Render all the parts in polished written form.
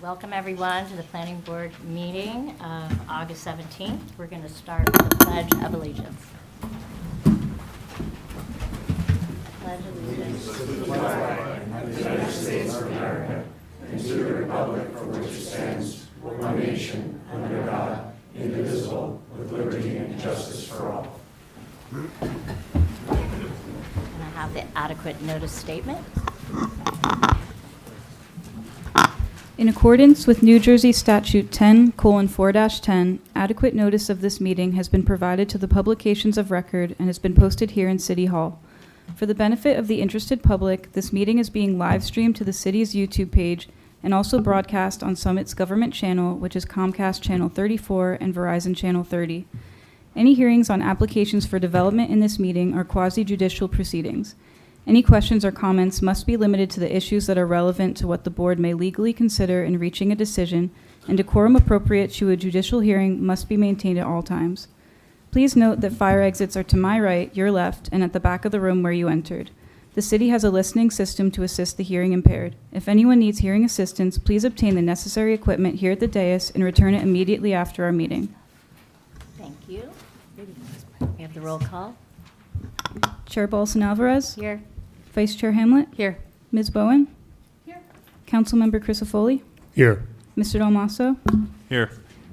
Welcome everyone to the Planning Board meeting of August 17th. We're going to start with the Pledge of Allegiance. Pledge allegiance to the flag of the United States of America and to the republic for which it stands, one nation, under God, indivisible, with liberty and justice for all. And I have the adequate notice statement. In accordance with New Jersey Statute 10:4-10, adequate notice of this meeting has been provided to the publications of record and has been posted here in City Hall. For the benefit of the interested public, this meeting is being live streamed to the city's YouTube page and also broadcast on Summit's government channel, which is Comcast Channel 34 and Verizon Channel 30. Any hearings on applications for development in this meeting are quasi-judicial proceedings. Any questions or comments must be limited to the issues that are relevant to what the board may legally consider in reaching a decision, and decorum appropriate to a judicial hearing must be maintained at all times. Please note that fire exits are to my right, your left, and at the back of the room where you entered. The city has a listening system to assist the hearing impaired. If anyone needs hearing assistance, please obtain the necessary equipment here at the dais and return it immediately after our meeting. Thank you. We have the roll call. Chair Balson-Alvarez? Here. Vice Chair Hamlet? Here. Ms. Bowen? Here. Councilmember Crisafulli? Here. Mr. Dalmasso? Here.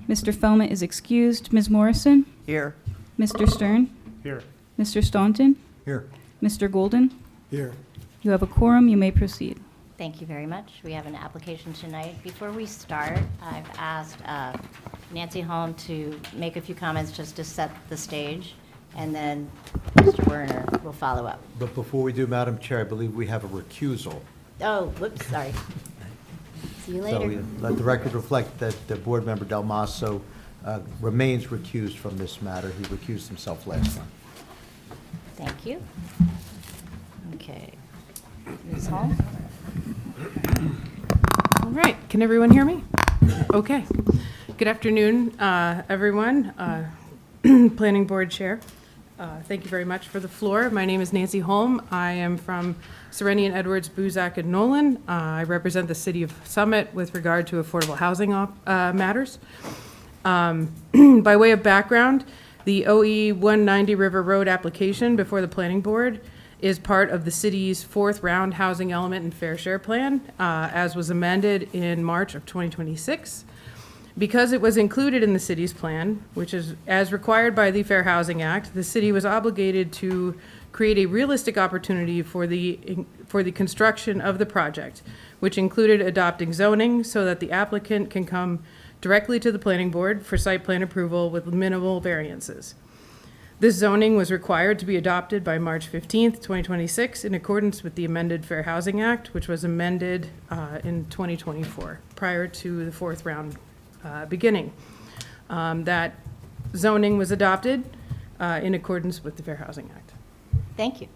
Mr. Fellman is excused. Ms. Morrison? Here. Mr. Stern? Here. Mr. Staunton? Here. Mr. Golden? Here. You have a quorum. You may proceed. Thank you very much. We have an application tonight. Before we start, I've asked Nancy Holm to make a few comments just to set the stage, and then Mr. Werner will follow up. But before we do, Madam Chair, I believe we have a recusal. Oh, whoops, sorry. See you So later. we let the record reflect that the board member Del Maso remains recused from this matter. He recused himself last time. Thank you. Okay. Ms. Holm? All right, can everyone hear me? Okay. Good afternoon, everyone. Planning Board Chair, thank you very much for the floor. My name is Nancy Holm. I am from Serenian, Edwards, Buzak, and Nolan. I represent the City of Summit with regard to affordable housing matters. By way of background, the OE 190 River Road application before the Planning Board is part of the city's fourth round housing element and fair share plan, as was amended in March of 2026. Because it was included in the city's plan, which is as required by the Fair Housing Act, the city was obligated to create a realistic opportunity for the construction of the project, which included adopting zoning so that the applicant can come directly to the planning board for site plan approval with minimal variances. This zoning was required to be adopted by March 15th, 2026, in accordance with the amended Fair Housing Act, which was amended in 2024, prior to the fourth round beginning. That zoning was adopted in accordance with the Fair Housing Act. Thank you.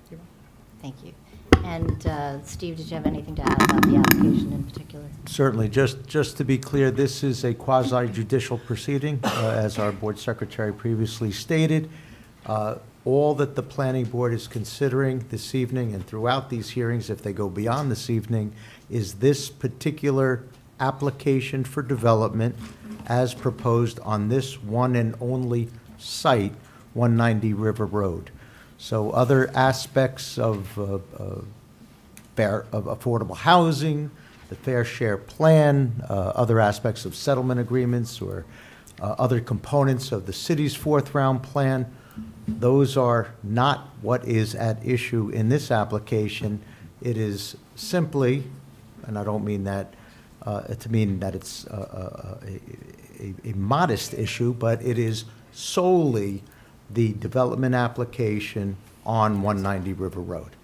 Thank you. And Steve, did you have anything to add about the application in particular? Certainly. Just to be clear, this is a quasi-judicial proceeding, as our board secretary previously stated. All that the planning board is considering this evening and throughout these hearings, if they go beyond this evening, is this particular application for development as proposed on this one and only site, 190 River Road. So other aspects of affordable housing, the fair share plan, other aspects of settlement agreements or other components of the city's fourth round plan, those are not what is at issue in this application. It is simply, and I don't mean that to mean that it's a modest issue, but it is solely the development application on 190 River Road.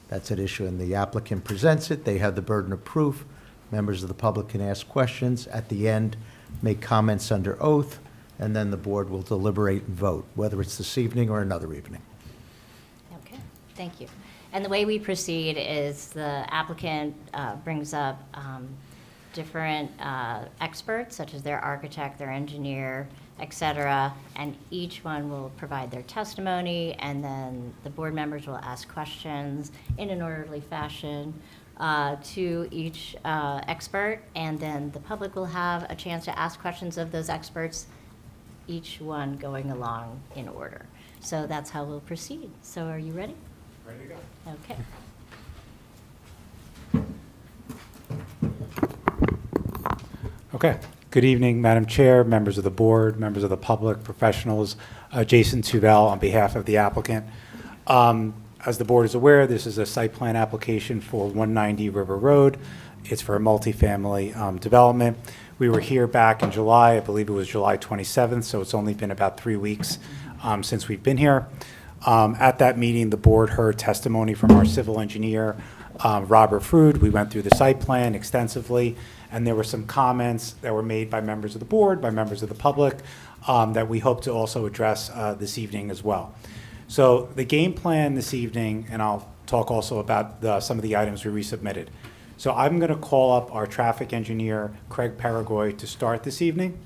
That's at issue, and the applicant presents it. They have the burden of proof. Members of the public can ask questions. At the end, make comments under oath, and then the board will deliberate and vote, whether it's this evening or another evening. Okay, thank you. And the way we proceed is the applicant brings up different experts, such as their architect, their engineer, et cetera, and each one will provide their testimony, and then the board members will ask questions in an orderly fashion. to each expert, and then the public will have a chance to ask questions of those experts, each one going along in order. So that's how we'll proceed. So are you ready? Ready to go. Okay. Okay. Good evening, Madam Chair, members of the board, members of the public, professionals. Jason Tuvel on behalf of the applicant. As the board is aware, this is a site plan application for 190 River Road. It's for a multifamily development. We were here back in July, I believe it was July 27th, so it's only been about 3 weeks since we've been here. At that meeting, the board heard testimony from our civil engineer, Robert Frood. We went through the site plan extensively, and there were some comments that were made by members of the board, by members of the public, that we hope to also address this evening as well. So the game plan this evening, and I'll talk also about some of the items we resubmitted. So I'm going to call up our traffic engineer, Craig Paragoy, to start this evening.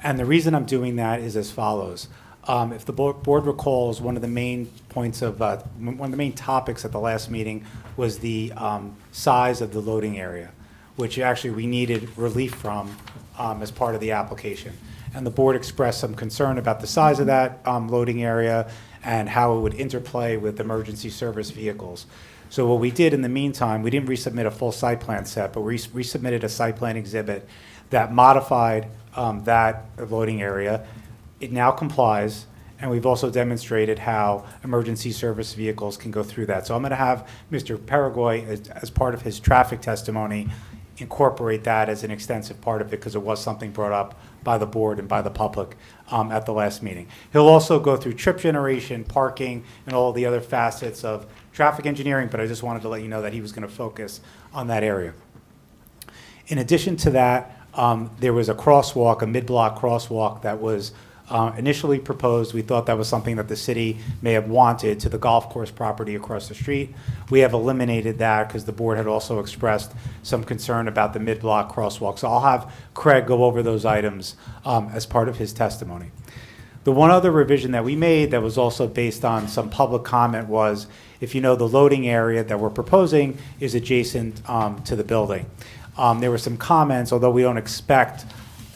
And the reason I'm doing that is as follows. If the board recalls, one of the main points of, one of the main topics at the last meeting was the size of the loading area, which actually we needed relief from as part of the application. And the board expressed some concern about the size of that loading area and how it would interplay with emergency service vehicles. So what we did in the meantime, we didn't resubmit a full site plan set, but we resubmitted a site plan exhibit that modified that loading area. It now complies, and we've also demonstrated how emergency service vehicles can go through that. So I'm going to have Mr. Paragoy, as part of his traffic testimony, incorporate that as an extensive part of it, because it was something brought up by the board and by the public at the last meeting. He'll also go through trip generation, parking, and all the other facets of traffic engineering, but I just wanted to let you know that he was going to focus on that area. In addition to that, there was a crosswalk, a mid-block crosswalk that was initially proposed. We thought that was something that the city may have wanted to the golf course property across the street. We have eliminated that because the board had also expressed some concern about the mid-block crosswalk. So I'll have Craig go over those items as part of his testimony. The one other revision that we made that was also based on some public comment was, if you know, the loading area that we're proposing is adjacent to the building. There were some comments, although we don't expect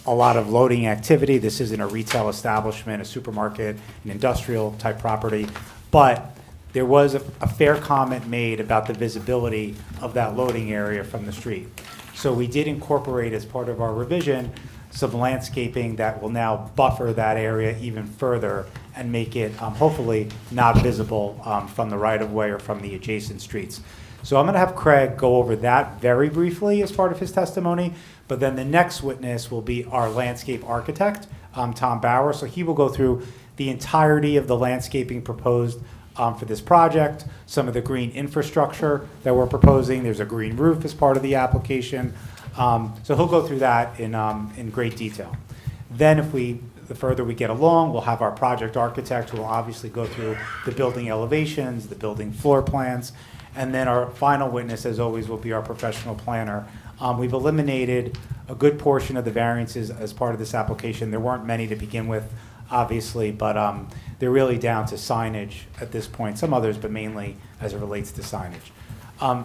a lot of loading activity. This isn't a retail establishment, a supermarket, an industrial type property, but there was a fair comment made about the visibility of that loading area from the street. So we did incorporate, as part of our revision, some landscaping that will now buffer that area even further and make it hopefully not visible from the right-of-way or from the adjacent streets. So I'm going to have Craig go over that very briefly as part of his testimony, but then the next witness will be our landscape architect, Tom Bauer. So he will go through the entirety of the landscaping proposed for this project, some of the green infrastructure that we're proposing. There's a green roof as part of the application. So he'll go through that in great detail. Then the further we get along, we'll have our project architect who will obviously go through the building elevations, the building floor plans, and then our final witness, as always, will be our professional planner. We've eliminated a good portion of the variances as part of this application. There weren't many to begin with, obviously, but they're really down to signage at this point. Some others, but mainly as it relates to signage.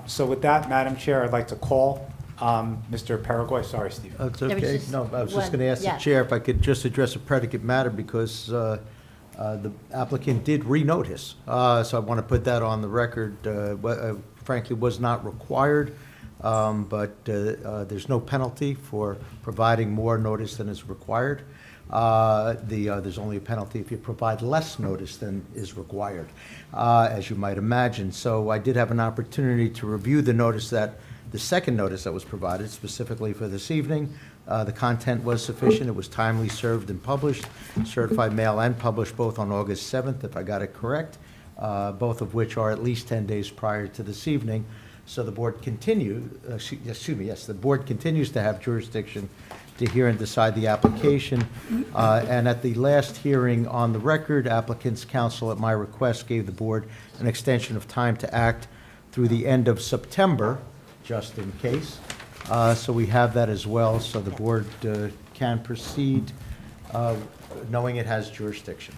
So with that, Madam Chair, I'd like to call Mr. Paragoy. Sorry, Steve. It's There was okay. just No, I was just one- going to ask the yeah. chair if I could just address a predicate matter, because the applicant did renotice. So I want to put that on the record. Frankly, was not required, but there's no penalty for providing more notice than is required. There's only a penalty if you provide less notice than is required, as you might imagine. So I did have an opportunity to review the second notice that was provided specifically for this evening. The content was sufficient. It was timely served and published, certified mail and published both on August 7th, if I got it correct, both of which are at least 10 days prior to this evening. So the board the board continues to have jurisdiction to hear and decide the application. And at the last hearing on the record, applicant's counsel, at my request, gave the board an extension of time to act through the end of September, just in case. So we have that as well, so the board can proceed knowing it has jurisdiction.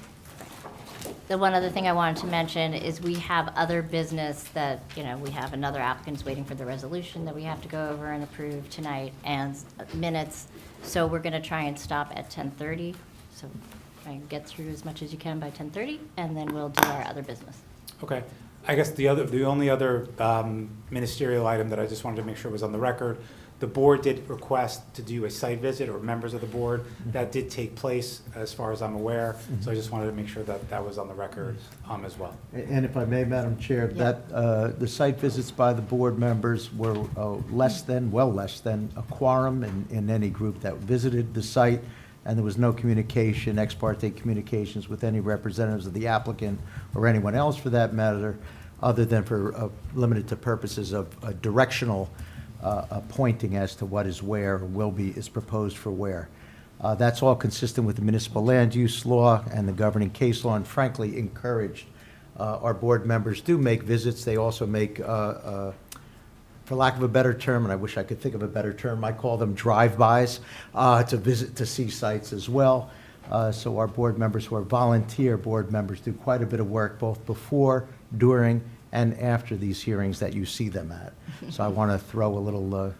the one other thing I wanted to mention is we have other business that, we have another applicant's waiting for the resolution that we have to go over and approve tonight, and minutes. So we're going to try and stop at 10:30. So try and get through as much as you can by 10:30, and then we'll do our other business. Okay. I guess the only other ministerial item that I just wanted to make sure was on the record, the board did request to do a site visit, or members of the board. That did take place, as far as I'm aware. So I just wanted to make sure that that was on the record as well. And if I may, Madam Chair, that the site visits by the board members were less than a quorum in any group that visited the site, and there was no communication, ex parte communications with any representatives of the applicant or anyone else for that matter, other than for limited to purposes of directional pointing as to what is where, or is proposed for where. That's all consistent with the municipal land use law and the governing case law, and frankly encouraged. Our board members do make visits. They also make, for lack of a better term, and I wish I could think of a better term, I call them drive-bys, to visit, to see sites as well. So our board members, who are volunteer board members, do quite a bit of work both before, during, and after these hearings that you see them at. So I want to throw a little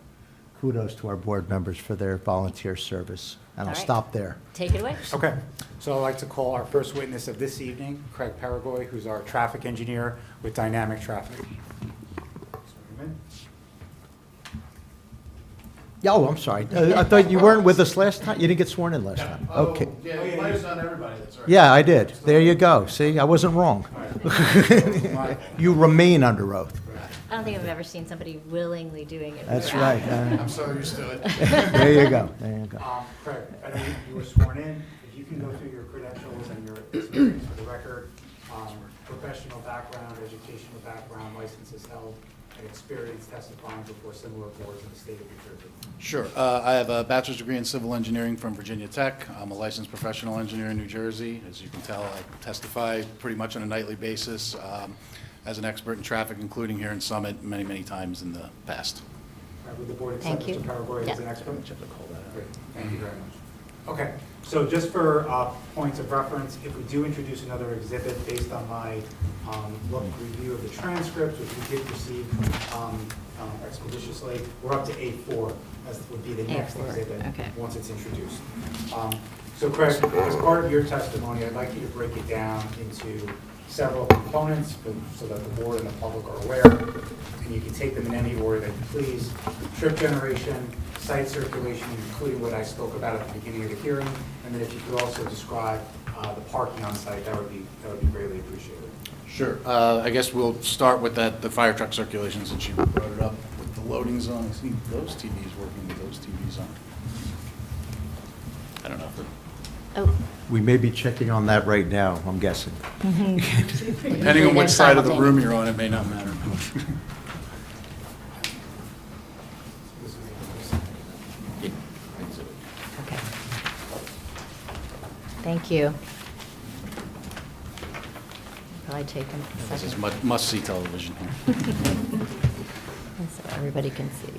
kudos to our board members for their volunteer service. And All I'll right. stop there. Take it away. Okay, so I'd like to call our first witness of this evening, Craig Paragoy, who's our traffic engineer with Dynamic Traffic. Oh, I'm sorry. I thought you weren't with us last time? You didn't get sworn in last time? Okay. Yeah, you might have done everybody, that's right. Yeah, I did. There you go. See, I wasn't wrong. You remain under oath. I don't think I've ever seen somebody willingly doing it. That's without- right. I'm so used to it. There you go. There you go. Craig, I know you were sworn in. If you can go through your credentials and your experience for the record, professional background, educational background, licenses held, and experience testifying before similar boards in the state of New Jersey. Sure. I have a bachelor's degree in civil engineering from Virginia Tech. I'm a licensed professional engineer in New Jersey. As you can tell, I testify pretty much on a nightly basis as an expert in traffic, including here in Summit, many, many times in the past. Would the board accept Thank you. Mr. Paragoy Yeah. as an expert? Which I have to call that out. Great, thank you very much. Okay, so just for points of reference, if we do introduce another exhibit based on my review of the transcript, which we did receive expeditiously, we're up to A4, as would be the next A4, exhibit, okay. once it's introduced. So Craig, as part of your testimony, I'd like you to break it down into several components so that the board and the public are aware, and you can take them in any order that you please. Trip generation, site circulation, including what I spoke about at the beginning of the hearing, and then if you could also describe the parking on site, that would be greatly appreciated. Sure. I guess we'll start with the fire truck circulation, since you brought it up with the loading zone. I see those TVs working with those TVs on. I don't know if it. Oh, We may be checking on that right now, I'm guessing. Depending on which side of the room you're on, it may not matter. okay. Thank you. Probably take them a This is second, must-see television here. so everybody can see.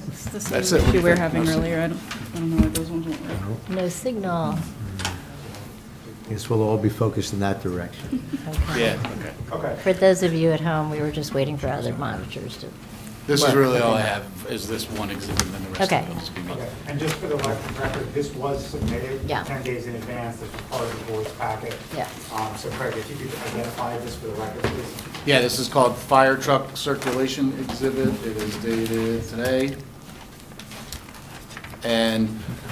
It's the That's same it. What do issue you we were think? having No earlier. I don't know why those ones won't work. No signal. Guess we'll all be focused in that direction. Okay. Yeah, okay. Okay. For those of you at home, we were just waiting for other monitors to. This is work. really all I have, is this one exhibit, and then the rest Okay. of it will just be me. Okay, and just for the record, this was submitted Yeah. 10 days in advance, this was part of the board's packet. Yeah. So Craig, if you could identify this for the record, please. Yeah, this is called Fire Truck Circulation Exhibit. It is dated today. And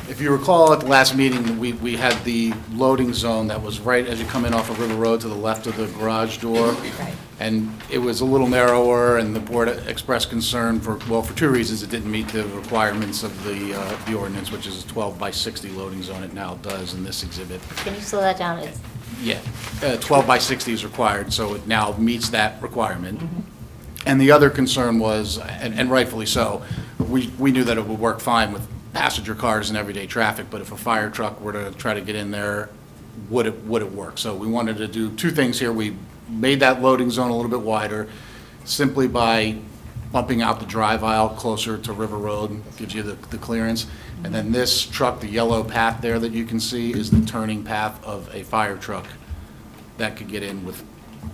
if you recall, at the last meeting, we had the loading zone that was right as you come in off of River Road to the left of the garage door. Right. And it was a little narrower, and the board expressed concern for two reasons. It didn't meet the requirements of the ordinance, which is a 12 by 60 loading zone. It now does in this exhibit. Can you slow that down? It's, Yeah, 12 by 60 is required, so it now meets that requirement. And the other concern was, and rightfully so, we knew that it would work fine with passenger cars and everyday traffic, but if a fire truck were to try to get in there, would it work? So we wanted to do two things here. We made that loading zone a little bit wider simply by bumping out the drive aisle closer to River Road, gives you the clearance. And then this truck, the yellow path there that you can see, is the turning path of a fire truck that could get in with.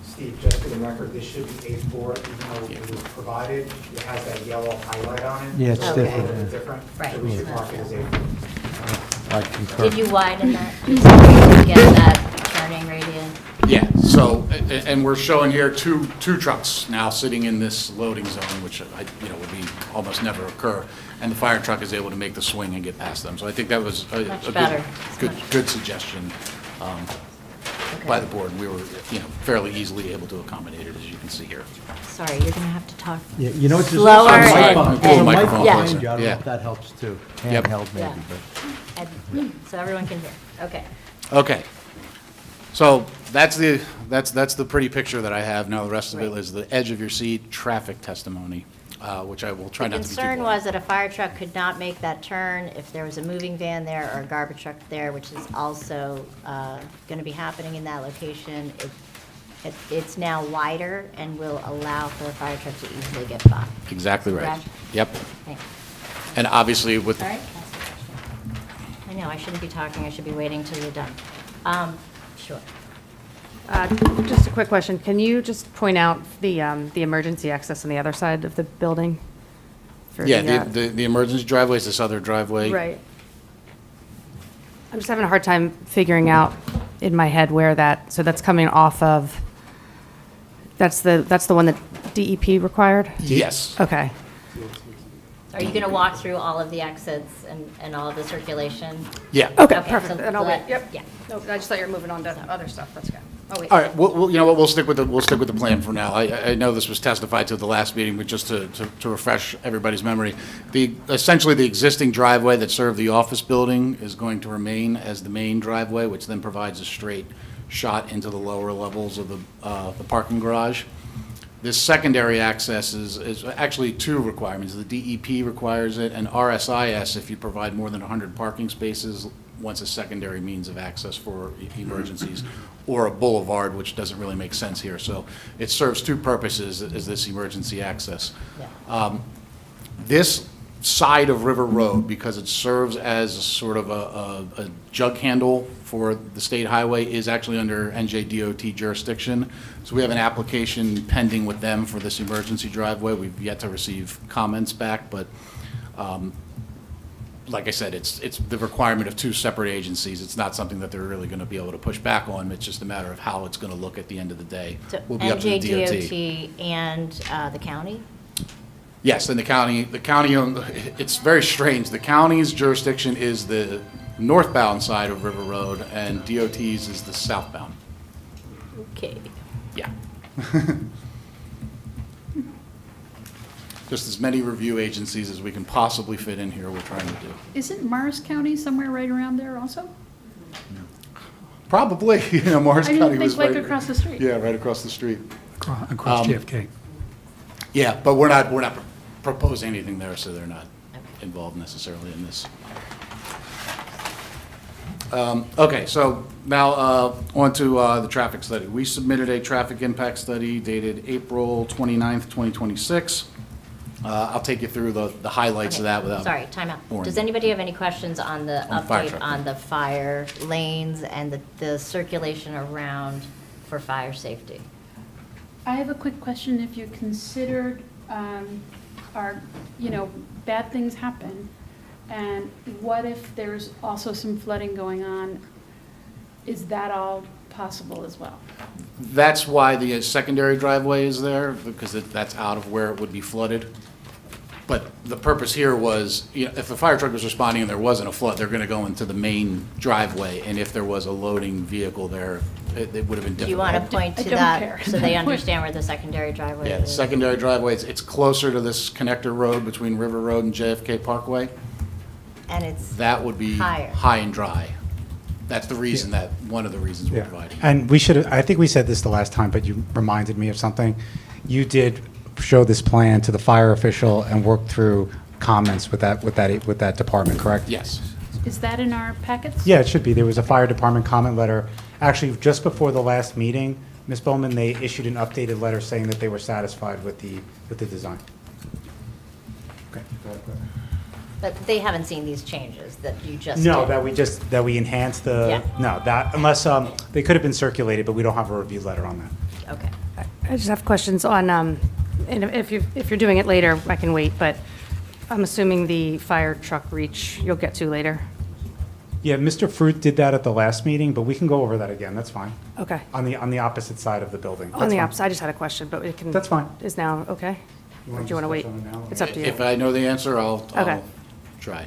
Steve, just for the record, this should be A4, even though it was provided, it has that yellow highlight on it. Yeah, it's So different, a little bit yeah. different. Right. So we should mark it as A4. I concur. Did you widen that to get that turning radius? Yeah, so, and we're showing here two trucks now sitting in this loading zone, which would be almost never occur. And the fire truck is able to make the swing and get past them. So I think that was a Much better. good suggestion by the board. We were, fairly easily able to accommodate it, as you can see here. Sorry, you're gonna have to talk Yeah, you know what? there's slower also a mic and- behind- Pull the there's a mic microphone behind closer. you. I don't know Yeah. if that helps too. Yep. Handheld maybe, Yeah. but. so everyone can hear. Okay. Okay. So that's the pretty picture that I have. Now the rest of it Right. is the edge of your seat traffic testimony, which I will try The not to be too concern long. was that a fire truck could not make that turn if there was a moving van there or a garbage truck there, which is also going to be happening in that location. It's now wider and will allow for a fire truck to easily get by. Exactly right. Correct? Yep. Thanks. And obviously with, All right? That's the question. I know, I shouldn't be talking, I should be waiting till you're done. Sure. Just a quick question. Can you just point out the emergency access on the other side of the building? for yeah, the emergency driveway is this other driveway. Right. I'm just having a hard time figuring out in my head where so that's coming off of, that's the one that DEP required? Yes. Okay. Are you going to walk through all of the exits and all of the circulation? Yeah. Okay, Okay, perfect. so Then I'll wait. let- Yep. yeah. Nope, I just thought you were moving on to other stuff. That's good. Oh, wait. All right, well, you know what, we'll stick with the plan for now. I know this was testified to at the last meeting, but just to refresh everybody's memory, essentially the existing driveway that served the office building is going to remain as the main driveway, which then provides a straight shot into the lower levels of the parking garage. This secondary access is actually two requirements. The DEP requires it, and RSIS, if you provide more than 100 parking spaces, wants a secondary means of access for emergencies, or a boulevard, which doesn't really make sense here. So it serves two purposes as this emergency access. Yeah. This side of River Road, because it serves as sort of a jug handle for the state highway, is actually under NJDOT jurisdiction. So we have an application pending with them for this emergency driveway. We've yet to receive comments back, but like I said, it's the requirement of two separate agencies. It's not something that they're really going to be able to push back on. It's just a matter of how it's going to look at the end of the day. So Will be up to the DOT. NJDOT and the county? Yes, and the county, it's very strange. The county's jurisdiction is the northbound side of River Road, and DOT's is the southbound. Okay. Yeah. Just as many review agencies as we can possibly fit in here, we're trying to do. Isn't Morris County somewhere right around there also? Probably, Morris I County didn't was think right. like across the street. Yeah, right across the street. Across JFK. Yeah, but we're not proposing anything there, so they're not involved necessarily in this. Okay, so now on to the traffic study. We submitted a traffic impact study dated April 29th, 2026. I'll take you through the highlights of that without. Sorry, time out. boring Does you. anybody have any questions on the On the fire update truck, on yeah. the fire lanes and the circulation around for fire safety? I have a quick question. If you considered, bad things happen, and what if there's also some flooding going on? Is that all possible as well? That's why the secondary driveway is there, because that's out of where it would be flooded. But the purpose here was, if the fire truck was responding and there wasn't a flood, they're going to go into the main driveway. And if there was a loading vehicle there, it would have been difficult. Do you want to point I to don't that care. so they understand where the secondary driveway Yeah, the is? secondary driveway, it's closer to this connector road between River Road and JFK Parkway. And it's, That would be Higher. high and dry. That's the reason one of the reasons we're Yeah. providing. And I think we said this the last time, but you reminded me of something. You did show this plan to the fire official and work through comments with that department, correct? Yes. Is that in our packets? Yeah, it should be. There was a fire department comment letter. Actually, just before the last meeting, Ms. Bowman, they issued an updated letter saying that they were satisfied with the design. Okay. But they haven't seen these changes that you just No, did. that we enhanced the, Yeah. no, that, unless, they could have been circulated, but we don't have a review letter on that. Okay. I just have questions on, and if you're doing it later, I can wait, but I'm assuming the fire truck reach you'll get to later. Yeah, Mr. Fruit did that at the last meeting, but we can go over that again, that's fine. Okay. On the opposite side of the building. On That's the fine. opposite, I just had a question, but it can. That's fine. Is now okay? You Or wanna do you want to wait? discuss on it now? It's up to you. If I know the answer, I'll Okay. try.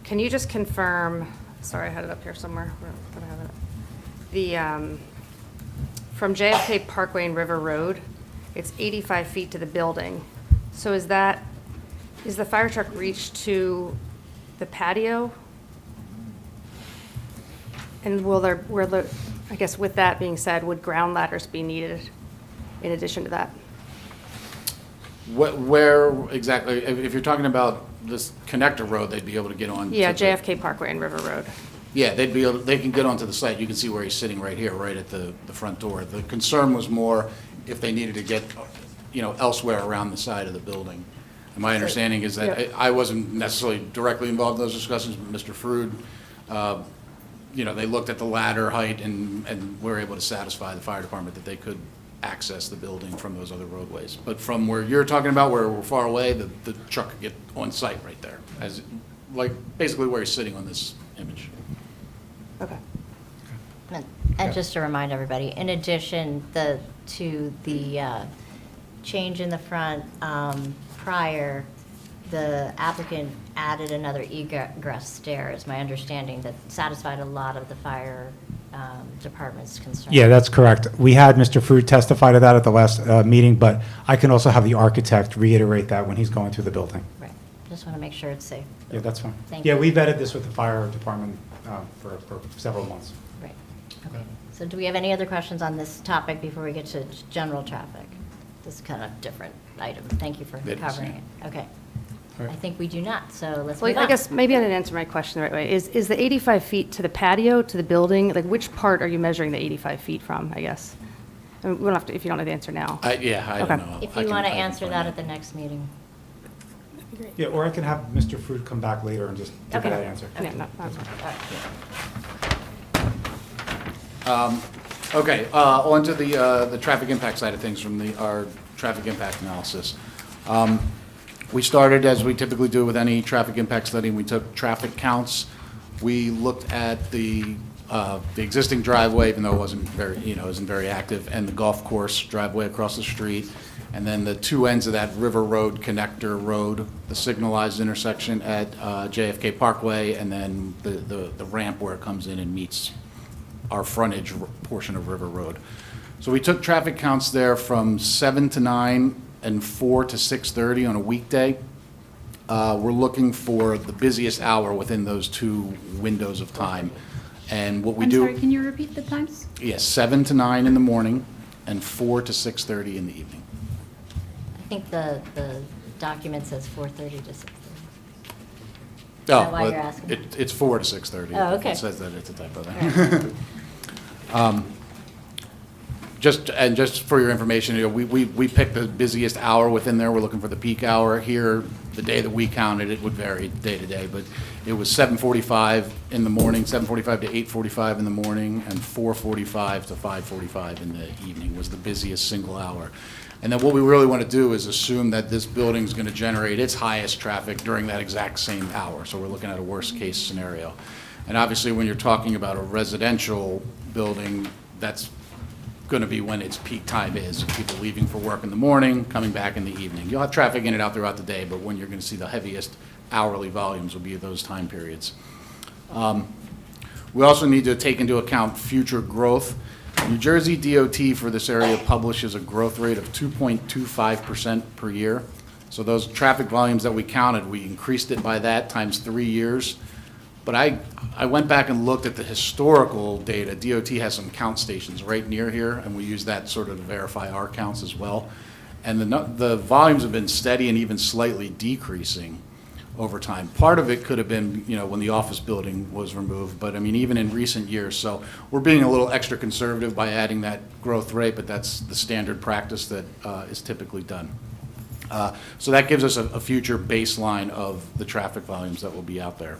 Can you just confirm, sorry, I had it up here somewhere. Where did I have it? The, from JFK Parkway and River Road, it's 85 feet to the building. So is the fire truck reach to the patio? And I guess with that being said, would ground ladders be needed in addition to that? Where exactly, if you're talking about this connector road, they'd be able to get on. Yeah, to the- JFK Parkway and River Road. Yeah, they can get onto the site. You can see where he's sitting right here, right at the front door. The concern was more if they needed to get, elsewhere around the side of the building. And my understanding is that, Yep. I wasn't necessarily directly involved in those discussions, but Mr. Frood, they looked at the ladder height and were able to satisfy the fire department that they could access the building from those other roadways. But from where you're talking about, where we're far away, the truck could get on site right there, basically where he's sitting on this image. Okay. And just to remind everybody, in addition to the change in the front prior, the applicant added another egress stair, is my understanding, that satisfied a lot of the fire department's concerns. Yeah, that's correct. We had Mr. Fruit testify to that at the last meeting, but I can also have the architect reiterate that when he's going through the building. Right. Just want to make sure it's safe. Yeah, that's fine. Thank Yeah, you. we vetted this with the fire department for several months. Right. Okay. So do we have any other questions on this topic before we get to general traffic? This is kind of different item. Thank you for It is, covering yeah. it. Okay. All right. I think we do not, so let's Well, move I on. guess maybe I didn't answer my question the right way. Is the 85 feet to the patio, to the building, like which part are you measuring the 85 feet from, I guess? I mean, we don't have to, if you don't know the answer now. I Okay. don't know. If I you can- want to I can answer find that out. at the next meeting. Yeah, or I can have Mr. Fruit come back later and just give Okay. that answer. Yeah, no, no. Okay, on to the traffic impact side of things from our traffic impact analysis. We started, as we typically do with any traffic impact study, we took traffic counts. We looked at the existing driveway, even though it wasn't isn't very active, and the golf course driveway across the street, and then the two ends of that River Road connector road, the signalized intersection at JFK Parkway, and then the ramp where it comes in and meets our frontage portion of River Road. So we took traffic counts there from 7 to 9 and 4 to 6:30 on a weekday. We're looking for the busiest hour within those two windows of time. And what we I'm do. sorry, can you repeat the times? Yes, 7 to 9 in the morning and 4 to 6:30 in the evening. I think the document says 4:30 to 6:30. Oh, that why well, you're asking? It's 4 to 6:30. Oh, okay. It says that, it's a typo All there. right. Just for your information, we picked the busiest hour within there. We're looking for the peak hour. Here, the day that we counted, it would vary day to day, but it was 7:45 in the morning, 7:45 to 8:45 in the morning, and 4:45 to 5:45 in the evening was the busiest single hour. And then what we really want to do is assume that this building is going to generate its highest traffic during that exact same hour. So we're looking at a worst-case scenario. And obviously, when you're talking about a residential building, that's going to be when its peak time is. People leaving for work in the morning, coming back in the evening. You'll have traffic in and out throughout the day, but when you're going to see the heaviest hourly volumes will be at those time periods. We also need to take into account future growth. New Jersey DOT for this area publishes a growth rate of 2.25% per year. So those traffic volumes that we counted, we increased it by that times 3 years. But I went back and looked at the historical data. DOT has some count stations right near here, and we use that sort of to verify our counts as well. And the volumes have been steady and even slightly decreasing over time. Part of it could have been, when the office building was removed, but I mean, even in recent years. So we're being a little extra conservative by adding that growth rate, but that's the standard practice that is typically done. So that gives us a future baseline of the traffic volumes that will be out there.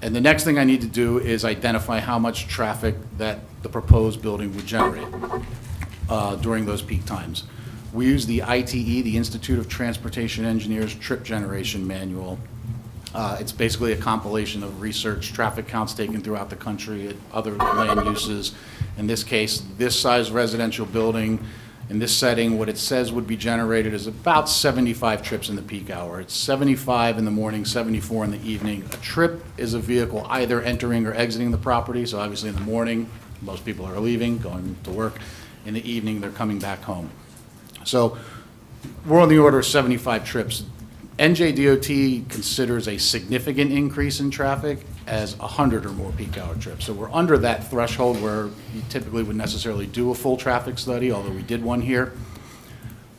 And the next thing I need to do is identify how much traffic that the proposed building would generate during those peak times. We use the ITE, the Institute of Transportation Engineers Trip Generation Manual. It's basically a compilation of research, traffic counts taken throughout the country at other land uses. In this case, this size residential building, in this setting, what it says would be generated is about 75 trips in the peak hour. It's 75 in the morning, 74 in the evening. A trip is a vehicle either entering or exiting the property. So obviously in the morning, most people are leaving, going to work. In the evening, they're coming back home. So we're on the order of 75 trips. NJDOT considers a significant increase in traffic as 100 or more peak hour trips. So we're under that threshold where you typically would necessarily do a full traffic study, although we did one here.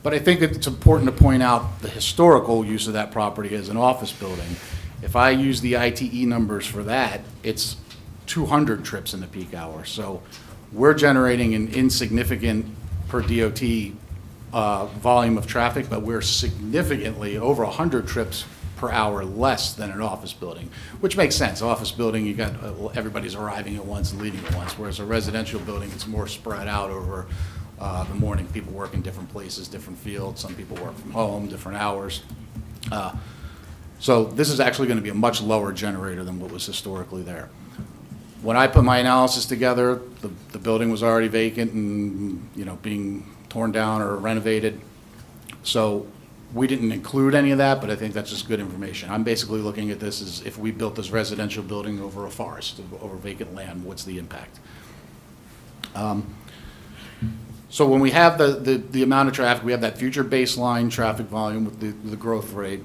But I think it's important to point out the historical use of that property as an office building. If I use the ITE numbers for that, it's 200 trips in the peak hour. So we're generating an insignificant per DOT volume of traffic, but we're significantly over 100 trips per hour less than an office building, which makes sense. Office building, you got everybody's arriving at once and leaving at once, whereas a residential building, it's more spread out over the morning. People work in different places, different fields. Some people work from home, different hours. So this is actually going to be a much lower generator than what was historically there. When I put my analysis together, the building was already vacant and, you know, being torn down or renovated. So we didn't include any of that, but I think that's just good information. I'm basically looking at this as if we built this residential building over a forest, over vacant land, what's the impact? So when we have the amount of traffic, we have that future baseline traffic volume with the growth rate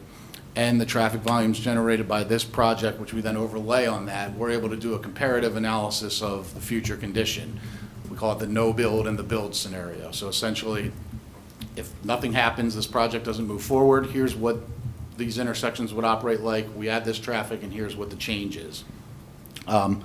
and the traffic volumes generated by this project, which we then overlay on that, we're able to do a comparative analysis of the future condition. We call it the no build and the build scenario. So essentially, if nothing happens, this project doesn't move forward, here's what these intersections would operate like. We add this traffic, and here's what the change is. That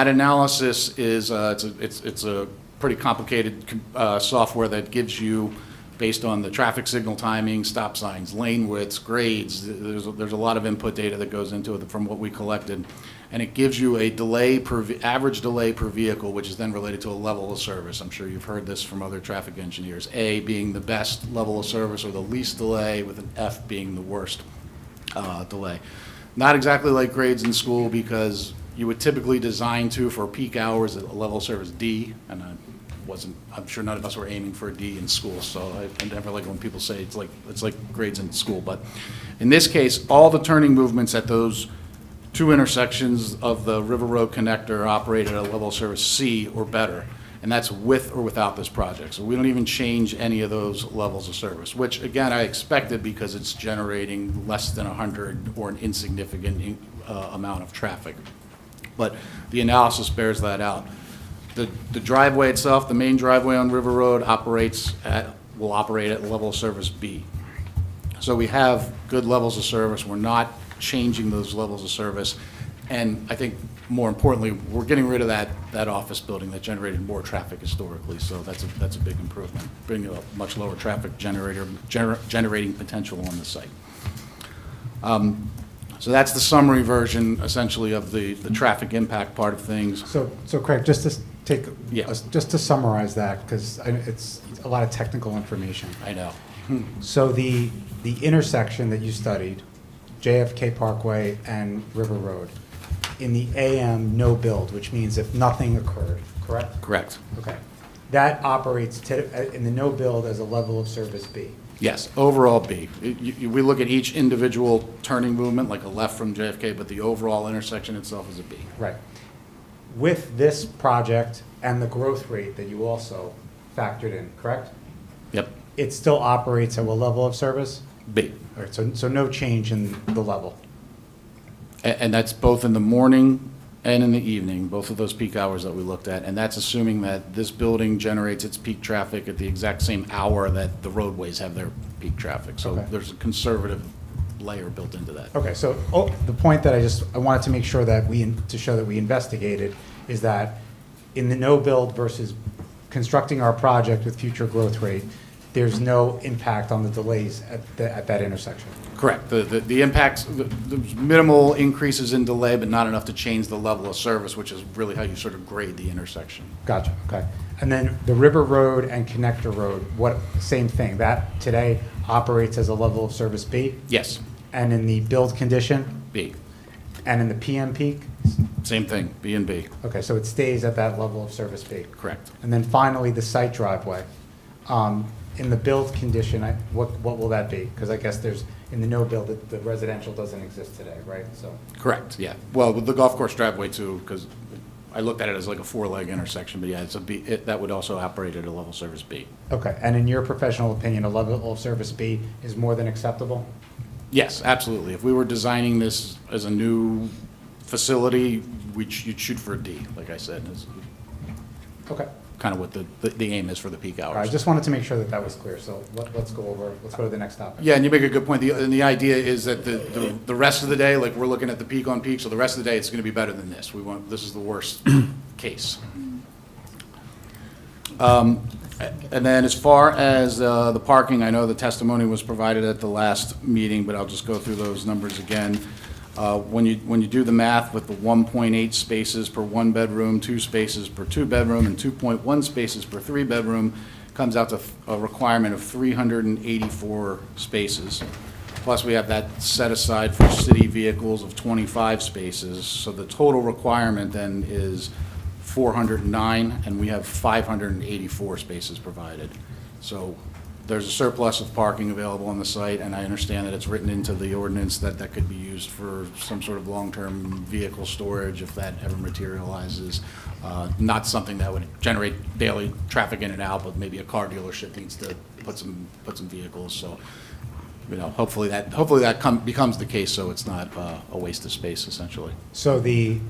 analysis is it's a pretty complicated software that gives you, based on the traffic signal timing, stop signs, lane widths, grades. There's a lot of input data that goes into it from what we collected. And it gives you a delay average delay per vehicle, which is then related to a level of service. I'm sure you've heard this from other traffic engineers. A being the best level of service or the least delay, with an F being the worst delay. Not exactly like grades in school, because you would typically design for peak hours a level of service D, and I'm sure none of us were aiming for a D in school, so I never like when people say it's like grades in school. But in this case, all the turning movements at those two intersections of the River Road connector operate at a level of service C or better, and that's with or without this project. So we don't even change any of those levels of service, which again I expected because it's generating less than 100 or an insignificant amount of traffic. But the analysis bears that out. The driveway itself, the main driveway on River Road, will operate at level of service B. So we have good levels of service. We're not changing those levels of service. And I think more importantly, we're getting rid of that office building that generated more traffic historically. So that's a big improvement, bringing a much lower traffic generating potential on the site. So that's the summary version, essentially, of the traffic impact part of things. So Craig, just to summarize that, because it's a lot of technical information. I know. So the intersection that you studied, JFK Parkway and River Road, in the AM no build, which means if nothing occurred, correct? Correct. Okay. That operates in the no build as a level of service B. Yes, overall B. We look at each individual turning movement, like a left from JFK, but the overall intersection itself is a B. Right. With this project and the growth rate that you also factored in, correct? Yep. It still operates at what level of service? B. All right, so no change in the level. And that's both in the morning and in the evening, both of those peak hours that we looked at. And that's assuming that this building generates its peak traffic at the exact same hour that the roadways have their peak traffic. So Okay. there's a conservative layer built into that. Okay, so the point that I wanted to make sure that to show that we investigated is that in the no build versus constructing our project with future growth rate, there's no impact on the delays at that intersection. Correct. The impacts, there's minimal increases in delay, but not enough to change the level of service, which is really how you sort of grade the intersection. Gotcha, okay. And then the River Road and Connector Road, same thing, that today operates as a level of service B? Yes, And in the build condition, B. and in the PM peak? Same thing, B and B. Okay, so it stays at that level of service B. Correct. And then finally, the site driveway. In the build condition, what will that be? Because I guess in the no build, the residential doesn't exist today, right? So, Correct, yeah. Well, with the golf course driveway too, because I looked at it as like a 4-leg intersection, but yeah, it's a B, that would also operate at a level service B. okay, and in your professional opinion, a level of service B is more than acceptable? Yes, absolutely. If we were designing this as a new facility, you'd shoot for a D, like I said. Is Okay. kind of what the aim is for the peak All right, I hours. just wanted to make sure that was clear, so let's go to the next topic. Yeah, and you make a good point. And the idea is that the rest of the day, like we're looking at the peak on peak, so the rest of the day it's going to be better than this. This is the worst case. And then as far as the parking, I know the testimony was provided at the last meeting, but I'll just go through those numbers again. When you do the math with the 1.8 spaces per 1-bedroom, 2 spaces per 2-bedroom, and 2.1 spaces per 3-bedroom, comes out to a requirement of 384 spaces. Plus, we have that set aside for city vehicles of 25 spaces. So the total requirement then is 409, and we have 584 spaces provided. So there's a surplus of parking available on the site, and I understand that it's written into the ordinance that could be used for some sort of long-term vehicle storage if that ever materializes. Not something that would generate daily traffic in and out, but maybe a car dealership needs to put some vehicles. So, hopefully that becomes the case, so it's not a waste of space essentially. So the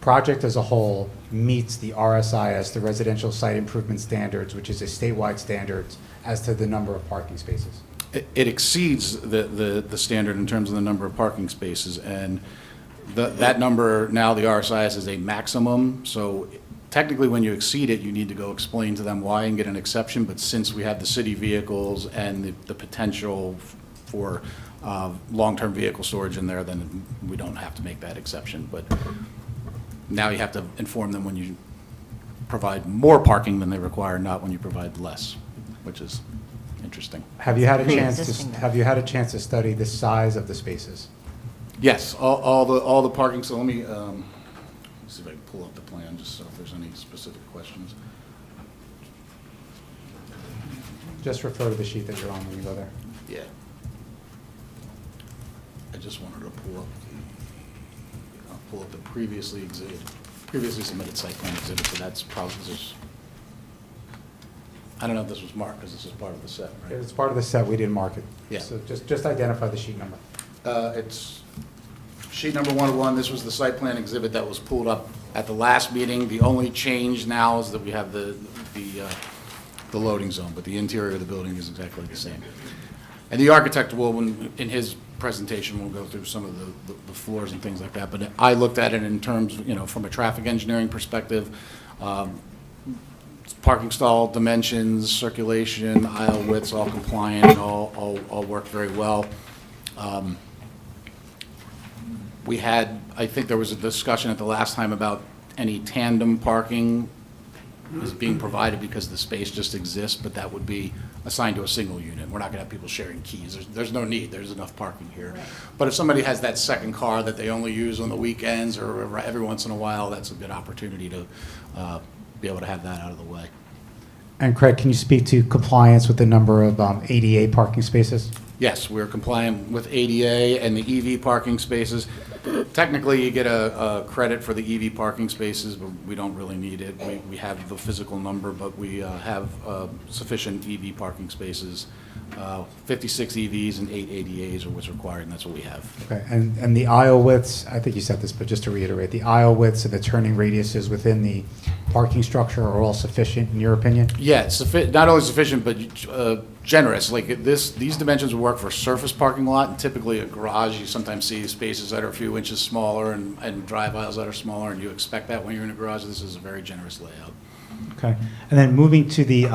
project as a whole meets the RSIS, the Residential Site Improvement Standards, which is a statewide standard as to the number of parking spaces. It exceeds the standard in terms of the number of parking spaces, and that number now, the RSIS, is a maximum. So technically, when you exceed it, you need to go explain to them why and get an exception. But since we have the city vehicles and the potential for long-term vehicle storage in there, then we don't have to make that exception. But now you have to inform them when you provide more parking than they require, not when you provide less, which is interesting. Have you had a Pre-existing. chance to study the size of the spaces? Yes, all the parking, so let me see if I can pull up the plan, just so if there's any specific questions. Just refer to the sheet that you're on when you go there. Yeah. I just wanted to pull up the previously submitted site plan exhibit, so that's probably just, I don't know if this was marked, because this is part of the set, If right? it's part of the set, we didn't mark it. Yeah. So just identify the sheet number. It's sheet number 101. This was the site plan exhibit that was pulled up at the last meeting. The only change now is that we have the loading zone, but the interior of the building is exactly the same. And the architect will, in his presentation, will go through some of the floors and things like that. But I looked at it in terms, from a traffic engineering perspective, parking stall dimensions, circulation, aisle widths, all compliant, and all work very well. I think there was a discussion at the last time about any tandem parking is being provided because the space just exists, but that would be assigned to a single unit. We're not going to have people sharing keys. There's no need. There's enough parking here. But if somebody has that second car that they only use on the weekends or every once in a while, that's a good opportunity to be able to have that out of the way. And Craig, can you speak to compliance with the number of ADA parking spaces? Yes, we're compliant with ADA and the EV parking spaces. Technically, you get a credit for the EV parking spaces, but we don't really need it. We have the physical number, but we have sufficient EV parking spaces. 56 EVs and 8 ADAs are what's required, and that's what we have. Okay, and the aisle widths, I think you said this, but just to reiterate, the aisle widths and the turning radiuses within the parking structure are all sufficient, in your opinion? Yeah, not only sufficient, but generous. Like these dimensions work for a surface parking lot, and typically a garage, you sometimes see spaces that are a few inches smaller and drive aisles that are smaller, and you expect that when you're in a garage. This is a very generous layout. Okay. And then moving to the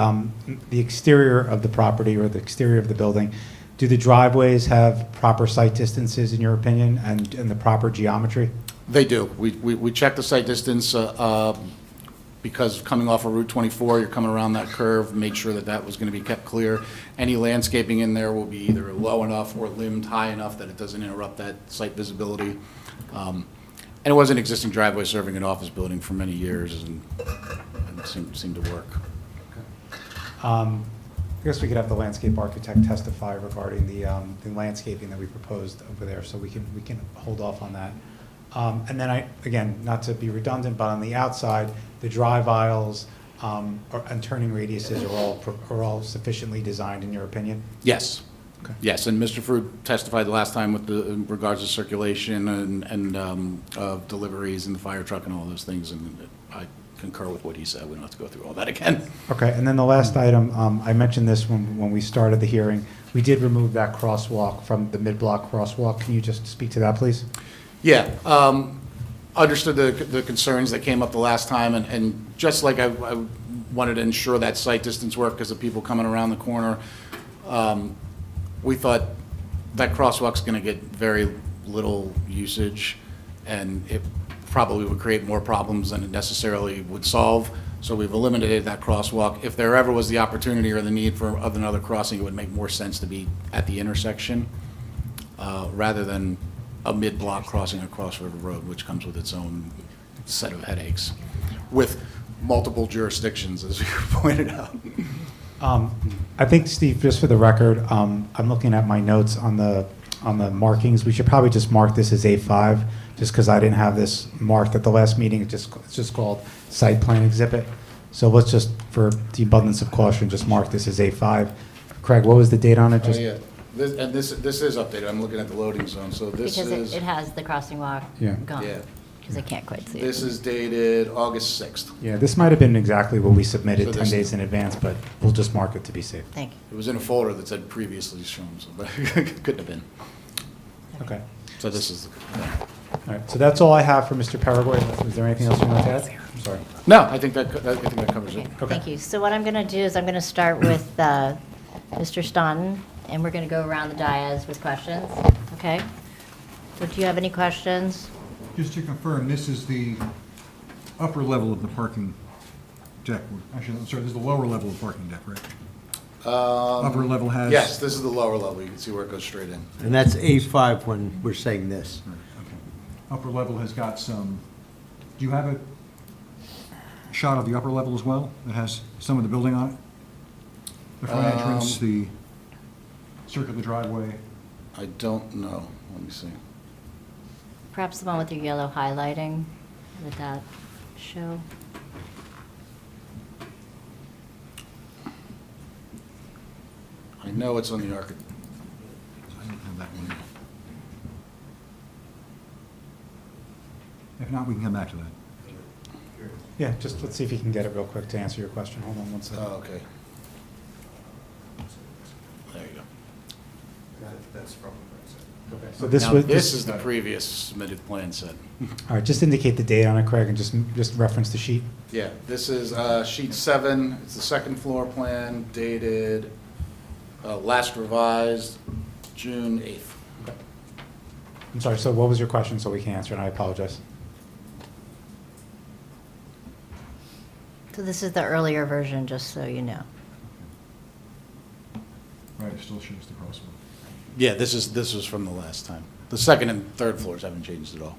exterior of the property or the exterior of the building, do the driveways have proper site distances, in your opinion, and the proper geometry? They do. We check the site distance because coming off of Route 24, you're coming around that curve, made sure that that was going to be kept clear. Any landscaping in there will be either low enough or limbed high enough that it doesn't interrupt that site visibility. And it was an existing driveway serving an office building for many years, and it seemed to work. I guess we could have the landscape architect testify regarding the landscaping that we proposed over there, so we can hold off on that. And then again, not to be redundant, but on the outside, the drive aisles and turning radiuses are all sufficiently designed, in your opinion? Yes. Okay. Yes, and Mr. Fruit testified the last time in regards to circulation and deliveries and the fire truck and all those things, and I concur with what he said. We don't have to go through all that again. Okay, and then the last item, I mentioned this when we started the hearing. We did remove that crosswalk from the mid-block crosswalk. Can you just speak to that, please? Yeah, understood the concerns that came up the last time, and just like I wanted to ensure that site distance worked because of people coming around the corner, we thought that crosswalk's going to get very little usage, and it probably would create more problems than it necessarily would solve. So we've eliminated that crosswalk. If there ever was the opportunity or the need for another crossing, it would make more sense to be at the intersection rather than a mid-block crossing across River Road, which comes with its own set of headaches, with multiple jurisdictions, as you pointed out. I think, Steve, just for the record, I'm looking at my notes on the markings. We should probably just mark this as A5, just because I didn't have this marked at the last meeting. It's just called site plan exhibit. So let's just, for the abundance of caution, just mark this as A5. Craig, what was the date on it? Oh, yeah. This is updated. I'm looking at the loading zone, so this Because is... it has the crossing walk Yeah. gone, Yeah. because I can't quite see it. This is dated August 6th. Yeah, this might have been exactly what we submitted So 10 this- days in advance, but we'll just mark it to be safe. Thank you. It was in a folder that said previously shown, so but it couldn't have been. Okay. So this is... All right, so that's all I have for Mr. Paraguay. Is there anything else you want to add? I'm sorry. No, I think that covers it. Okay, thank you. So what I'm going to do is I'm going to start with Mr. Staunton, and we're going to go around the dais with questions, okay? So do you have any questions? Just to confirm, this is the upper level of the parking deck. Actually, I'm sorry, this is the lower level of the parking deck, right? Upper level has... Yes, this is the lower level. You can see where it goes straight in. And that's A5 when we're saying this. Right, okay. Upper level has got some, do you have a shot of the upper level as well? That has some of the building on it? The front entrance, the circular driveway? I don't know. Let me see. Perhaps the one with your yellow highlighting, would that show? I know it's on the architect. I don't have that one. If not, we can come back to that. Yeah, just let's see if you can get it real quick to answer your question. Hold on one second. Oh, okay. There you go. That's from Okay, so this Now, was this is the previous submitted plan set. All right, just indicate the date on it, Craig, and just reference the sheet. Yeah, this is sheet 7. It's the second floor plan dated last revised June 8th. I'm sorry, so what was your question so we can answer, and I apologize. So this is the earlier version, just so you know. Right, it still shows the crosswalk. Yeah, this was from the last time. The second and third floors haven't changed at all.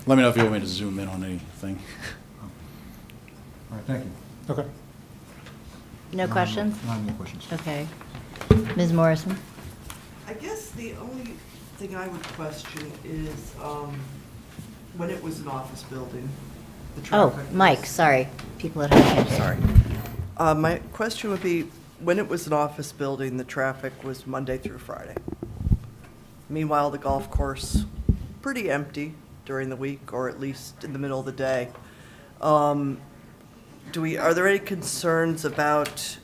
Let me know if you want me to zoom in on anything. All right, thank you. Okay. No questions? Not any questions. Okay. Ms. Morrison? I guess the only thing I would question is when it was an office building, the Oh, traffic. Mike, sorry. People at home can't hear. Sorry. My question would be, when it was an office building, the traffic was Monday through Friday. Meanwhile, the golf course, pretty empty during the week, or at least in the middle of the day. Are there any concerns about,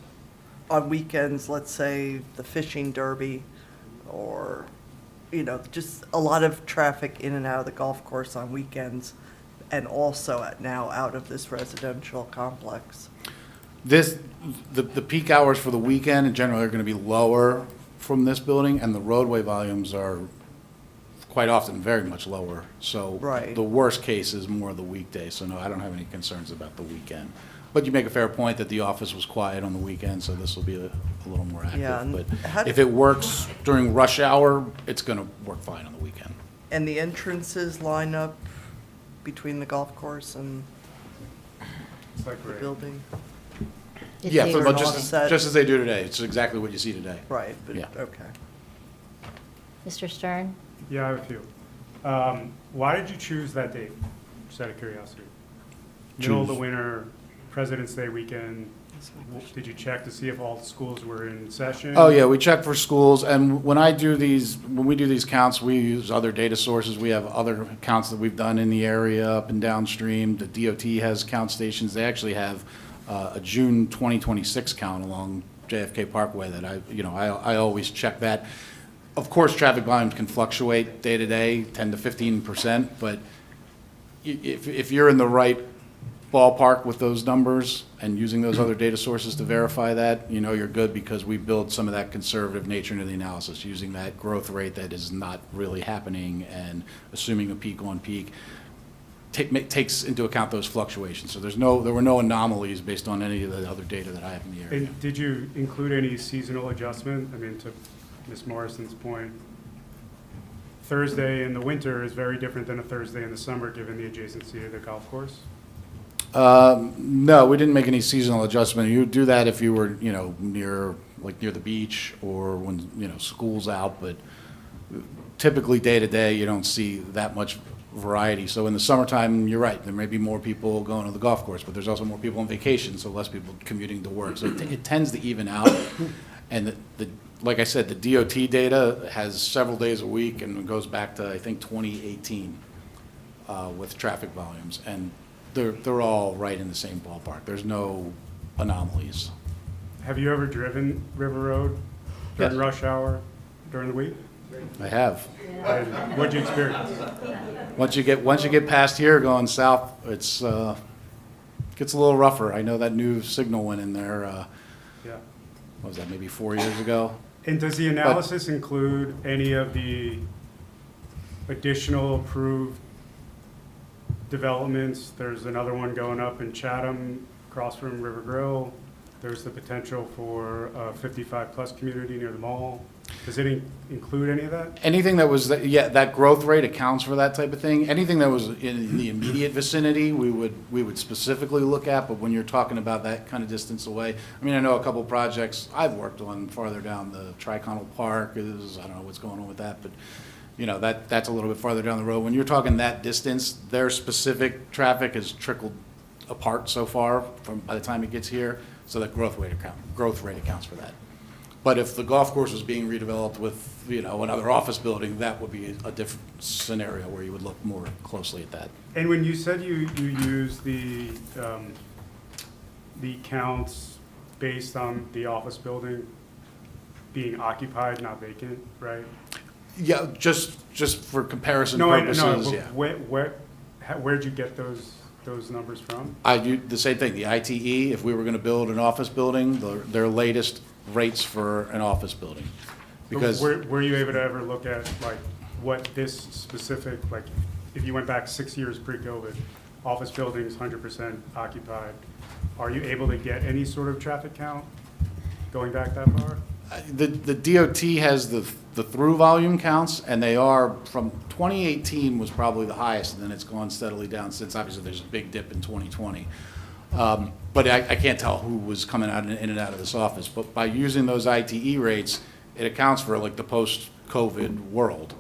on weekends, let's say, the fishing derby, or, just a lot of traffic in and out of the golf course on weekends, and also now out of this residential complex? The peak hours for the weekend generally are going to be lower from this building, and the roadway volumes are quite often very much lower. So Right. the worst case is more the weekday, so no, I don't have any concerns about the weekend. But you make a fair point that the office was quiet on the weekend, so this will be a little more Yeah, active. and But how do- if it works during rush hour, it's going to work fine on the weekend. And the entrances line up between the golf course and It's like the we're building? Did Yeah, you- for- Or but an just offset? as they do today. It's exactly what you see today. Right, but, Yeah. okay. Mr. Stern? Yeah, I have a few. Why did you choose that date, just out of curiosity? Middle of the Choose. winter, President's Day weekend, did you check to see if all the schools were in session? Oh, yeah, we check for schools, and when we do these counts, we use other data sources. We have other counts that we've done in the area, up and downstream. The DOT has count stations. They actually have a June 2026 count along JFK Parkway that I always check that. Of course, traffic volumes can fluctuate day to day, 10 to 15%, but if you're in the right ballpark with those numbers and using those other data sources to verify that, you're good, because we build some of that conservative nature into the analysis, using that growth rate that is not really happening and assuming a peak on peak takes into account those fluctuations. So there were no anomalies based on any of the other data that I have in the area. And did you include any seasonal adjustment? I mean, to Ms. Morrison's point, Thursday in the winter is very different than a Thursday in the summer, given the adjacency to the golf course? No, we didn't make any seasonal adjustment. You would do that if you were, near the beach or when, school's out, but typically day to day, you don't see that much variety. So in the summertime, you're right, there may be more people going to the golf course, but there's also more people on vacation, so less people commuting to work. So it tends to even out. And like I said, the DOT data has several days a week, and it goes back to, I think, 2018 with traffic volumes. And they're all right in the same ballpark. There's no anomalies. Have you ever driven River Road during Yes. rush hour during the week? I have. And what'd you experience? Once you get past here going south, it's gets a little rougher. I know that new signal went in there. Yeah. What was that? Maybe 4 years ago. And does the analysis include any of the additional approved developments? There's another one going up in Chatham, across from River Grill. There's the potential for a 55-plus community near the mall. Does it include any of that? Anything that was, that growth rate accounts for that type of thing. Anything that was in the immediate vicinity, we would specifically look at, but when you're talking about that kind of distance away, I mean, I know a couple projects I've worked on farther down the Triconal Park I don't know what's going on with that, but, that's a little bit farther down the road. When you're talking that distance, their specific traffic has trickled apart so far by the time it gets here, so that growth rate accounts for that. But if the golf course was being redeveloped with, another office building, that would be a different scenario where you would look more closely at that. And when you said you use the counts based on the office building being occupied, not vacant, right? Yeah, just for comparison No, purposes, yeah. Where'd you get those numbers from? I do the same thing, the ITE, if we were gonna build an office building, their latest rates for an office building. Because, Were you able to ever look at, like, what this specific, like, if you went back 6 years pre-COVID, office buildings 100% occupied, are you able to get any sort of traffic count going back that far? the DOT has the through volume counts, and they are, from 2018 was probably the highest, and then it's gone steadily down since. Obviously, there's a big dip in 2020. But I can't tell who was coming out in and out of this office. But by using those ITE rates, it accounts for like the post-COVID world.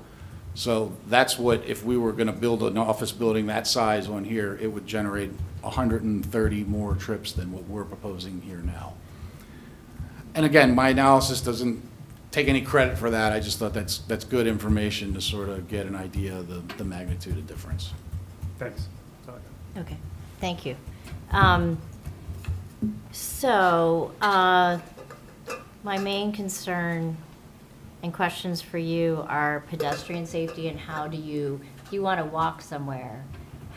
So that's what, if we were gonna build an office building that size on here, it would generate 130 more trips than what we're proposing here now. And again, my analysis doesn't take any credit for that. I just thought that's good information to sort of get an idea of the magnitude of difference. Thanks. That's all I got. Okay, thank you. My main concern and questions for you are pedestrian safety and how do you want to walk somewhere,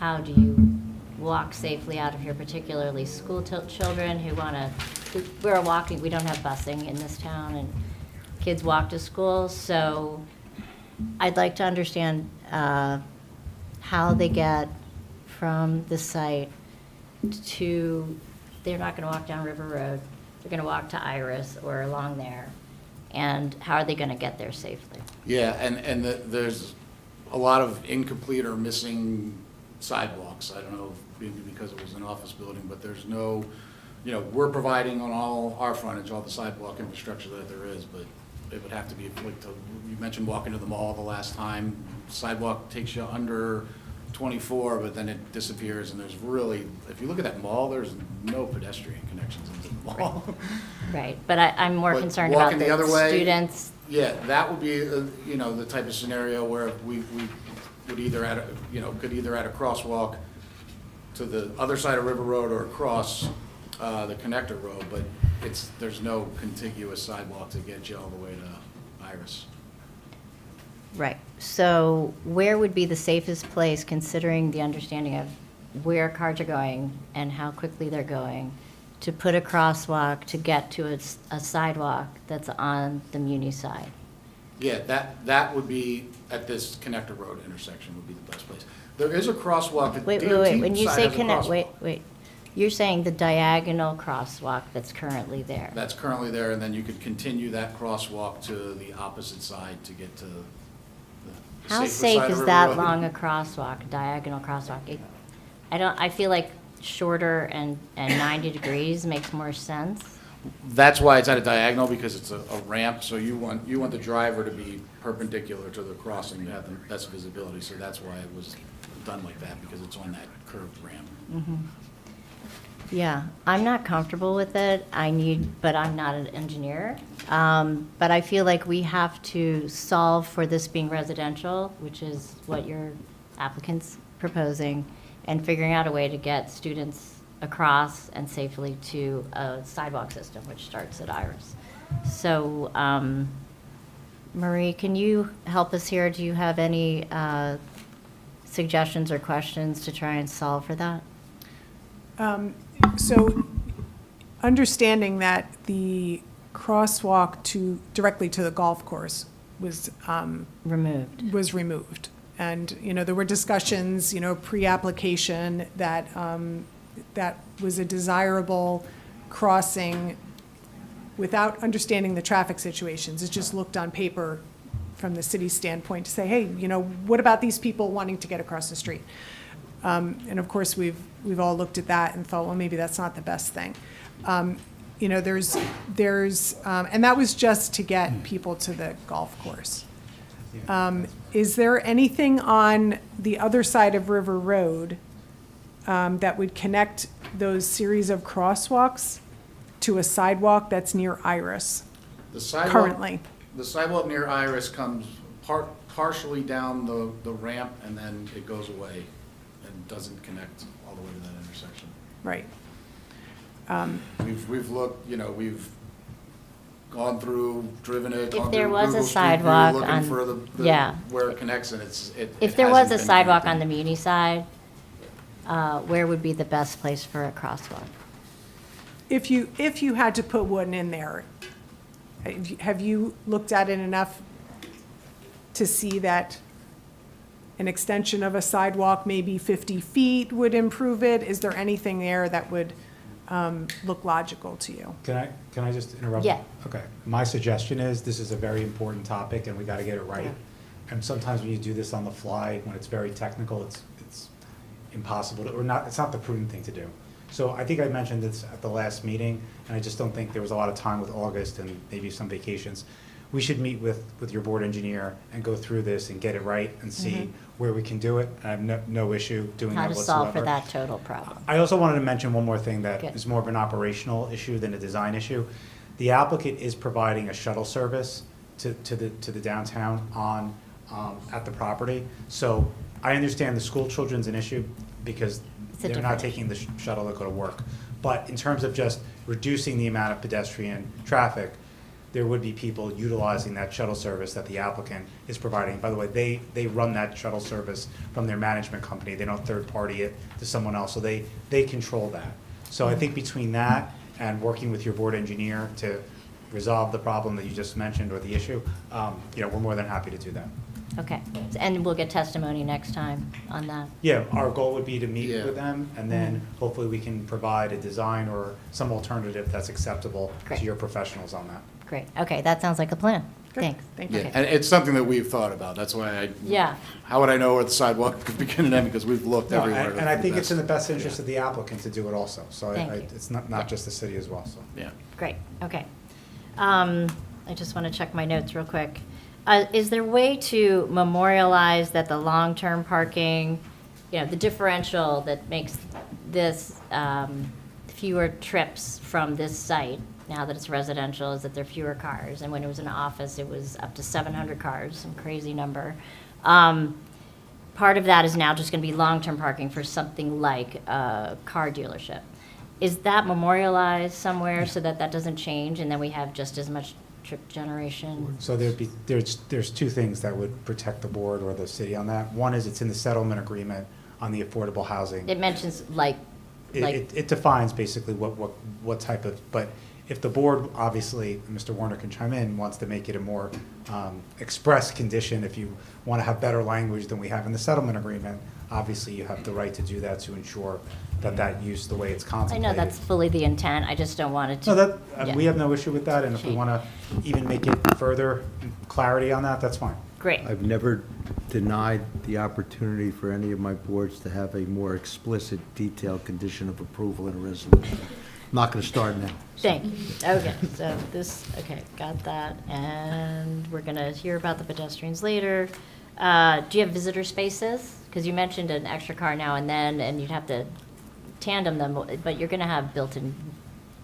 how do you walk safely out of here, particularly school children who want to, we're walking, we don't have busing in this town, and kids walk to school, so I'd like to understand how they get from the site to, they're not going to walk down River Road, they're going to walk to Iris or along there, and how are they going to get there safely? Yeah, and there's a lot of incomplete or missing sidewalks. I don't know, maybe because it was an office building, but there's no, we're providing on all our frontage, all the sidewalk infrastructure that there is, but it would have to be, like, you mentioned walking to the mall the last time. Sidewalk takes you under 24, but then it disappears, and there's really, if you look at that mall, there's no pedestrian connections into the mall. Right, but I'm more But concerned about walking the other the way- students. Yeah, that would be, the type of scenario where we would either could either add a crosswalk to the other side of River Road or across the connector road, but there's no contiguous sidewalk to get you all the way to Iris. Right, so where would be the safest place, considering the understanding of where cars are going and how quickly they're going, to put a crosswalk to get to a sidewalk that's on the Muni side? Yeah, that would be at this connector road intersection would be the best place. There is a crosswalk. The Wait, DOT when you side say has a connect, crosswalk. wait. You're saying the diagonal crosswalk that's currently there? That's currently there, and then you could continue that crosswalk to the opposite side to get to the How safer safe side of is River that Road. long a crosswalk, diagonal crosswalk? I feel like shorter and 90 degrees makes more sense. That's why it's at a diagonal, because it's a ramp, so you want the driver to be perpendicular to the crossing to have the best visibility, so that's why it was done like that, because it's on that curved ramp. Yeah, I'm not comfortable with it. But I'm not an engineer. But I feel like we have to solve for this being residential, which is what your applicant's proposing, and figuring out a way to get students across and safely to a sidewalk system, which starts at Iris. So, Marie, can you help us here? Do you have any suggestions or questions to try and solve for that? So, understanding that the crosswalk directly to the golf course was Removed. And, there were discussions, pre-application that that was a desirable crossing without understanding the traffic situations. It just looked on paper from the city's standpoint to say, hey, what about these people wanting to get across the street? And of course, we've all looked at that and thought, well, maybe that's not the best thing. There's and that was just to get people to the golf course. Is there anything on the other side of River Road that would connect those series of crosswalks to a sidewalk that's near Iris The sidewalk- currently? The sidewalk near Iris comes partially down the ramp, and then it goes away and doesn't connect all the way to that intersection. Right. We've looked, we've gone through, driven it, If gone there through was a Google Street View, sidewalk looking on- for yeah. where it connects, and it If there was hasn't a been sidewalk on the connected. Muni side, where would be the best place for a crosswalk? If you had to put one in there, have you looked at it enough to see that an extension of a sidewalk, maybe 50 feet, would improve it? Is there anything there that would look logical to you? Can I just interrupt? Yeah. Okay. My suggestion is, this is a very important topic, and we got to get it right. And sometimes when you do this on the fly, when it's very technical, it's impossible to, or not, it's not the prudent thing to do. So I think I mentioned this at the last meeting, and I just don't think there was a lot of time with August and maybe some vacations. We should meet with your board engineer and go through this and get it right and see where we can do it. I have no issue doing How that to whatsoever. solve for that total problem? I also wanted to mention one more thing that Good. is more of an operational issue than a design issue. The applicant is providing a shuttle service to the downtown at the property. So I understand the school children's an issue because It's a they're not different taking the shuttle to go to work. But in terms of just reducing the amount of pedestrian traffic, there would be people utilizing that shuttle service that the applicant is providing. By the way, they run that shuttle service from their management company. They don't third-party it to someone else, so they control that. So I think between that and working with your board engineer to resolve the problem that you just mentioned or the issue, we're more than happy to do that. Okay, and we'll get testimony next time on that. Yeah, our goal would be to meet Yeah. with them, and then hopefully we can provide a design or some alternative that's acceptable Great. to your professionals on that. Great, okay, that sounds like a plan. Good. Thanks. Thank you. Yeah, Okay. and it's something that we've thought about. That's why Yeah, how would I know where the sidewalk could begin and end? Because we've looked No, everywhere. and I think it's in the best interest of the applicant to do it also, so Thank you. it's not just the city as well, so. Yeah. great, okay. I just want to check my notes real quick. Is there a way to memorialize that the long-term parking, the differential that makes this fewer trips from this site, now that it's residential, is that there are fewer cars? And when it was an office, it was up to 700 cars, some crazy number. Part of that is now just going to be long-term parking for something like a car dealership. Is that memorialized somewhere so that that doesn't change, and then we have just as much trip generation? So there's two things that would protect the board or the city on that. One is it's in the settlement agreement on the affordable housing. It mentions like, It defines basically what type of, but if the board, obviously, Mr. Warner can chime in, wants to make it a more express condition, if you want to have better language than we have in the settlement agreement, obviously you have the right to do that to ensure that use, the way it's I contemplated. know that's fully the intent, I just don't want it to. No, Yeah. we have no issue with that, and if we Change. want to even make it further clarity on that, that's fine. Great, I've never denied the opportunity for any of my boards to have a more explicit, detailed condition of approval in a resolution. I'm not going to start now. thank you. Okay, so got that, and we're going to hear about the pedestrians later. Do you have visitor spaces? Because you mentioned an extra car now and then, and you'd have to tandem them, but you're going to have built-in,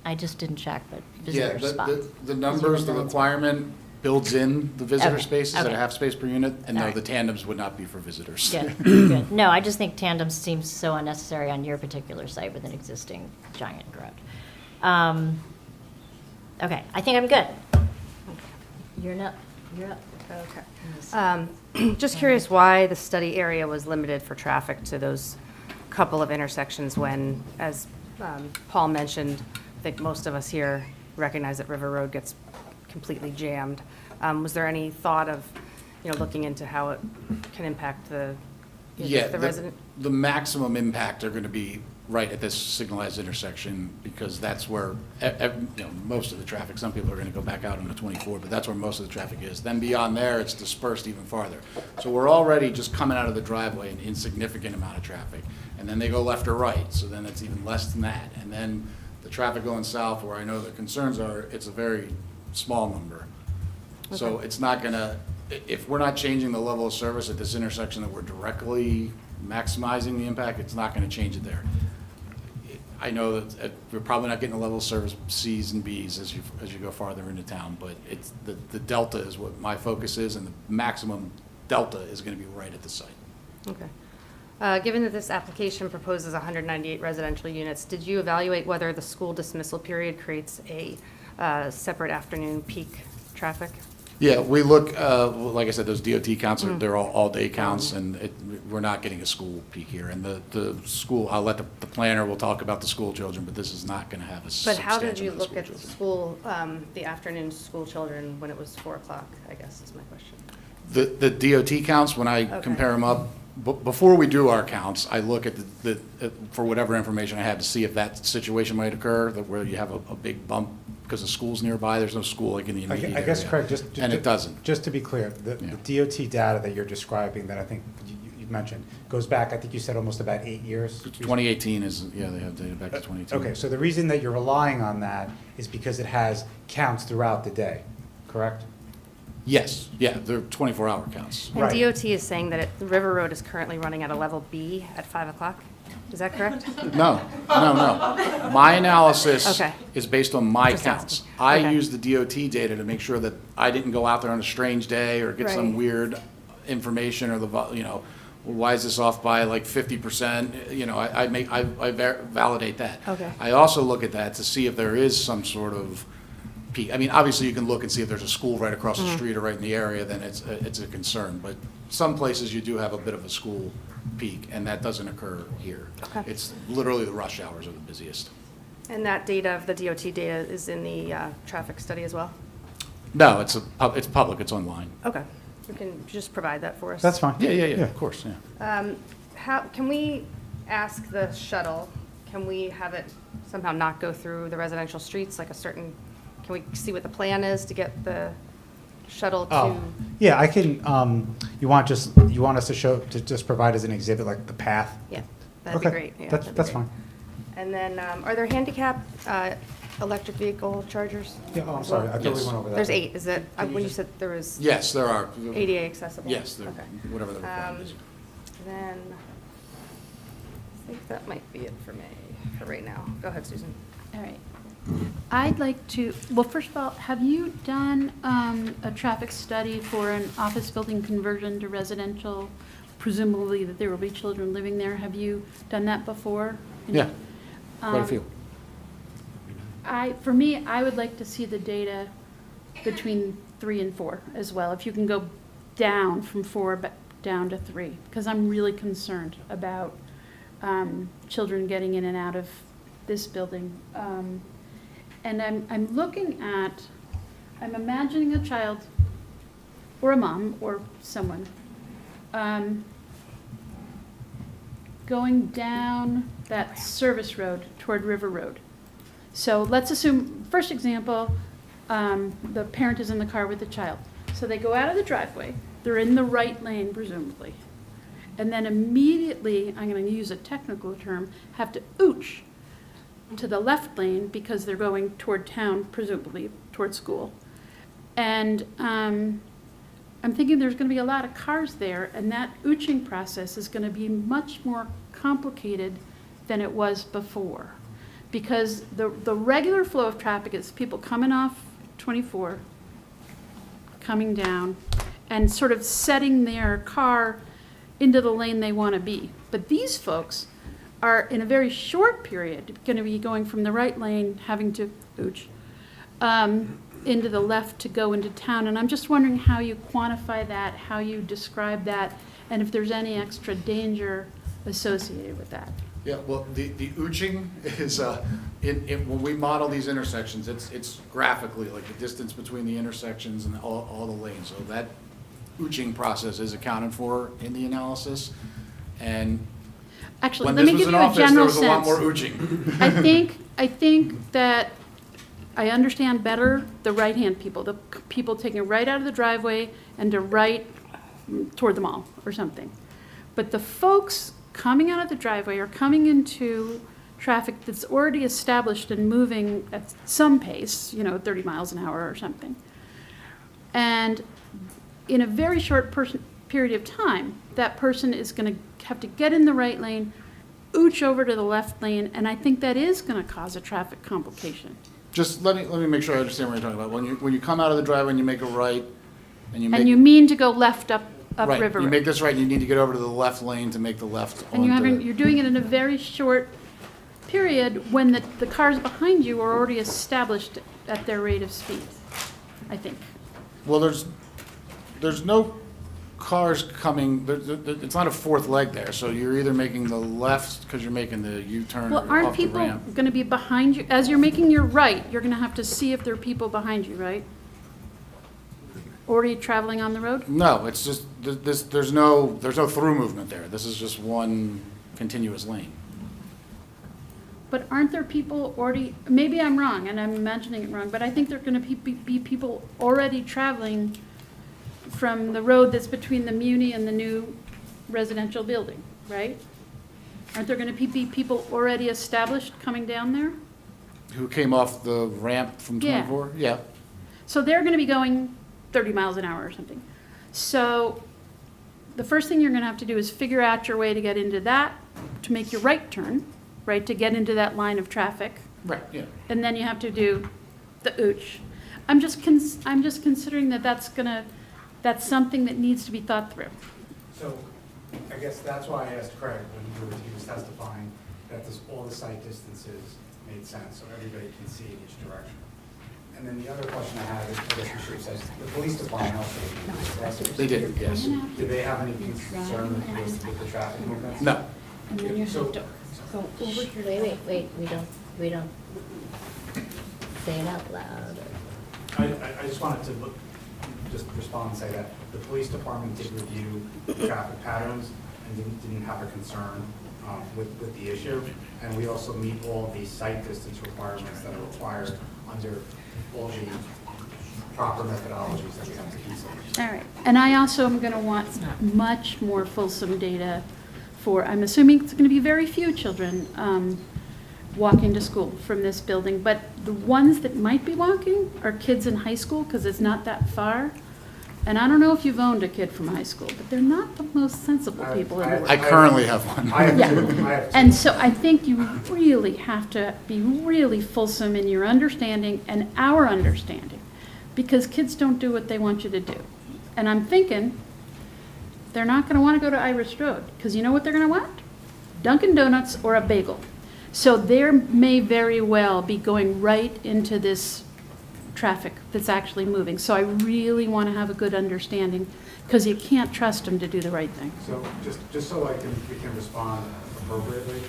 I just didn't check, but Yeah, visitor spots. the numbers, the requirement builds in the visitor Okay, spaces at okay. a half space per unit, and no, All right. the tandems would not be for visitors. Good, good. No, I just think tandems seems so unnecessary on your particular site with an existing giant garage. Okay, I think I'm good. You're up. Okay. Just curious why the study area was limited for traffic to those couple of intersections when, as Paul mentioned, I think most of us here recognize that River Road gets completely jammed. Was there any thought of, looking into how it can impact the resident? The maximum impact are going to be right at this signalized intersection, because that's where, most of the traffic, some people are going to go back out on the 24, but that's where most of the traffic is. Then beyond there, it's dispersed even farther. So we're already just coming out of the driveway, an insignificant amount of traffic. And then they go left or right, so then it's even less than that. And then the traffic going south, where I know the concerns are, it's a very small number. So Okay. it's not going to, if we're not changing the level of service at this intersection that we're directly maximizing the impact, it's not going to change it there. I know that we're probably not getting the level of service Cs and Bs as you go farther into town, but it's the delta is what my focus is, and the maximum delta is going to be right at the site. Okay. Given that this application proposes 198 residential units, did you evaluate whether the school dismissal period creates a separate afternoon peak traffic? Yeah, we look, like I said, those DOT counts, they're all-day counts, and we're not getting a school peak here. And the school, I'll let the planner, we'll talk about the school children, but this is not going to have a But substantial how did you amount of look at the children. school, the afternoon school children when it was 4 o'clock, I guess is my question. The DOT counts, when I Okay. compare them up, before we do our counts, I look at for whatever information I have to see if that situation might occur, where you have a big bump because the school's nearby. There's no school like in the immediate area. I guess, Craig, And it doesn't. Just to be clear, the DOT data that you're describing, that I think you mentioned, goes back, I think you said almost about 8 years? 2018 is, yeah, they have data back to 2018. Okay, so the reason that you're relying on that is because it has counts throughout the day, correct? Yes, yeah, they're 24-hour counts. And Right. DOT is saying that River Road is currently running at a level B at 5 o'clock? Is that correct? No. My analysis Okay. is based on my Just counts. asking. I Okay. use the DOT data to make sure that I didn't go out there on a strange day or get some Right. weird information or why is this off by like 50%? I validate that. Okay. I also look at that to see if there is some sort of peak. I mean, obviously, you can look and see if there's a school right across the street or right in the area, then it's a concern. But some places you do have a bit of a school peak, and that doesn't occur here. Okay. It's literally the rush hours are the busiest. And that data of the DOT data is in the traffic study as well? No, it's public, it's online. Okay. You can just provide that for us? That's fine. Yeah, of course, yeah. How, can we ask the shuttle, can we have it somehow not go through the residential streets, like a certain, can we see what the plan is to get the shuttle to? Oh, yeah, I can, you want us to just provide as an exhibit, like the path? Yeah, that'd be Okay, great. Yeah, that's that'd be great. fine. And then, are there handicap electric vehicle chargers? Yeah, oh, I'm sorry, I thought we Yes. went over that. There's 8, is it? Can you When you just- said there was Yes, there are. ADA accessible? Yes, Okay. whatever the requirement is. Then, I think that might be it for me, for right now. Go ahead, Susan. All right. I'd like to, well, first of all, have you done a traffic study for an office building conversion to residential? Presumably that there will be children living there. Have you done that before? Yeah, quite a few. For me, I would like to see the data between 3 and 4 as well. If you can go down from 4 but down to 3, because I'm really concerned about children getting in and out of this building. And I'm looking at, I'm imagining a child or a mom or someone going down that service road toward River Road. So let's assume, first example, the parent is in the car with the child. So they go out of the driveway, they're in the right lane presumably, and then immediately, I'm going to use a technical term, have to ooch to the left lane because they're going toward town, presumably toward school. And I'm thinking there's going to be a lot of cars there, and that ooching process is going to be much more complicated than it was before. Because the regular flow of traffic is people coming off 24, coming down, and sort of setting their car into the lane they want to be. But these folks are, in a very short period, going to be going from the right lane, having to ooch, into the left to go into town. And I'm just wondering how you quantify that, how you describe that, and if there's any extra danger associated with that. Yeah, well, the ooching is, when we model these intersections, it's graphically, like the distance between the intersections and all the lanes. So that ooching process is accounted for in the analysis. And Actually, when let this me was give in you a office, there general was a lot sense. more ooching. I think that I understand better the right-hand people, the people taking a right out of the driveway and to right toward the mall or something. But the folks coming out of the driveway or coming into traffic that's already established and moving at some pace, 30 miles an hour or something. And in a very short period of time, that person is going to have to get in the right lane, ooch over to the left lane, and I think that is going to cause a traffic complication. Just let me make sure I understand what you're talking about. When you come out of the driveway and you make a right, and you make. And you mean to go left up right, River you Road. make this right, and you need to get over to the left lane to make the left And onto. you're doing it in a very short period when the cars behind you are already established at their rate of speed, I think. Well, there's no cars coming, it's not a fourth leg there, so you're either making the left because you're making the U-turn Well, aren't off the people ramp. going to be behind you? As you're making your right, you're going to have to see if there are people behind you, right? Already traveling on the road? No, it's just, there's no through movement there. This is just one continuous lane. But aren't there people already, maybe I'm wrong, and I'm imagining it wrong, but I think there are going to be people already traveling from the road that's between the Muni and the new residential building, right? Aren't there going to be people already established coming down there? Who came off the ramp from Yeah. 24? Yeah. So they're going to be going 30 miles an hour or something. So the first thing you're going to have to do is figure out your way to get into that, to make your right turn, right, to get into that line of traffic. Right, yeah. And then you have to do the ooch. I'm just considering that that's something that needs to be thought through. So I guess that's why I asked Craig when he was testifying that all the site distances made sense, so everybody can see in each direction. And then the other question I had is, I guess you should have said, the police department also. They did, yes. Do they have any concern with the traffic movements? No. And then you So- have to go over here. Wait, we don't say it out loud. I just wanted to just respond and say that the police department did review the traffic patterns and didn't have a concern with the issue. And we also meet all the site distance requirements that are required under all the proper methodologies that we have to consider. All right, and I also am going to want much more fulsome data for, I'm assuming it's going to be very few children walking to school from this building, but the ones that might be walking are kids in high school, because it's not that far. And I don't know if you've owned a kid from high school, but they're not the most sensible people in the world. I currently have one. I have Yeah. two. I have two. And so I think you really have to be really fulsome in your understanding and our understanding, because kids don't do what they want you to do. And I'm thinking they're not going to want to go to Iris Road, because you know what they're going to want? Dunkin' Donuts or a bagel. So there may very well be going right into this traffic that's actually moving. So I really want to have a good understanding, because you can't trust them to do the right thing. So just so we can respond appropriately.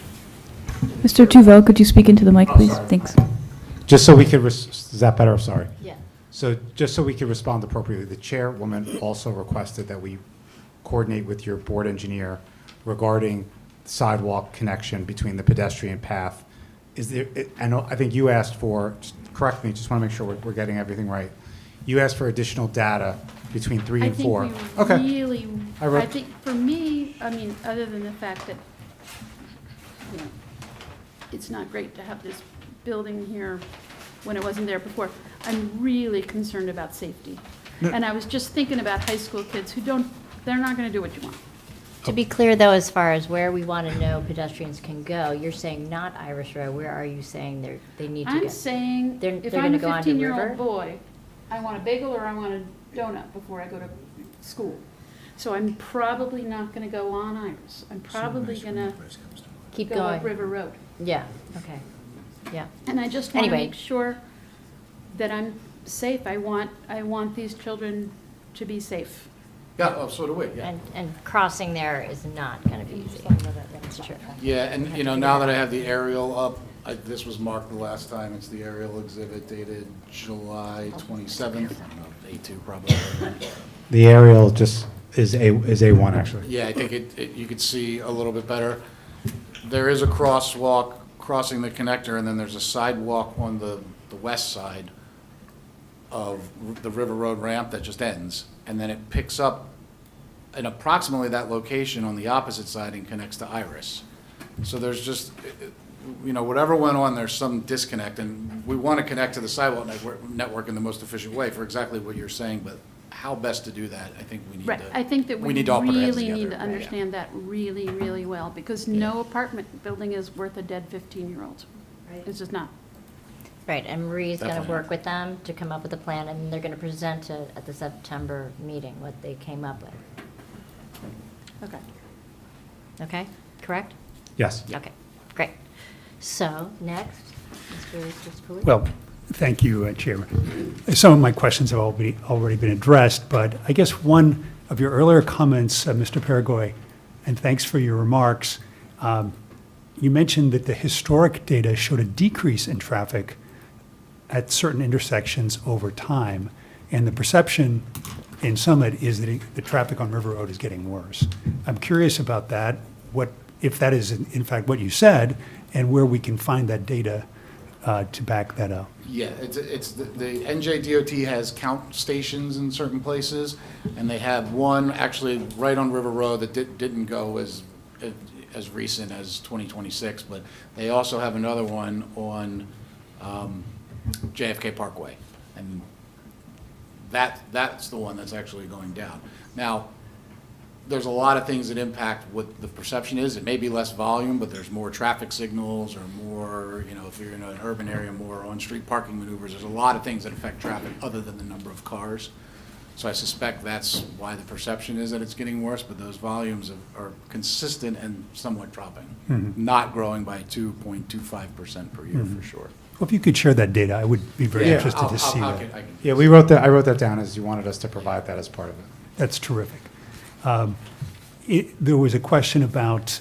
Mr. Tuvel, could you speak into the mic, Oh, please? sorry. Thanks. Just so we could, is that better? Sorry. Yeah. So just so we could respond appropriately, the chairwoman also requested that we coordinate with your board engineer regarding sidewalk connection between the pedestrian path. Is there, I think you asked for, just correct me, just want to make sure we're getting everything right. You asked for additional data between 3 and 4. I think Okay. we really, I wrote- I think for me, I mean, other than the fact that, you know, it's not great to have this building here when it wasn't there before, I'm really concerned about safety. And I was just thinking about high school kids who they're not going to do what you want. To be clear, though, as far as where we want to know pedestrians can go, you're saying not Irish Road. Where are you saying they need to go? I'm saying, They're if gonna I'm a go onto River? 15-year-old boy, I want a bagel or I want a donut before I go to school. So I'm probably not going to go on Iris. I'm probably going to Keep go going. up River Road. Yeah, okay, yeah. And I just want to Anyway. make sure that I'm safe. I want these children to be safe. Yeah, oh, so do we, yeah. And crossing there is not going to be easy. That's true. Yeah, and, you know, now that I have the aerial up, this was marked the last time, it's the aerial exhibit dated July 27th, A2 probably. The aerial just is A1, actually. Yeah, I think you could see a little bit better. There is a crosswalk crossing the connector, and then there's a sidewalk on the west side of the River Road ramp that just ends, and then it picks up in approximately that location on the opposite side and connects to Iris. So there's just, you know, whatever went on, there's some disconnect, and we want to connect to the sidewalk network in the most efficient way for exactly what you're saying, but how best to do that, I think we need to. Right. I think that we need to all put our heads really need together. to understand that really, really well, because no apartment building is worth a dead 15-year-old. It's just not. Right, and Marie's going to Definitely. work with them to come up with a plan, and they're going to present it at the September meeting, what they came up with. Okay. Okay, correct? Yes. Okay, great. So, next, Mr. Spillier. Well, thank you, Chairman. Some of my questions have already been addressed, but I guess one of your earlier comments, Mr. Paragoy, and thanks for your remarks, you mentioned that the historic data showed a decrease in traffic at certain intersections over time, and the perception in Summit is that the traffic on River Road is getting worse. I'm curious about that, if that is in fact what you said, and where we can find that data to back that up. Yeah, it's the NJDOT has count stations in certain places, and they have one actually right on River Road that didn't go as recent as 2026, but they also have another one on JFK Parkway, and that's the one that's actually going down. Now, there's a lot of things that impact what the perception is. It may be less volume, but there's more traffic signals or more, you know, if you're in an urban area, more on-street parking maneuvers. There's a lot of things that affect traffic other than the number of cars. So I suspect that's why the perception is that it's getting worse, but those volumes are consistent and somewhat dropping, not growing by 2.25% per year for sure. Well, if you could share that data, I would be very Yeah, interested to see that. Yeah, we wrote that, I wrote that down as you wanted us to provide that as part of it. That's terrific. There was a question about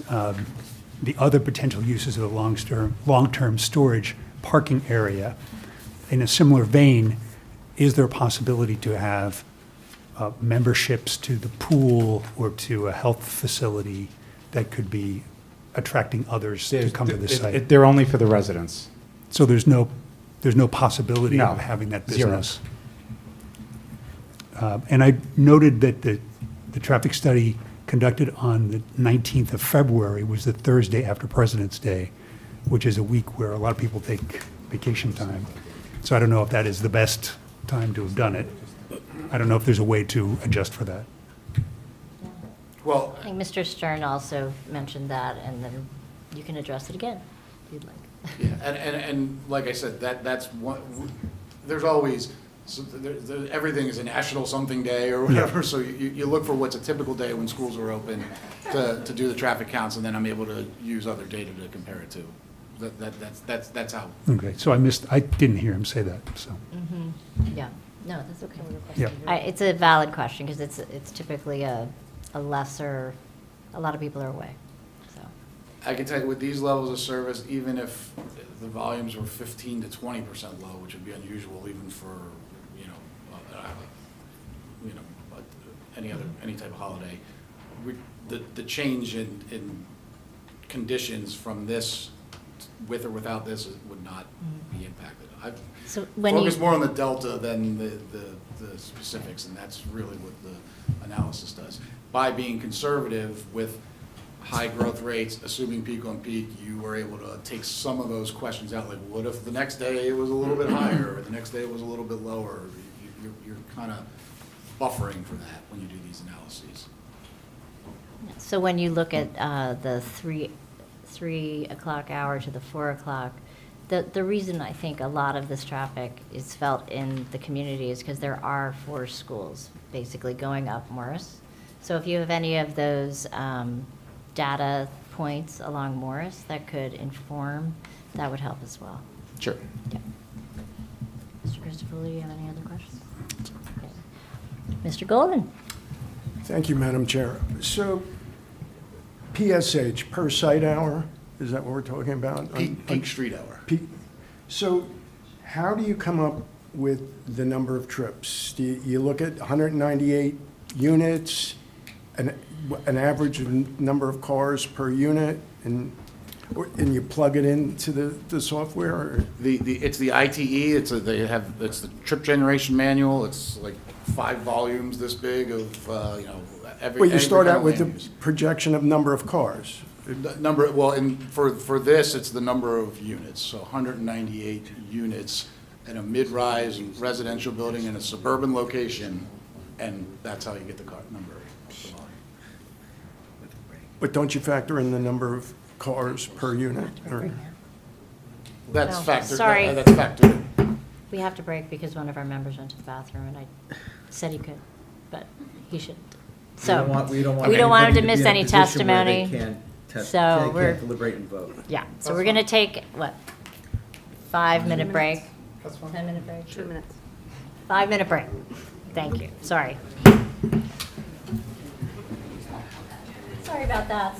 the other potential uses of the long-term storage parking area. In a similar vein, is there a possibility to have memberships to the pool or to a health facility that could be attracting others to come to the site? They're only for the residents. So there's no possibility No, of having that zero. business? And I noted that the traffic study conducted on the 19th of February was the Thursday after President's Day, which is a week where a lot of people take vacation time. So I don't know if that is the best time to have done it. I don't know if there's a way to adjust for that. Well, I think Mr. Stern also mentioned that, and then you can address it again, if you'd like. yeah, and like I said, that's one, there's always, everything is a national something day or whatever, so you look for what's a typical day when schools are open to do the traffic counts, and then I'm able to use other data to compare it to. That's how. Okay, so I didn't hear him say that, so, Yeah, no, that's okay. yeah. It's a valid question, because it's typically a lesser, a lot of people are away, so. I can tell you with these levels of service, even if the volumes were 15 to 20% low, which would be unusual even for, any type of holiday, the change in conditions from this, with or without this, would not be impacted. I've So when you, focused more on the delta than the specifics, and that's really what the analysis does. By being conservative with high growth rates, assuming peak on peak, you were able to take some of those questions out, like what if the next day it was a little bit higher, or the next day it was a little bit lower? You're kind of buffering for that when you do these analyses. so when you look at the 3 o'clock hour to the 4 o'clock, the reason I think a lot of this traffic is felt in the community is because there are 4 schools basically going up Morris. So if you have any of those data points along Morris that could inform, that would help as well. Sure. Yeah. Mr. Christopher, do you have any other questions? Okay. Mr. Golden? Thank you, Madam Chair. So PSH, per site hour, is that what we're talking about? Peak street hour. So how do you come up with the number of trips? Do you look at 198 units, an average number of cars per unit, and you plug it into the software? Or? It's the ITE. It's the trip generation manual. It's like 5 volumes this big of every. Well, you start kind out of with land the use. projection of number of cars. For this, it's the number of units, so 198 units in a mid-rise residential building in a suburban location, and that's how you get the car number. But don't you factor in the number of cars per unit? Or? That's No, factored. sorry. That's factored. We have to break because one of our members went to the bathroom, and I said he could, but he shouldn't. So, We don't we don't want him anybody to miss be in a any position where testimony. They can't So we're- can't deliberate and vote. Yeah, so we're gonna take, what, 5-minute break? 10-minute break? 2 minutes. 5-minute break. Thank you, sorry. Sorry about that.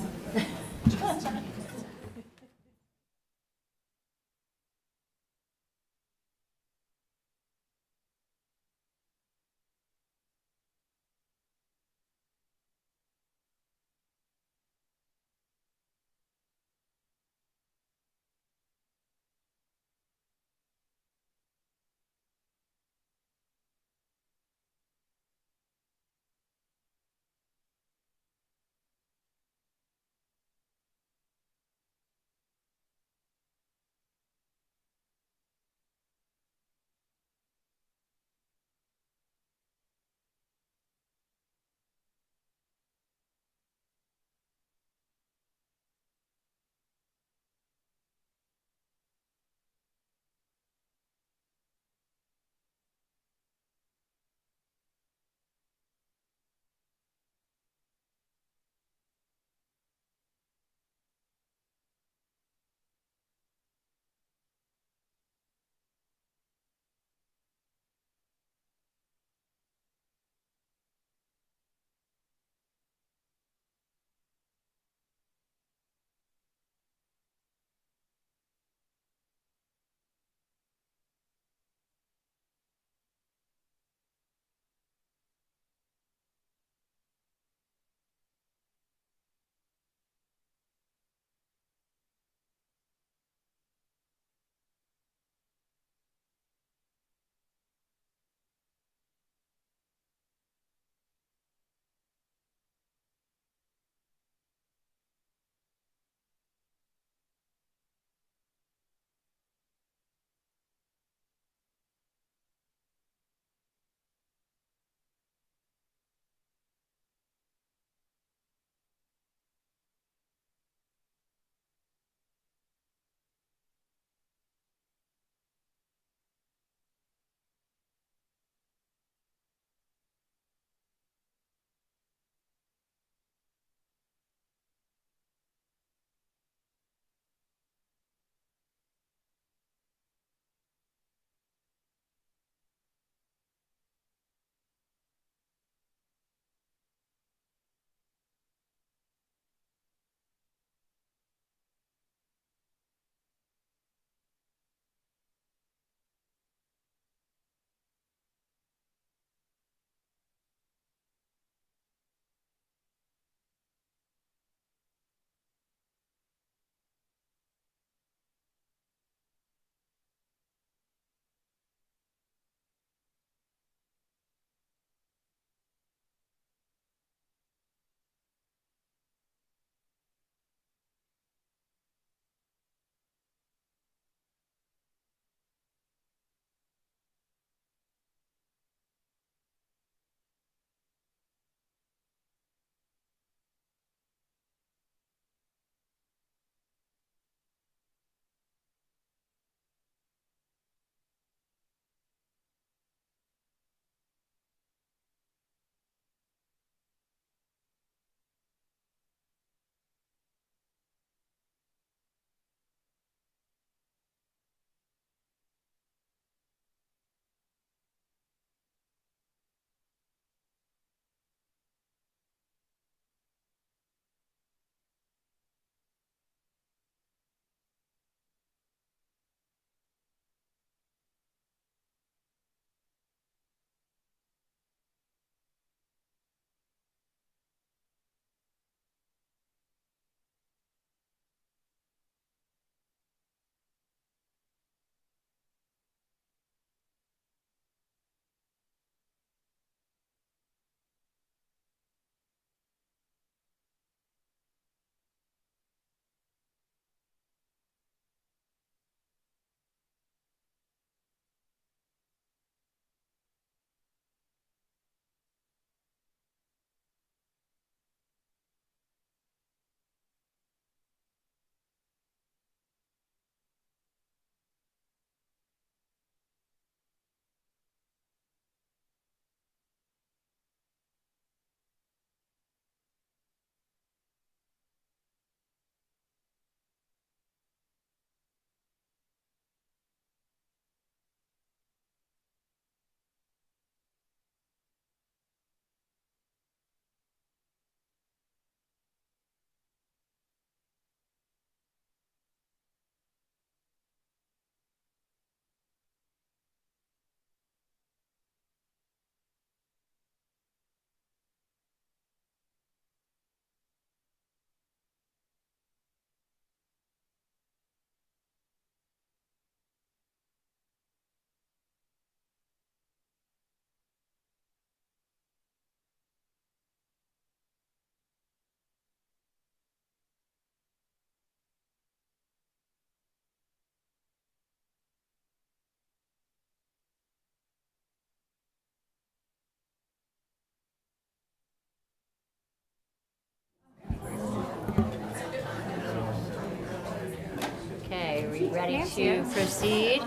ready to proceed?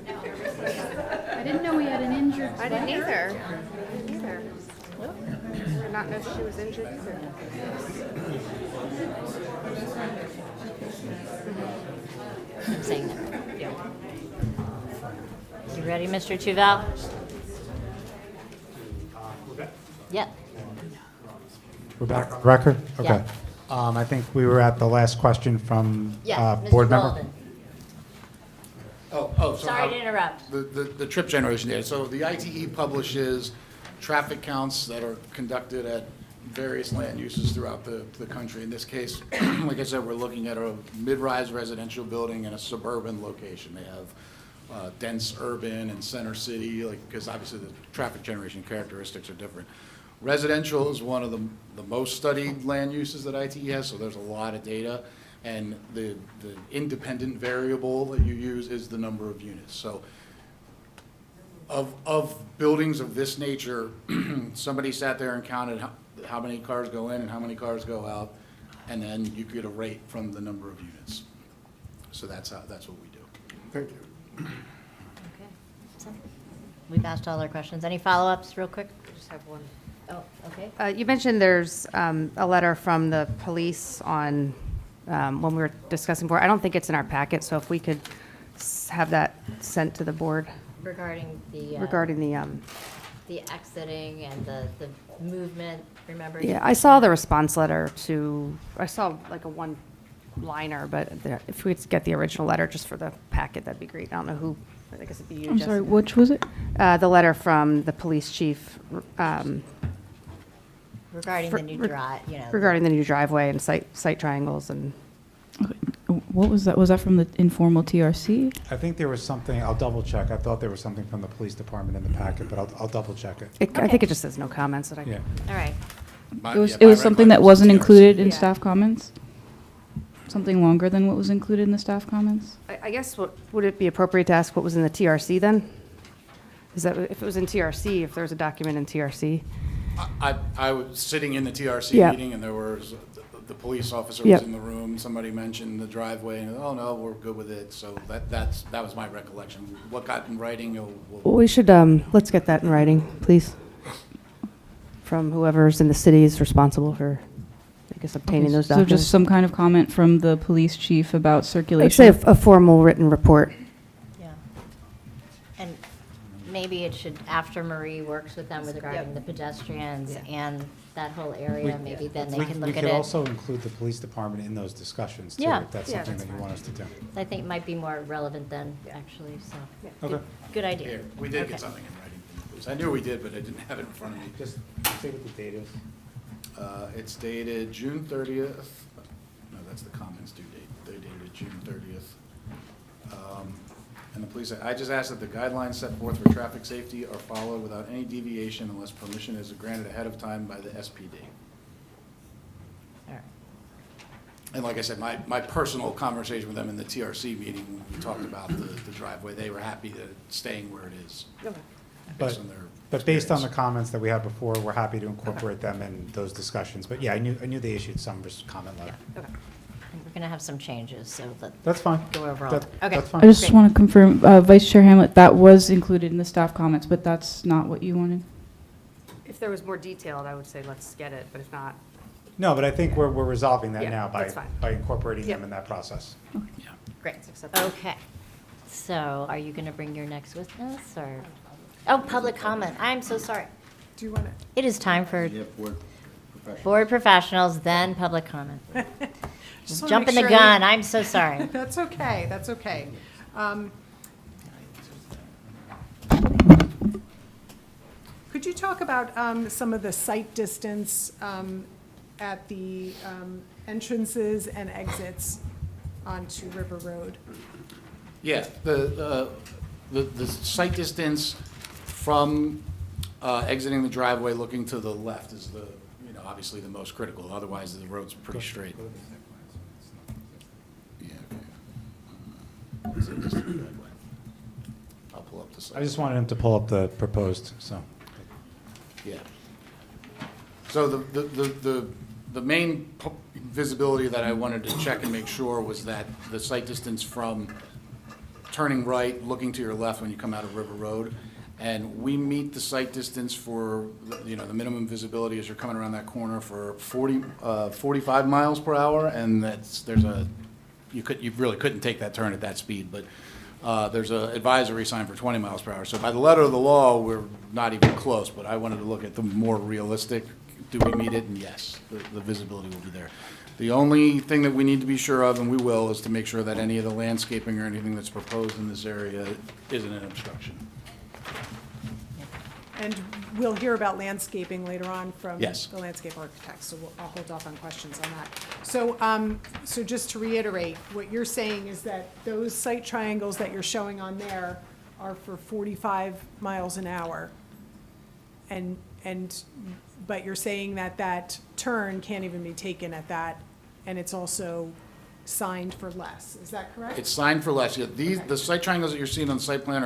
I didn't know we had an injured. I didn't either. Either. Did not know she was injured either. I'm saying that. You ready, Mr. Chuval? Yep. We're back on record? Yeah. Okay. I think we were at the last question from Yeah, board Mr. member. Golden. So Sorry to interrupt. The trip generation data. So the ITE publishes traffic counts that are conducted at various land uses throughout the country. In this case, like I said, we're looking at a mid-rise residential building in a suburban location. They have dense urban and center city, because obviously the traffic generation characteristics are different. Residential is one of the most studied land uses that ITE has, so there's a lot of data. And the independent variable that you use is the number of units. So of buildings of this nature, somebody sat there and counted how many cars go in and how many cars go out, and then you get a rate from the number of units. So that's what we do. Thank you. Okay. So, we've asked all our questions. Any follow-ups real quick? I just have one. Oh, okay. You mentioned there's a letter from the police on, when we were discussing before. I don't think it's in our packet, so if we could have that sent to the board Regarding the. regarding the, The exiting and the movement, remember? yeah, I saw the response letter to, I saw like a one-liner, but if we could get the original letter just for the packet, that'd be great. I don't know who, I guess it'd be you, I'm sorry, Jessica. which was it? The letter from the police chief Regarding the new drive, regarding the new driveway and site triangles and. Okay. What was that? Was that from the informal TRC? I think there was something, I'll double check. I thought there was something from the police department in the packet, but I'll double check it. I think it just says no comments that I. Yeah. All right. My- It was, yeah, it my was something that recollection wasn't is included in Yeah. staff comments? Something longer than what was included in the staff comments? I guess would it be appropriate to ask what was in the TRC then? Is that, if it was in TRC, if there was a document in TRC? I was sitting in the TRC Yeah. meeting, and there was, the police officer Yep. was in the room, somebody mentioned the driveway, and, oh, no, we're good with it, so that was my recollection. What got in writing, We should, let's get that in writing, please. From whoever's in the city is responsible for, I guess, obtaining those So documents. just some kind of comment from the police chief about I'd say circulation? a formal written report. Yeah. And maybe it should, after Marie works with them regarding the pedestrians and that whole area, maybe then they can look We at could it. also include the police department in those discussions, too, Yeah. if that's Yeah, something that's that you fine. want us to do. I think might be more relevant then, actually, so. Okay. Good idea. here, we did Okay. get something in writing from the police. I knew we did, but I didn't have it in front of me. Just say what the date is. It's dated June 30th. No, that's the comments due date. They dated June 30th. And the police said, I just asked that the guidelines set forth for traffic safety are followed without any deviation unless permission is granted ahead of time by the SPD. All right. And like I said, my personal conversation with them in the TRC meeting, when we talked about the driveway, they were happy that it's staying where it is. Based on their But based on the experience. comments that we had before, we're happy to incorporate them in those discussions. But yeah, I knew they issued some comment letter. And we're going to have some changes, so that, That's fine. go over all That- that. Okay. That's I fine. just Great. want to confirm, Vice Chair Hamlet, that was included in the staff comments, but that's not what you wanted? If there was more detailed, I would say let's get it, but if not, No, but I think we're resolving that Yeah, now by that's fine. incorporating them Yep. in that process. Great. Okay. So are you going to bring your next witness, or? Oh, public comment. I'm so sorry. Do you want to? It is time for board professionals, then public comment. Just wanna Jumping make the sure that- gun, I'm so sorry. That's okay, that's okay. Could you talk about some of the site distance at the entrances and exits onto River Road? Yeah, the site distance from exiting the driveway looking to the left is obviously the most critical, otherwise the road's pretty straight. Yeah, okay. Is it just the driveway? I'll pull up the site. I just wanted him to pull up the proposed, so. Yeah. So the the main visibility that I wanted to check and make sure was that the sight distance from turning right, looking to your left when you come out of River Road, and we meet the sight distance for, you know, the minimum visibility as you're coming around that corner for 45 miles per hour, and you really couldn't take that turn at that speed, but there's an advisory sign for 20 miles per hour. So by the letter of the law, we're not even close, but I wanted to look at the more realistic, do we meet it? And yes, the visibility will be there. The only thing that we need to be sure of, and we will, is to make sure that any of the landscaping or anything that's proposed in this area isn't an obstruction. And we'll hear about landscaping later on from Yes. the landscape architect, so I'll hold off on questions on that. So, so just to reiterate, what you're saying is that those site triangles that you're showing on there are for 45 miles an hour. But you're saying that that turn can't even be taken at that, and it's also signed for less, is that correct? It's signed for less. Yeah, Okay. the site triangles that you're seeing on the site plan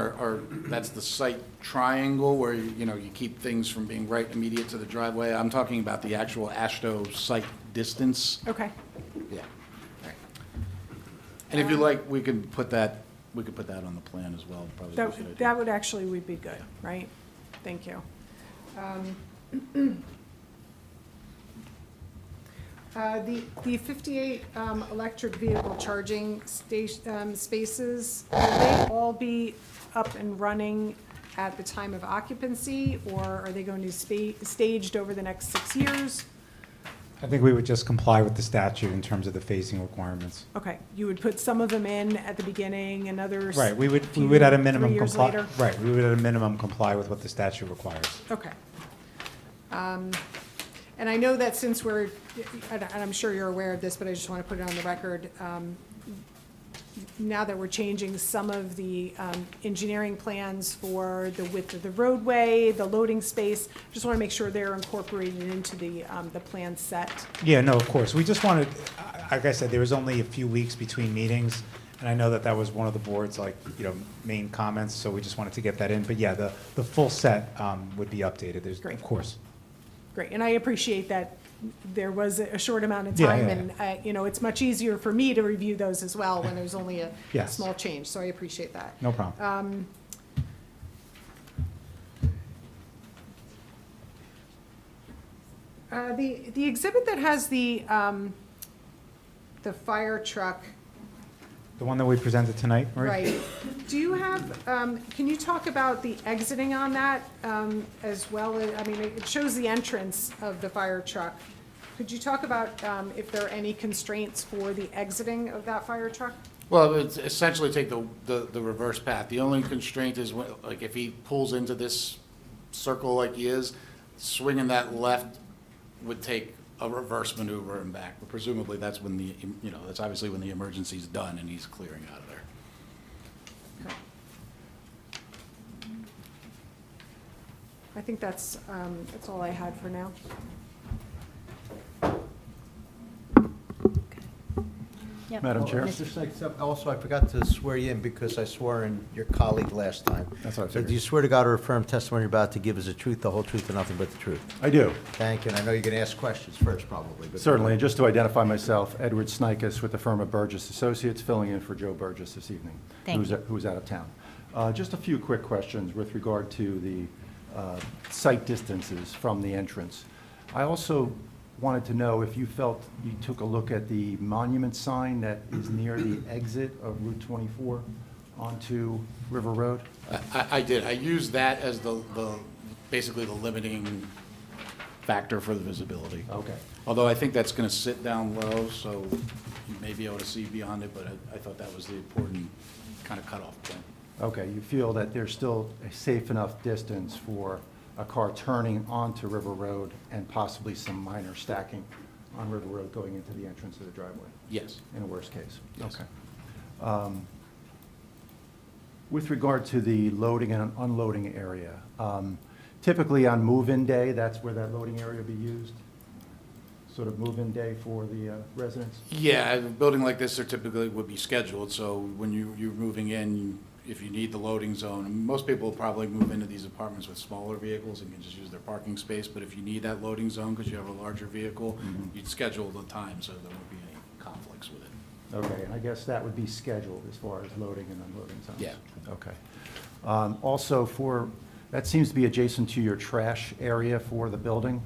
that's the site triangle where, you know, you keep things from being right immediate to the driveway. I'm talking about the actual AASHTO site distance. Okay, Yeah. And if you like, we could put that on the plan as well, probably. a good idea. that would actually would be good, right? Thank you. The 58 electric vehicle charging spaces, will they all be up and running at the time of occupancy, or are they going to be staged over the next 6 years? I think we would just comply with the statute in terms of the phasing requirements. Okay, you would put some of them in at the beginning and others. Right, we would few, at a minimum 3 years comply. later? Right, we would at a minimum comply with what the statute requires. Okay. And I know that since we're, and I'm sure you're aware of this, but I just want to put it on the record, now that we're changing some of the engineering plans for the width of the roadway, the loading space, just want to make sure they're incorporated into the plan set. Yeah, no, of course. We just wanted, like I said, there was only a few weeks between meetings, and I know that that was one of the board's, like, you know, main comments, so we just wanted to get that in. But yeah, the full set would be updated, there's, Great. of course. Great, and I appreciate that there was a short amount of Yeah, time, yeah, and, you know, it's much easier for me to review those as well when there's only a Yes. small change, so I appreciate that. No problem. The exhibit that has the fire truck, The one that we presented tonight, right? right, do you have, can you talk about the exiting on that as well? I mean, it shows the entrance of the fire truck. Could you talk about if there are any constraints for the exiting of that fire truck? Well, it's essentially take the reverse path. The only constraint is, like, if he pulls into this circle like he is, swinging that left would take a reverse maneuver and back. But presumably, that's when that's obviously when the emergency's done and he's clearing out of there. Okay. I think that's all I had for now. Yep. Madam Chair? Mr. Sykes, also, I forgot to swear you in because I swore in your colleague last time. That's what I So figured. do you swear to God or affirm testimony you're about to give is the truth, the whole truth, and nothing but the truth? I do, Thank you, and I know you're going to ask questions first, probably. But certainly. And just to identify myself, Edward Snikus with the firm of Burgess Associates, filling in for Joe Burgess this evening, Thank you. who's out of town. Just a few quick questions with regard to the site distances from the entrance. I also wanted to know if you felt you took a look at the monument sign that is near the exit of Route 24 onto River Road? I did. I used that as basically the limiting factor for the visibility. Okay. Although I think that's going to sit down low, so you may be able to see beyond it, but I thought that was the important kind of cutoff point. Okay, you feel that there's still a safe enough distance for a car turning onto River Road and possibly some minor stacking on River Road going into the entrance of the driveway, Yes. in a worst case? Yes. Okay. With regard to the loading and unloading area, typically on move-in day, that's where that loading area will be used? Sort of move-in day for the residents? Yeah, a building like this, there typically would be scheduled, so when you're moving in, if you need the loading zone, most people will probably move into these apartments with smaller vehicles and can just use their parking space, but if you need that loading zone because you have a larger vehicle, you'd schedule the time so there won't be any conflicts with it. Okay, and I guess that would be scheduled as far as loading and unloading zones? Yeah. Okay. Also, that seems to be adjacent to your trash area for the building.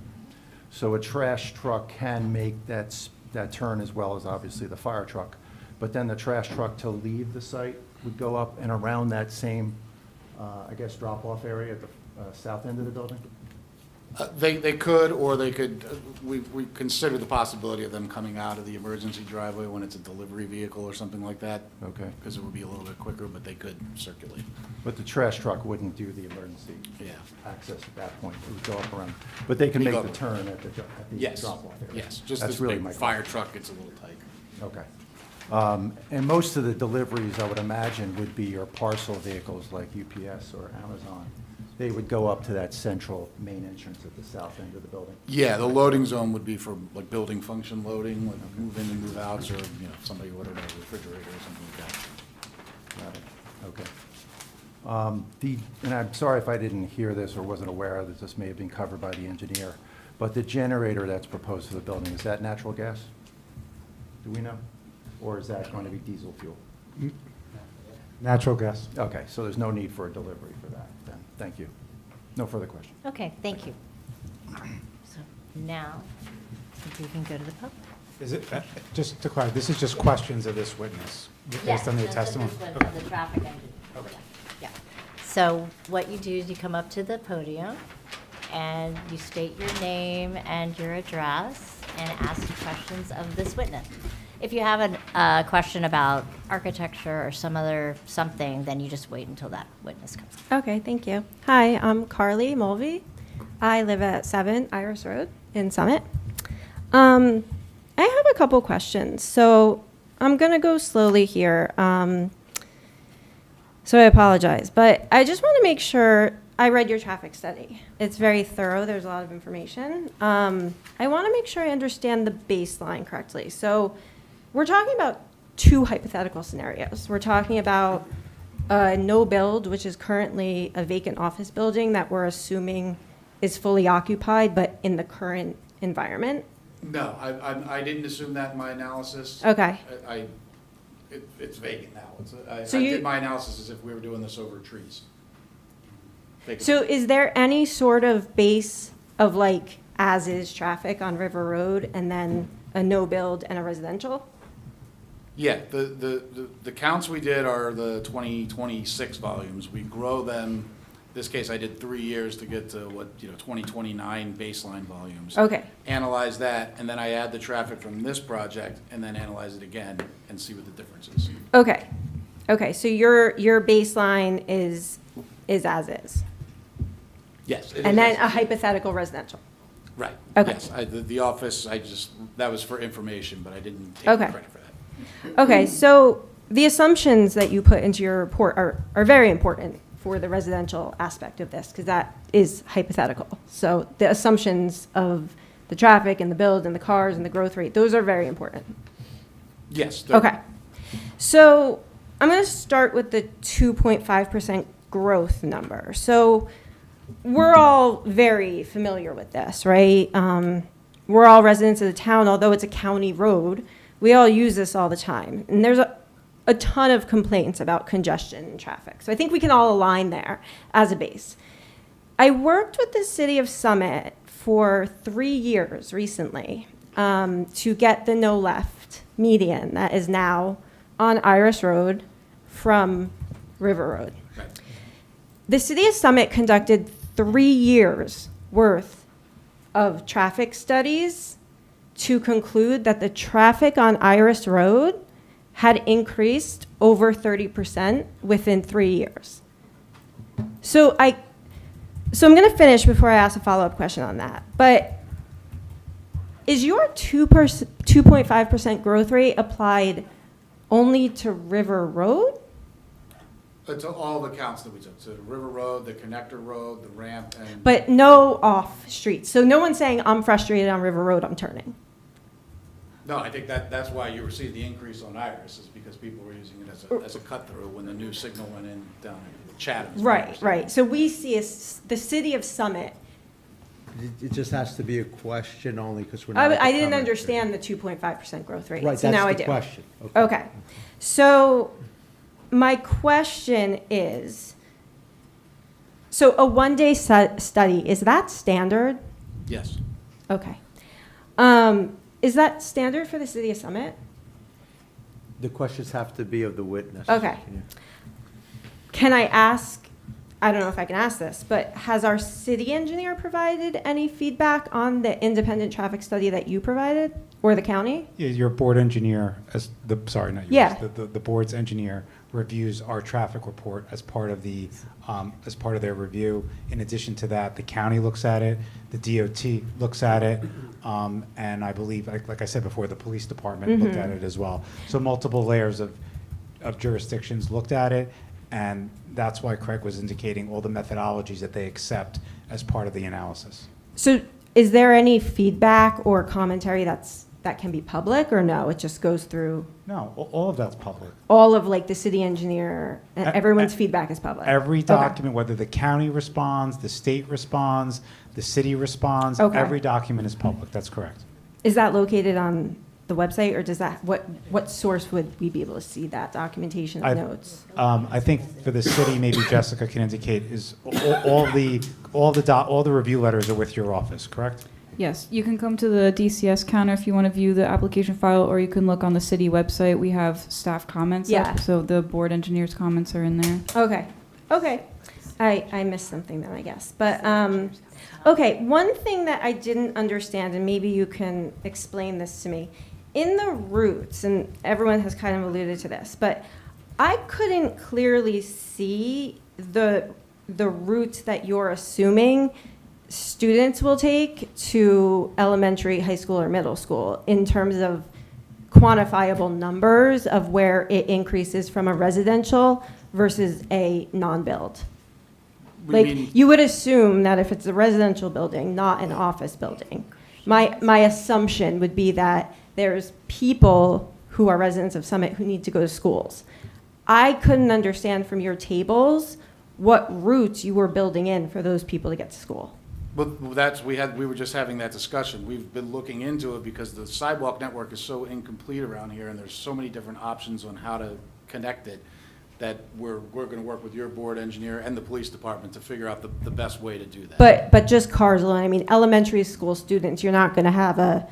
So a trash truck can make that turn as well as obviously the fire truck. But then the trash truck to leave the site would go up and around that same, I guess, drop-off area at the south end of the building? They could, or they could, we consider the possibility of them coming out of the emergency driveway when it's a delivery vehicle or something like that. Okay. Because it would be a little bit quicker, but they could circulate. But the trash truck wouldn't do the emergency Yeah. access at that point. It would go up around. But they can They make go the up. turn at the Yes, drop-off area. yes, just That's this really big my fire question. truck gets a little tight. Okay. And most of the deliveries, I would imagine, would be your parcel vehicles like UPS or Amazon. They would go up to that central main entrance at the south end of the building. Yeah, the loading zone would be for like building function loading, like move in and move outs, or, you know, if somebody ordered a refrigerator or something like that. Got it. Okay. And I'm sorry if I didn't hear this or wasn't aware that this may have been covered by the engineer, but the generator that's proposed for the building, is that natural gas? Do we know? Or is that going to be diesel fuel? Natural gas. Okay, so there's no need for a delivery for that then. Thank you. No further questions. Okay, thank you. So now, I think we can go to the public. Is it, just to clarify, this is just questions of this witness based on their testimony? Yes, the traffic engineer. Okay. Yeah. So what you do is you come up to the podium and you state your name and your address and ask questions of this witness. If you have a question about architecture or something, then you just wait until that witness comes. Okay, thank you. Hi, I'm Carly Mulvey. I live at 7 Iris Road in Summit. I have a couple questions. So I'm going to go slowly here. So I apologize. But I just want to make sure I read your traffic study. It's very thorough. There's a lot of information. I want to make sure I understand the baseline correctly. So we're talking about two hypothetical scenarios. We're talking about no build, which is currently a vacant office building that we're assuming is fully occupied, but in the current environment. No, I didn't assume that in my analysis. Okay. It's vacant now. I So you- did my analysis as if we were doing this over trees. Vacant. So is there any sort of base of like as-is traffic on River Road and then a no build and a residential? Yeah, the counts we did are the 2026 volumes. We grow them, this case I did 3 years to get to 2029 baseline volumes. Okay. Analyze that, and then I add the traffic from this project, and then analyze it again and see what the difference is. Okay. Okay, so your baseline is as is. Yes. it And is. then a hypothetical residential. Right. Okay. Yes, the office, that was for information, but I didn't take Okay. credit for that. Okay, so the assumptions that you put into your report are very important for the residential aspect of this, because that is hypothetical. So the assumptions of the traffic and the build and the cars and the growth rate, those are very important. Yes. Okay. So I'm going to start with the 2.5% growth number. So we're all very familiar with this, right? We're all residents of the town, although it's a county road. We all use this all the time. And there's a ton of complaints about congestion and traffic. So I think we can all align there as a base. I worked with the city of Summit for 3 years recently to get the no left median that is now on Iris Road from River Road. Right. The city of Summit conducted 3 years worth of traffic studies to conclude that the traffic on Iris Road had increased over 30% within 3 years. So I'm going to finish before I ask a follow-up question on that. But is your 2.5% growth rate applied only to River Road? To all the counts that we took, so the River Road, the connector road, the ramp, and. But no off streets. So no one's saying, I'm frustrated on River Road, I'm turning. No, I think that's why you received the increase on Iris, is because people were using it as a cut-through when the new signal went in down in Chatham. Right, right. So we see the city of Summit. It just has to be a question only because we're not. I didn't understand the 2.5% growth rate. Right, So now I that's do. the question. Okay. So my question is, so a one-day study, is that standard? Yes. Okay. Is that standard for the city of Summit? The questions have to be of the witness. Okay. Yeah. Can I ask, I don't know if I can ask this, but has our city engineer provided any feedback on the independent traffic study that you provided, or the county? Yeah, your board engineer, sorry, not yours. Yeah. The board's engineer reviews our traffic report as part of their review. In addition to that, the county looks at it, the DOT looks at it, and I believe, like I said before, the police department looked at it as well. So multiple layers of jurisdictions looked at it, and that's why Craig was indicating all the methodologies that they accept as part of the analysis. So is there any feedback or commentary that can be public, or no, it just goes through No, all of that's public. all of like the city engineer, and everyone's feedback is public? Every Okay. document, whether the county responds, the state responds, the city responds, Okay. every document is public. That's correct. Is that located on the website, or does that, what source would we be able to see that documentation of notes? I think for the city, maybe Jessica can indicate, is all the review letters are with your office, correct? Yes, you can come to the DCS counter if you want to view the application file, or you can look on the city website. We have staff comments Yeah. up, so the board engineer's comments are in there. Okay, okay. I missed something then, I guess. But, okay, one thing that I didn't understand, and maybe you can explain this to me. In the routes, and everyone has kind of alluded to this, but I couldn't clearly see the route that you're assuming students will take to elementary, high school, or middle school in terms of quantifiable numbers of where it increases from a residential versus a non-build. What do you mean? Like, you would assume that if it's a residential building, not an office building, my assumption would be that there's people who are residents of Summit who need to go to schools. I couldn't understand from your tables what routes you were building in for those people to get to school. But we were just having that discussion. We've been looking into it because the sidewalk network is so incomplete around here, and there's so many different options on how to connect it, that we're going to work with your board engineer and the police department to figure out the best way to do that. But just cars alone, I mean, elementary school students, you're not going to have a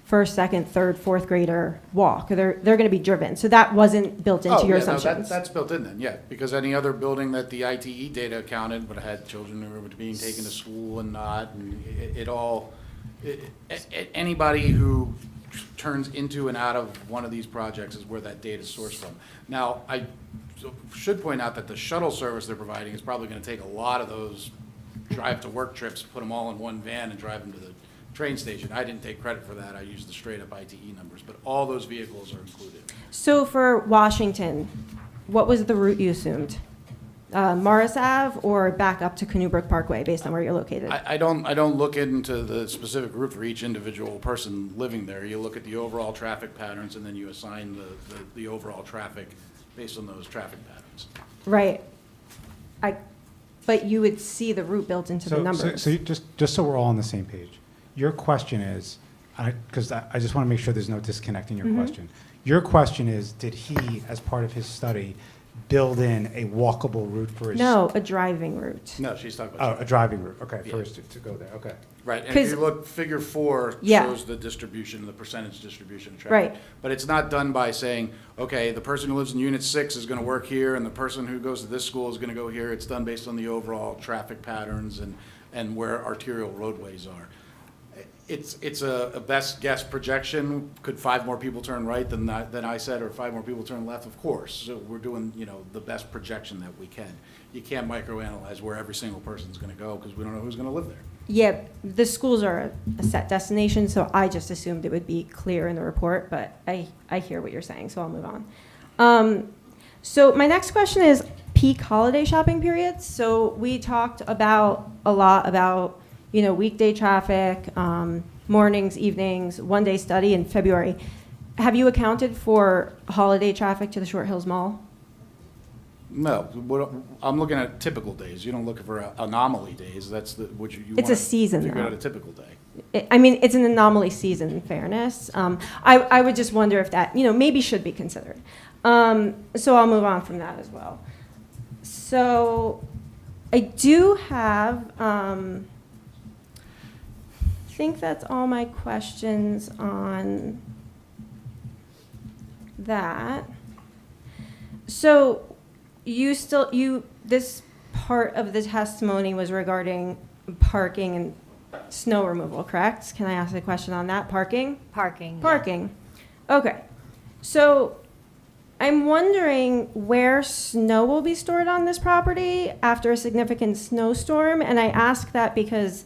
first, second, third, fourth grader walk. They're going to be driven. So that wasn't built into your assumptions. That's built in then, yeah, because any other building that the ITE data counted would have had children who were being taken to school and not, and anybody who turns into and out of one of these projects is where that data is sourced from. Now, I should point out that the shuttle service they're providing is probably going to take a lot of those drive-to-work trips, put them all in one van and drive them to the train station. I didn't take credit for that. I used the straight-up ITE numbers, but all those vehicles are included. So for Washington, what was the route you assumed? Morris Ave or back up to Canoe Brook Parkway based on where you're located? I don't look into the specific route for each individual person living there. You look at the overall traffic patterns, and then you assign the overall traffic based on those traffic patterns. Right. But you would see the route built into the numbers. So just so we're all on the same page, your question is, because I just want to make sure there's no disconnect in your question. Your question is, did he, as part of his study, build in a walkable route for his? No, a driving route. No, she's talking about. Oh, a driving route, okay, Yeah. for us to go there, okay. Right, and if 'Cause- you look, figure 4 Yeah. shows the distribution, the percentage distribution of traffic. Right. But it's not done by saying, okay, the person who lives in Unit 6 is gonna work here, and the person who goes to this school is gonna go here. It's done based on the overall traffic patterns and where arterial roadways are. It's a best guess projection. Could 5 more people turn right than I said, or 5 more people turn left? Of course. So we're doing, the best projection that we can. You can't microanalyze where every single person's gonna go, because we don't know who's gonna live there. Yeah, the schools are a set destination, so I just assumed it would be clear in the report, but I hear what you're saying, so I'll move on. So my next question is peak holiday shopping periods. So we talked a lot about, weekday traffic, mornings, evenings, one-day study in February. Have you accounted for holiday traffic to the Short Hills Mall? No, I'm looking at typical days. You don't look for anomaly days. That's what you It's a wanna season, figure out though. a typical day. I mean, it's an anomaly season, in fairness. I would just wonder if that, maybe should be considered. So I'll move on from that as well. So I do have, I think that's all my questions on that. So this part of the testimony was regarding parking and snow removal, correct? Can I ask a question on that? Parking? Parking. yeah. Parking. Okay. So I'm wondering where snow will be stored on this property after a significant snowstorm. And I ask that because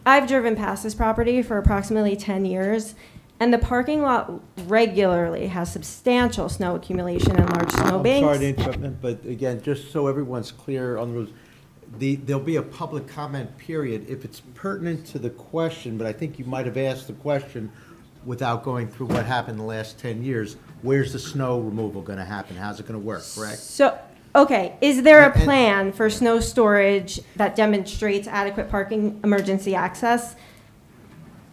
I've driven past this property for approximately 10 years, and the parking lot regularly has substantial snow accumulation and large snow banks. I'm sorry to interrupt, ma'am, but again, just so everyone's clear on the rules, there'll be a public comment period if it's pertinent to the question, but I think you might have asked the question without going through what happened in the last 10 years. Where's the snow removal going to happen? How's it going to work, correct? So, okay, is there a And- plan for snow storage that demonstrates adequate parking emergency access?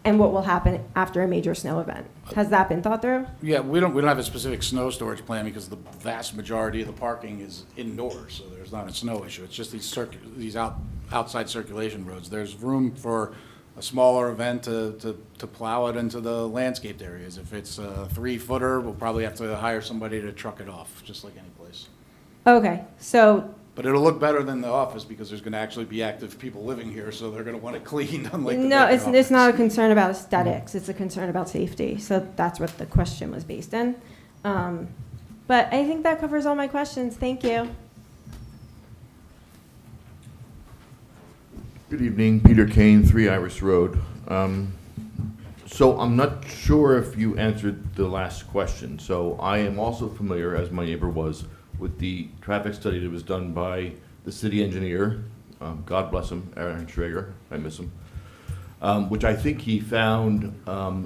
And what will happen after a major snow event? Has that been thought through? Yeah, we don't have a specific snow storage plan because the vast majority of the parking is indoors, so there's not a snow issue. It's just these outside circulation roads. There's room for a smaller event to plow it into the landscaped areas. If it's a 3-footer, we'll probably have to hire somebody to truck it off, just like any place. Okay, so, But it'll look better than the office because there's gonna actually be active people living here, so they're gonna want it cleaned, unlike the no, vacant it's not a office. concern about aesthetics, it's a concern about safety. So that's what the question was based in. But I think that covers all my questions. Thank you. Good evening, Peter Kane, 3 Iris Road. So I'm not sure if you answered the last question. So I am also familiar, as my neighbor was, with the traffic study that was done by the city engineer, God bless him, Aaron Schrager, I miss him, which I think he found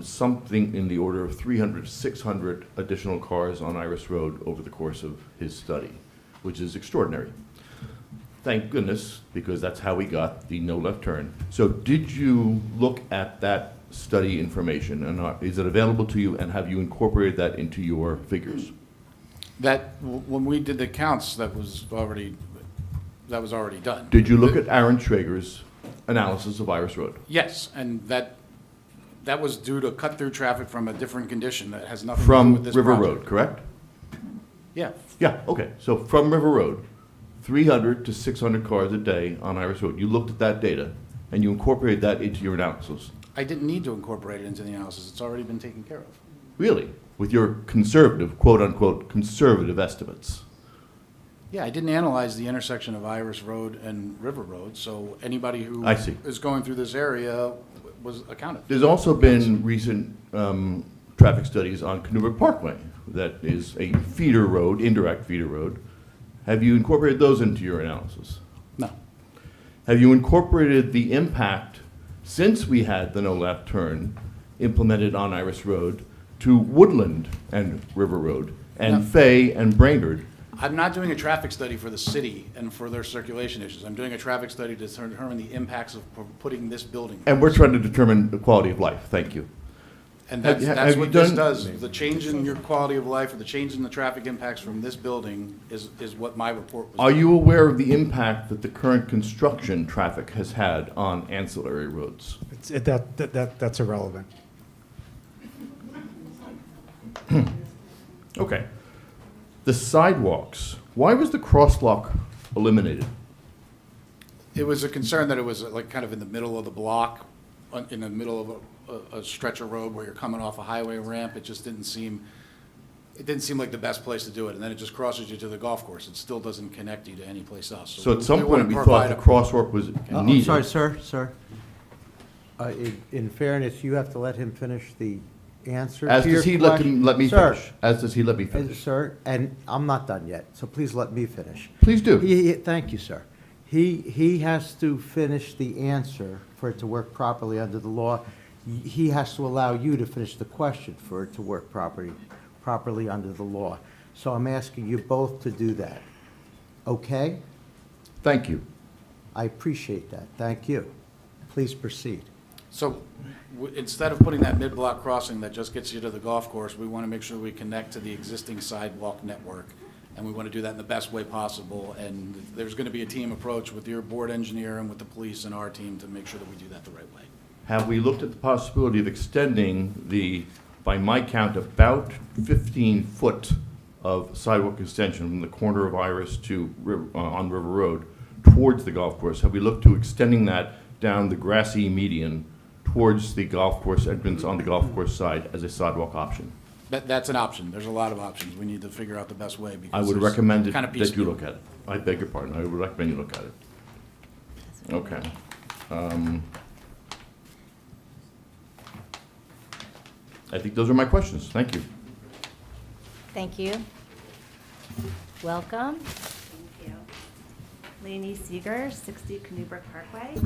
something in the order of 300 to 600 additional cars on Iris Road over the course of his study, which is extraordinary. Thank goodness, because that's how we got the no left turn. So did you look at that study information, and is it available to you, and have you incorporated that into your figures? When we did the counts, that was already done. Did you look at Aaron Schrager's analysis of Iris Road? Yes, and that was due to cut-through traffic from a different condition that has nothing to do From with this River project. Road, correct? Yeah, Yeah, okay. So from River Road, 300 to 600 cars a day on Iris Road. You looked at that data, and you incorporated that into your analysis. I didn't need to incorporate it into the analysis. It's already been taken care of. Really? With your conservative, quote-unquote, conservative estimates? Yeah, I didn't analyze the intersection of Iris Road and River Road, so anybody who I see. is going through this area was accounted. There's also been recent traffic studies on Canoeburg Parkway. That is a feeder road, indirect feeder road. Have you incorporated those into your analysis? No. Have you incorporated the impact, since we had the no left turn implemented on Iris Road, to Woodland and River Road, and No. Fay and Brainerd? I'm not doing a traffic study for the city and for their circulation issues. I'm doing a traffic study to determine the impacts of putting this building. And we're trying to determine the quality of life. Thank you. And Have that's you what this done- does. The change in your quality of life or the change in the traffic impacts from this building is what my report was. Are you aware of the impact that the current construction traffic has had on ancillary roads? That's irrelevant. Okay. The sidewalks, why was the crosswalk eliminated? It was a concern that it was like kind of in the middle of the block, in the middle of a stretch of road where you're coming off a highway ramp. It just didn't seem like the best place to do it. And then it just crosses you to the golf course. It still doesn't connect you to any place else. So at some point, wouldn't we thought provide the a- crosswalk was I'm needed. sorry, sir. In fairness, you have to let him finish the answer As to your does he question. let me Sir, finish. As does he let me finish. Sir, and I'm not done yet, so please let me finish. Please do. Thank you, sir. He has to finish the answer for it to work properly under the law. he has to allow you to finish the question for it to work properly under the law. So I'm asking you both to do that. Okay? Thank you. I appreciate that. Thank you. Please proceed. So instead of putting that mid-block crossing that just gets you to the golf course, we want to make sure we connect to the existing sidewalk network. And we want to do that in the best way possible. And there's going to be a team approach with your board engineer and with the police and our team to make sure that we do that the right way. Have we looked at the possibility of extending the, by my count, about 15-foot of sidewalk extension from the corner of Iris to, on River Road towards the golf course? Have we looked to extending that down the grassy median towards the golf course entrance on the golf course side as a sidewalk option? That's an option. There's a lot of options. We need to figure out the best way because I would there's recommend kind of that you piecemeal. look at it. I beg your pardon. I would recommend you look at it. Okay. I think those are my questions. Thank you. Thank you. Welcome. Thank you. Lainey Seeger, 60 Canoebrook Parkway.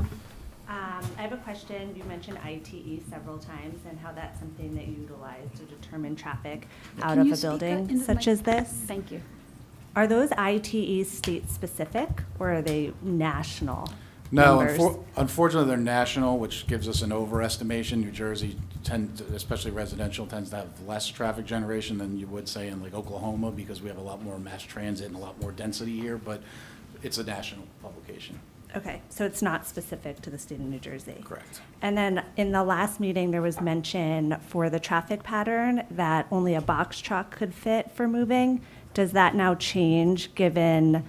I have a question. You mentioned ITE several times and how that's something that you utilize to determine traffic out Can of you a speak up building into the such mic? as this. Thank you. Are those ITEs state-specific or are they national No, numbers? unfortunately, they're national, which gives us an overestimation. New Jersey, especially residential, tends to have less traffic generation than you would say in like Oklahoma because we have a lot more mass transit and a lot more density here, but it's a national publication. Okay, so it's not specific to the state of New Jersey? Correct. And then in the last meeting, there was mention for the traffic pattern that only a box truck could fit for moving. Does that now change given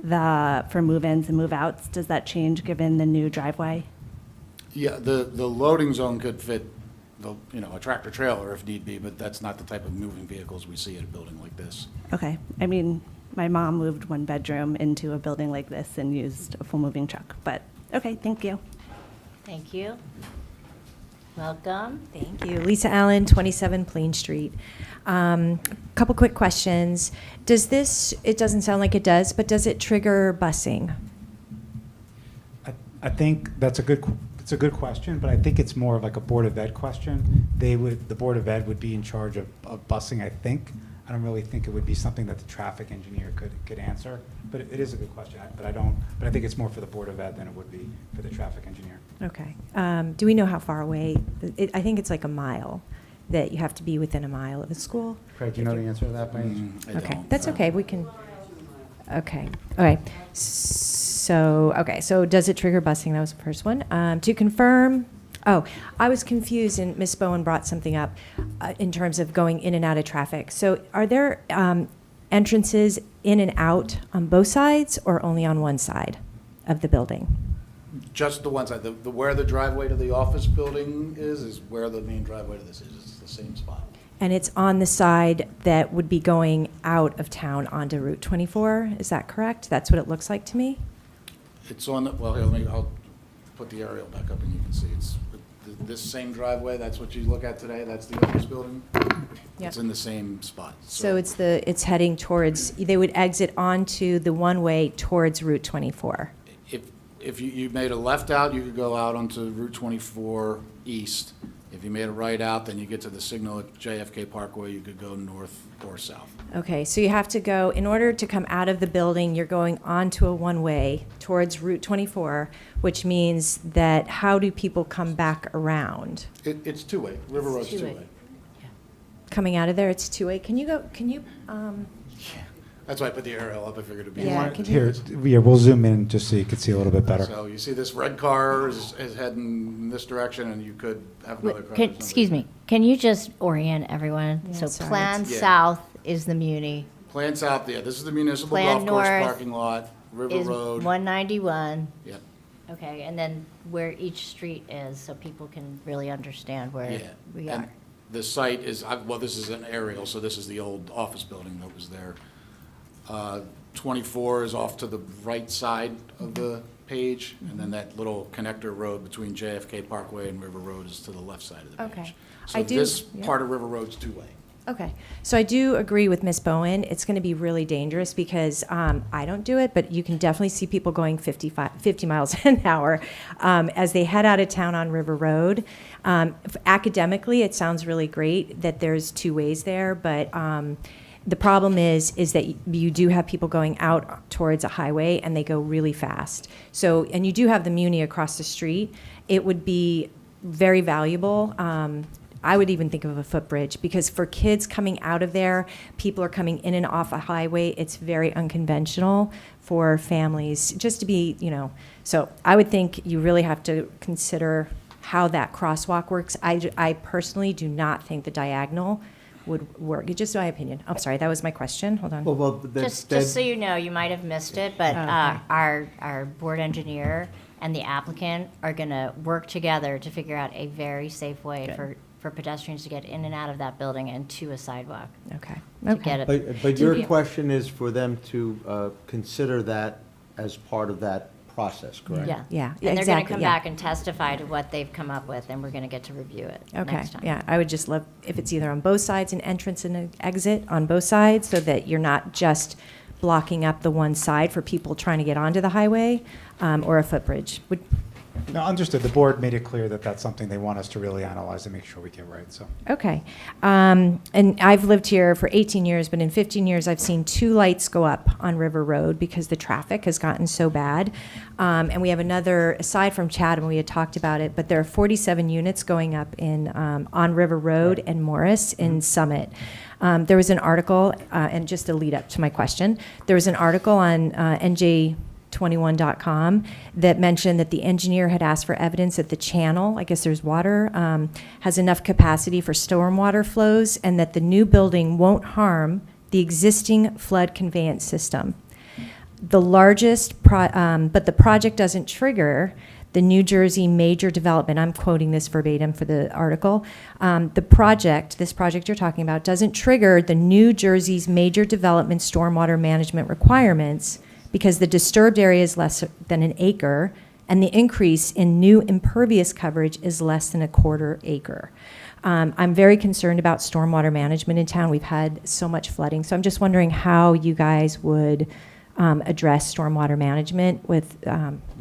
for move-ins and move-outs? Does that change given the new driveway? Yeah, the loading zone could fit, a tractor trailer if need be, but that's not the type of moving vehicles we see at a building like this. Okay, I mean, my mom moved one bedroom into a building like this and used a full moving truck, but, okay, thank you. Thank you. Welcome. Thank you. Lisa Allen, 27 Plain Street. Couple quick questions. Does this, it doesn't sound like it does, but does it trigger busing? I think it's a good question, but I think it's more of like a Board of Ed question. The Board of Ed would be in charge of busing, I think. I don't really think it would be something that the traffic engineer could answer, but it is a good question. But I think it's more for the Board of Ed than it would be for the traffic engineer. Okay. Do we know how far away? I think it's like a mile, that you have to be within a mile of a school. Craig, do you know the answer to that by any chance? I Okay, don't. that's okay. We can, okay. So does it trigger busing? That was the first one. To confirm, I was confused, and Ms. Bowen brought something up in terms of going in and out of traffic. So are there entrances in and out on both sides or only on one side of the building? Just the one side. Where the driveway to the office building is where the main driveway to this is. It's the same spot. And it's on the side that would be going out of town onto Route 24, is that correct? That's what it looks like to me? It's on the, well, here, I'll put the aerial back up and you can see it's this same driveway. That's what you look at today. That's the office building. It's in the same spot. So it's heading towards, they would exit onto the one-way towards Route 24. If you made a left out, you could go out onto Route 24 east. If you made a right out, then you get to the signal at JFK Parkway, you could go north or south. Okay, so you have to go, in order to come out of the building, you're going onto a one-way towards Route 24, which means that how do people come back around? It's two-way. River Road's two-way. two-way. Coming out of there, it's two-way. Can you That's why I put the aerial up. I figured it'd be. Yeah, could you- Here, we'll zoom in just so you can see a little bit better. So you see this red car is heading in this direction, and you could have another car. Excuse me, can you just orient everyone? Yeah, So sorry. plan Yeah. south is the Muni, Plan south, yeah, this is the municipal Plan golf course north parking lot, River is Road. 191. Yep, Okay, and then where each street is, so people can really understand where yeah. we And are. the site is, well, this is an aerial, so this is the old office building that was there. 24 is off to the right side of the page, and then that little connector road between JFK Parkway and River Road is to the left side of the page. Okay. So I do- this yeah. part of River Road's two-way. Okay, so I do agree with Ms. Bowen. It's going to be really dangerous because I don't do it, but you can definitely see people going 50 miles an hour as they head out of town on River Road. Academically, it sounds really great that there's two ways there, but the problem is that you do have people going out towards a highway and they go really fast. So, and you do have the Muni across the street. It would be very valuable. I would even think of a footbridge because for kids coming out of there, people are coming in and off a highway. It's very unconventional for families just to be, so I would think you really have to consider how that crosswalk works. I personally do not think the diagonal would work. It's just my opinion. I'm sorry, that was my question. Hold on. Just so you know, you might have missed it, but our board engineer and the applicant are going to work together to figure out a very safe way for pedestrians to get in and out of that building and to a sidewalk. Okay. To get it. But your question is for them to consider that as part of that process, correct? Yeah. Yeah, And they're going to exactly, come yeah. back and testify to what they've come up with, and we're going to get to review it Okay, next time. yeah, I would just love if it's either on both sides, an entrance and an exit on both sides, so that you're not just blocking up the one side for people trying to get onto the highway, or a footbridge. No, understood. The board made it clear that that's something they want us to really analyze and make sure we get right, so. Okay. And I've lived here for 18 years, but in 15 years, I've seen 2 lights go up on River Road because the traffic has gotten so bad. And we have another, aside from Chatham, we had talked about it, but there are 47 units going up in on River Road and Morris in Summit. There was an article, and just a lead up to my question, there was an article on NJ21.com that mentioned that the engineer had asked for evidence that the channel, I guess there's water, has enough capacity for stormwater flows, and that the new building won't harm the existing flood conveyance system. The largest, but the project doesn't trigger the New Jersey major development. I'm quoting this verbatim for the article. This project you're talking about, doesn't trigger the New Jersey's major development stormwater management requirements because the disturbed area is less than an acre and the increase in new impervious coverage is less than a quarter acre. I'm very concerned about stormwater management in town. We've had so much flooding. So I'm just wondering how you guys would address stormwater management with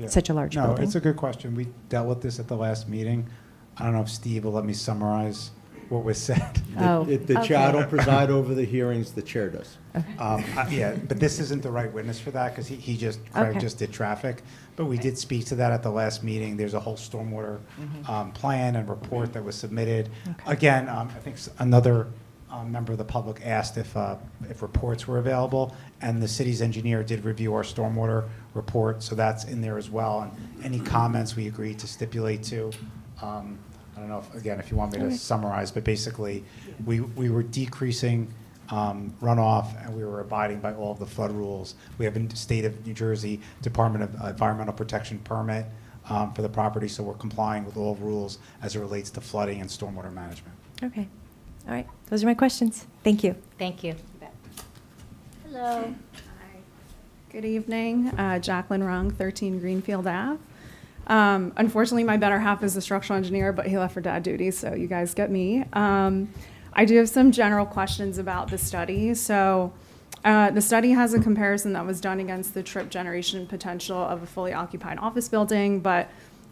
such a large building. No, it's a good question. We dealt with this at the last meeting. I don't know if Steve will let me summarize what was said. The chair, I don't preside over the hearings, the chair does. Yeah, but this isn't the right witness for that because Craig just did traffic. But we did speak to that at the last meeting. There's a whole stormwater plan and report that was submitted. Again, I think another member of the public asked if reports were available, and the city's engineer did review our stormwater report, so that's in there as well. And any comments we agreed to stipulate to. I don't know, if you want me to summarize, but basically, we were decreasing runoff, and we were abiding by all of the flood rules. We have a state of New Jersey Department of Environmental Protection permit for the property, so we're complying with all rules as it relates to flooding and stormwater management. Okay. All right. Those are my questions. Thank you. Thank you. Hello. Good evening, Jacqueline Rung, 13 Greenfield Ave. Unfortunately, my better half is a structural engineer, but he left for dad duty, so you guys get me. I do have some general questions about the study. So the study has a comparison that was done against the trip generation potential of a fully occupied office building, but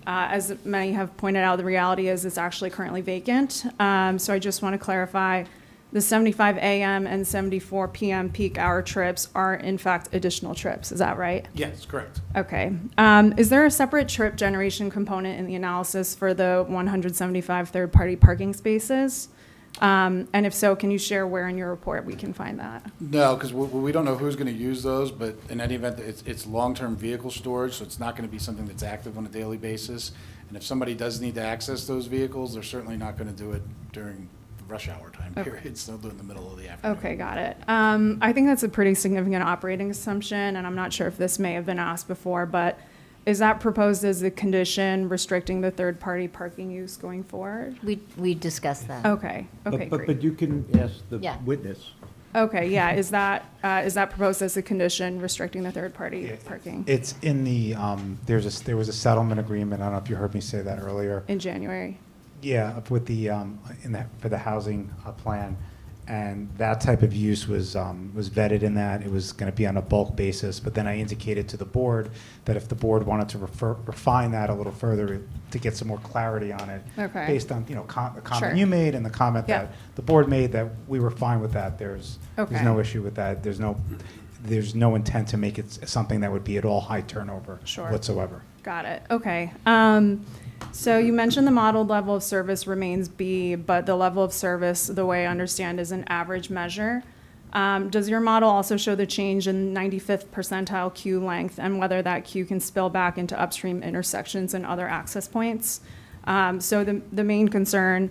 as many have pointed out, the reality is it's actually currently vacant. So I just want to clarify, the 75 a.m. and 74 p.m. peak hour trips are in fact additional trips. Is that right? Yes, correct. Okay. Is there a separate trip generation component in the analysis for the 175 third-party parking spaces? And if so, can you share where in your report we can find that? No, because we don't know who's going to use those, but in any event, it's long-term vehicle storage, so it's not going to be something that's active on a daily basis. And if somebody does need to access those vehicles, they're certainly not going to do it during rush hour time period, so they'll do it in the middle of the afternoon. Okay, got it. I think that's a pretty significant operating assumption, and I'm not sure if this may have been asked before, but is that proposed as a condition restricting the third-party parking use going forward? We discussed that. Okay, great. But you can ask the witness. Okay, yeah, is that proposed as a condition restricting the third-party parking It's in the, there was a settlement agreement, I don't know if you heard me say that earlier. in January? Yeah, with the, for the housing plan. and that type of use was vetted in that. It was going to be on a bulk basis, but then I indicated to the board that if the board wanted to refine that a little further to get some more clarity on it, Okay. based on, the comment Sure. you made and the comment Yeah. that the board made, that we were fine with that. There's Okay. no issue with that. There's no intent to make it something that would be at all high turnover Sure. whatsoever. Got it. Okay. So you mentioned the modeled level of service remains B, but the level of service, the way I understand, is an average measure. Does your model also show the change in 95th percentile queue length and whether that queue can spill back into upstream intersections and other access points? So the main concern,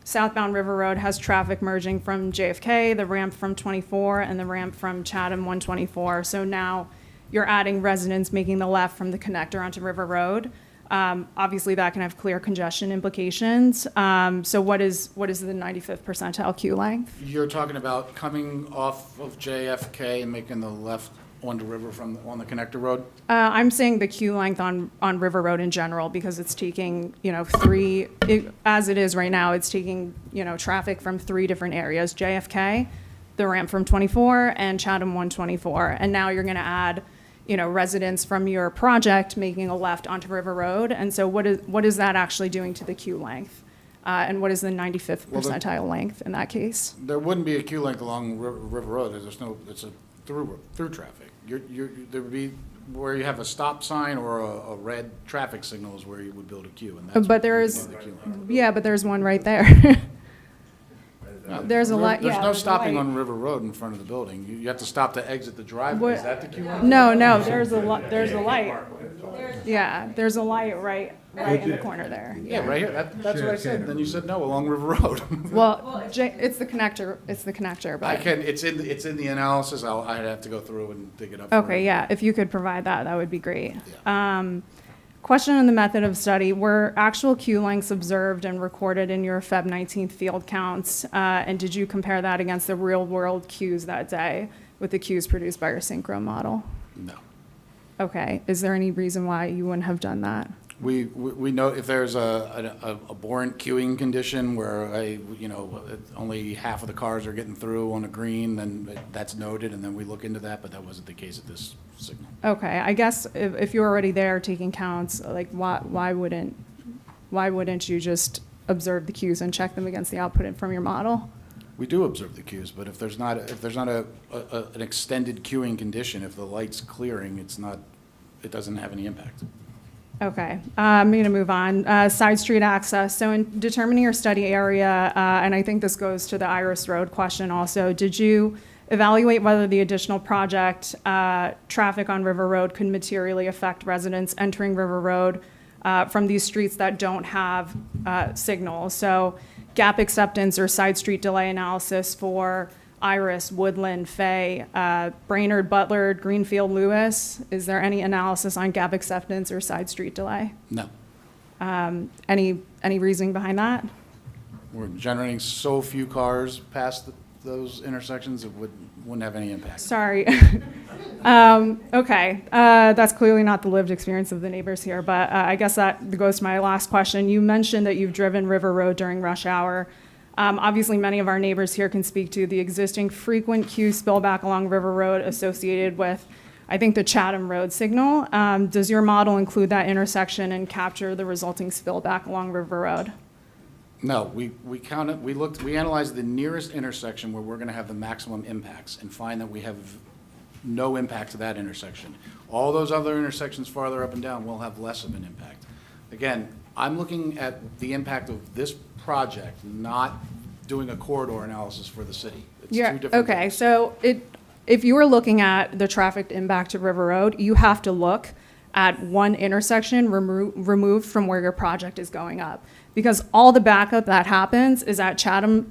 southbound River Road has traffic merging from JFK, the ramp from 24, and the ramp from Chatham 124. So now you're adding residents making the left from the connector onto River Road. Obviously, that can have clear congestion implications. So what is the 95th percentile queue length? You're talking about coming off of JFK and making the left onto River on the connector road? I'm saying the queue length on River Road in general, because it's taking, as it is right now, it's taking, traffic from 3 different areas: JFK, the ramp from 24, and Chatham 124. And now you're going to add, residents from your project making a left onto River Road. And so what is that actually doing to the queue length? And what is the 95th percentile length in that case? There wouldn't be a queue length along River Road. It's a through traffic. There would be, where you have a stop sign or a red traffic signal is where you would build a queue. And that's But where there's, the queue length. yeah, but there's one right there. There's a light, There's yeah. no there's a stopping light. on River Road in front of the building. You have to stop to exit the driveway. Is What- that the queue length? No, there's a light. Yeah, there's a light right in the corner there. Yeah, right here. That's what I said. Then you said no, along River Road. Well, it's the connector, but. It's in the analysis. I'd have to go through and dig it up. Okay, yeah, if you could provide that, that would be great. Question on the method of study: were actual queue lengths observed and recorded in your Feb 19th field counts? And did you compare that against the real-world queues that day with the queues produced by your synchro model? No. Okay, is there any reason why you wouldn't have done that? We know if there's a abhorrent queuing condition where only half of the cars are getting through on a green, then that's noted, and then we look into that, but that wasn't the case at this signal. Okay, I guess if you're already there taking counts, like why wouldn't you just observe the queues and check them against the output from your model? We do observe the queues, but if there's not an extended queuing condition, if the light's clearing, it doesn't have any impact. Okay, I'm going to move on. Side street access. So in determining your study area, and I think this goes to the Iris Road question also, did you evaluate whether the additional project traffic on River Road could materially affect residents entering River Road from these streets that don't have signals? So gap acceptance or side street delay analysis for Iris, Woodland, Fay, Brainerd, Butler, Greenfield, Lewis. Is there any analysis on gap acceptance or side street delay? No. Any reasoning behind that? We're generating so few cars past those intersections, it wouldn't have any impact. Sorry. Okay, that's clearly not the lived experience of the neighbors here, but I guess that goes to my last question. You mentioned that you've driven River Road during rush hour. Obviously, many of our neighbors here can speak to the existing frequent queue spillback along River Road associated with, I think, the Chatham Road signal. Does your model include that intersection and capture the resulting spillback along River Road? No, we analyzed the nearest intersection where we're going to have the maximum impacts and find that we have no impact to that intersection. All those other intersections farther up and down will have less of an impact. Again, I'm looking at the impact of this project, not doing a corridor analysis for the city. It's Yeah, two different okay, things. so if you were looking at the traffic impact to River Road, you have to look at one intersection removed from where your project is going up. Because all the backup that happens is at Chatham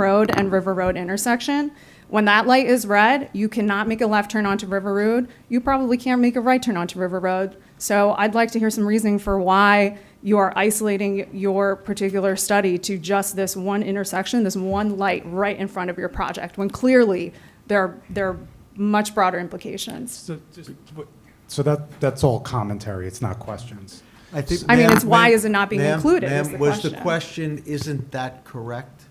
Road and River Road intersection. When that light is red, you cannot make a left turn onto River Road. You probably can't make a right turn onto River Road. So I'd like to hear some reasoning for why you are isolating your particular study to just this one intersection, this one light right in front of your project, when clearly there are much broader implications. So that's all commentary, it's not questions. I think, I mean, ma'am, it's why ma'am, is it not being ma'am, included ma'am, is the was question. the question, isn't that correct?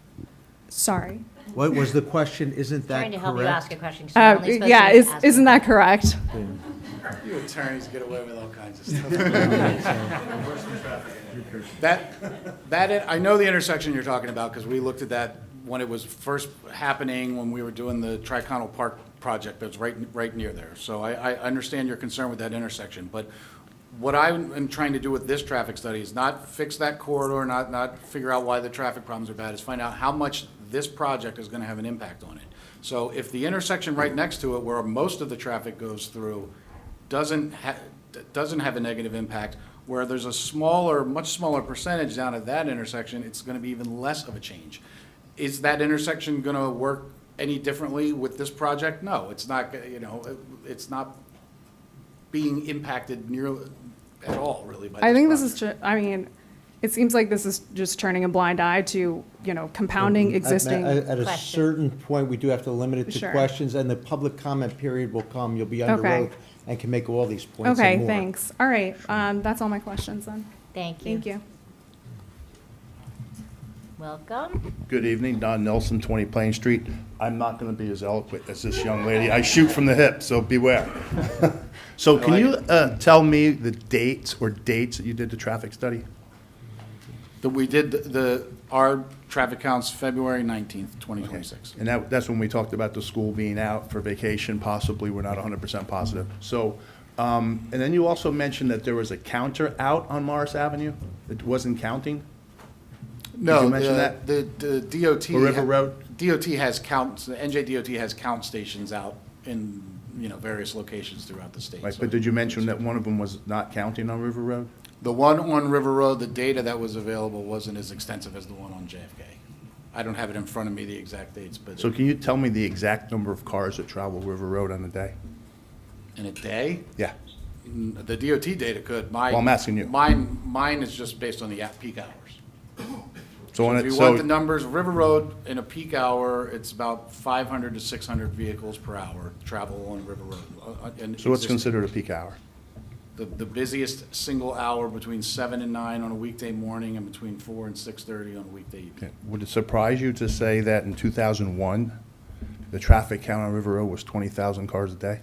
Sorry. What was the question? Isn't that Trying to help you correct? ask a question. 'cause you're only supposed Yeah, to ask isn't one. that correct? You attorneys get away with all kinds of stuff. I know the intersection you're talking about, because we looked at that when it was first happening, when we were doing the Triconal Park project that's right near there. So I understand your concern with that intersection, but what I am trying to do with this traffic study is not fix that corridor, not figure out why the traffic problems are bad, is find out how much this project is gonna have an impact on it. So if the intersection right next to it, where most of the traffic goes through, doesn't have a negative impact, where there's a much smaller percentage down at that intersection, it's gonna be even less of a change. Is that intersection gonna work any differently with this project? No, it's not, it's not being impacted nearly at all, really, by this I think this project. is, it seems like this is just turning a blind eye to, compounding existing. At a Question. certain point, we do have to limit it to Sure. questions, and the public comment period will come. You'll be under Okay. oath and can make all these points and Okay, more. thanks. All right, that's all my questions then. Thank you. Thank you. Welcome. Good evening, Don Nelson, 20 Plain Street. I'm not going to be as eloquent as this young lady. I shoot from the hip, so beware. So can you tell me the dates that you did the traffic study? That we did our traffic counts February 19th, 2026. And that's when we talked about the school being out for vacation, possibly, we're not 100% positive. So, and then you also mentioned that there was a counter out on Morris Avenue? It wasn't counting? No, you mention the DOT. Or River Road? DOT has counts, the NJDOT has count stations out in, various locations throughout the state. Right, So but did you mention that one of them was not counting on River Road? the one on River Road, the data that was available wasn't as extensive as the one on JFK. I don't have it in front of me, the exact dates, but So can you tell me the exact number of cars that travel River Road on a day? in a day, Yeah. the DOT data could. Well, I'm asking you. Mine is just based on the peak hours. So If you want the numbers, River Road in a peak hour, it's about 500 to 600 vehicles per hour travel on River Road. So what's considered a peak hour? The busiest single hour between 7 and 9 on a weekday morning and between 4 and 6:30 on a weekday evening. Okay. Would it surprise you to say that in 2001, the traffic count on River Road was 20,000 cars a day?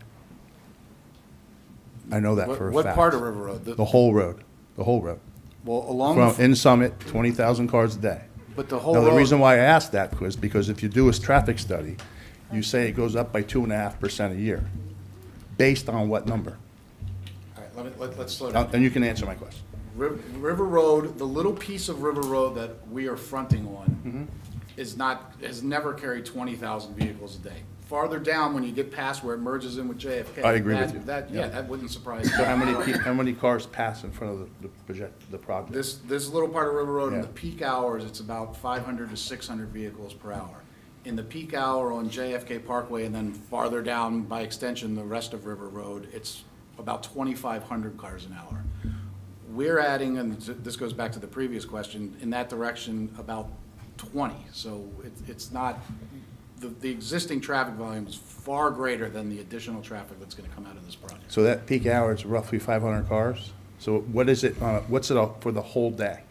I know that for a fact. What part of River Road? The whole road, the whole road. Well, along, From in Summit, 20,000 cars a day. but the whole Now, the road, reason why I asked that was because if you do a traffic study, you say it goes up by 2.5% a year. Based on what number? all right, let's slow down. And you can answer my question. River Road, the little piece of River Road that we are fronting on has never carried 20,000 vehicles a day. Farther down, when you get past where it merges in with JFK. I agree with you. Yeah, that wouldn't surprise me. So how many cars pass in front of the project? This little part of River Road, in Yeah. the peak hours, it's about 500 to 600 vehicles per hour. In the peak hour on JFK Parkway, and then farther down by extension, the rest of River Road, it's about 2,500 cars an hour. We're adding, and this goes back to the previous question, in that direction, about 20. So it's not, the existing traffic volume is far greater than the additional traffic that's going to come out of this project. So that peak hour is roughly 500 cars? So what is it, what's it for the whole day?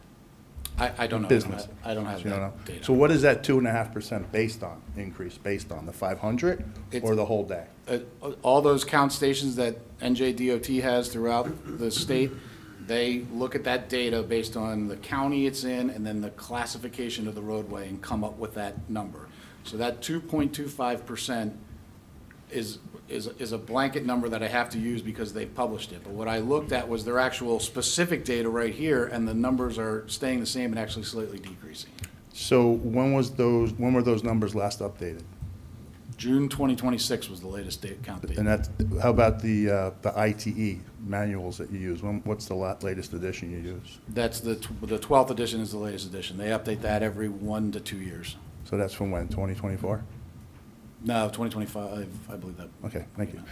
I don't know. Business. I don't have So you don't know? that data. So what is that 2.5% increase based on, the 500 or the whole day? All those count stations that NJDOT has throughout the state, they look at that data based on the county it's in and then the classification of the roadway and come up with that number. So that 2.25% is a blanket number that I have to use because they published it. But what I looked at was their actual specific data right here, and the numbers are staying the same and actually slightly decreasing. So when were those numbers last updated? June 2026 was the latest count date. And how about the ITE manuals that you use? What's the latest edition you use? That's the 12th edition is the latest edition. They update that every 1 to 2 years. So that's from when, 2024? No, 2025, I believe that. Okay, thank you.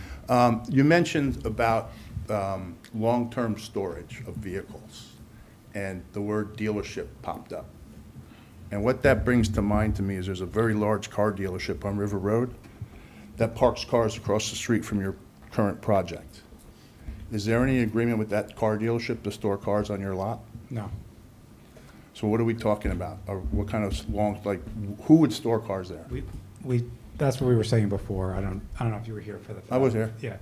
You mentioned about long-term storage of vehicles, and the word dealership popped up. And what that brings to mind to me is there's a very large car dealership on River Road that parks cars across the street from your current project. Is there any agreement with that car dealership to store cars on your lot? No. So what are we talking about? Or what kind of long, like, who would store cars there? That's what we were saying before. I don't know if you were here for the. I was here. Yeah.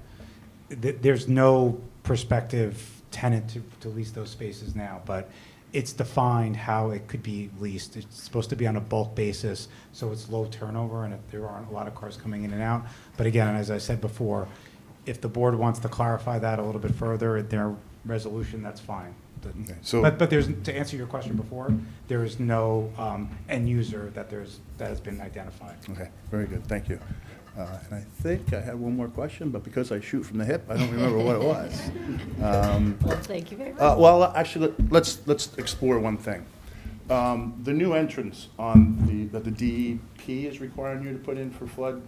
There's no prospective tenant to lease those spaces now, but it's defined how it could be leased. It's supposed to be on a bulk basis, so it's low turnover, and if there aren't a lot of cars coming in and out. But again, as I said before, if the board wants to clarify that a little bit further in their resolution, that's fine. Okay, so- But there's, to answer your question before, there is no end user that has been identified. Okay, very good, thank you. And I think I have one more question, but because I shoot from the hip, I don't remember what it was. Well, thank you very much. Well, actually, let's explore one thing. The new entrance that the DEP is requiring you to put in for flood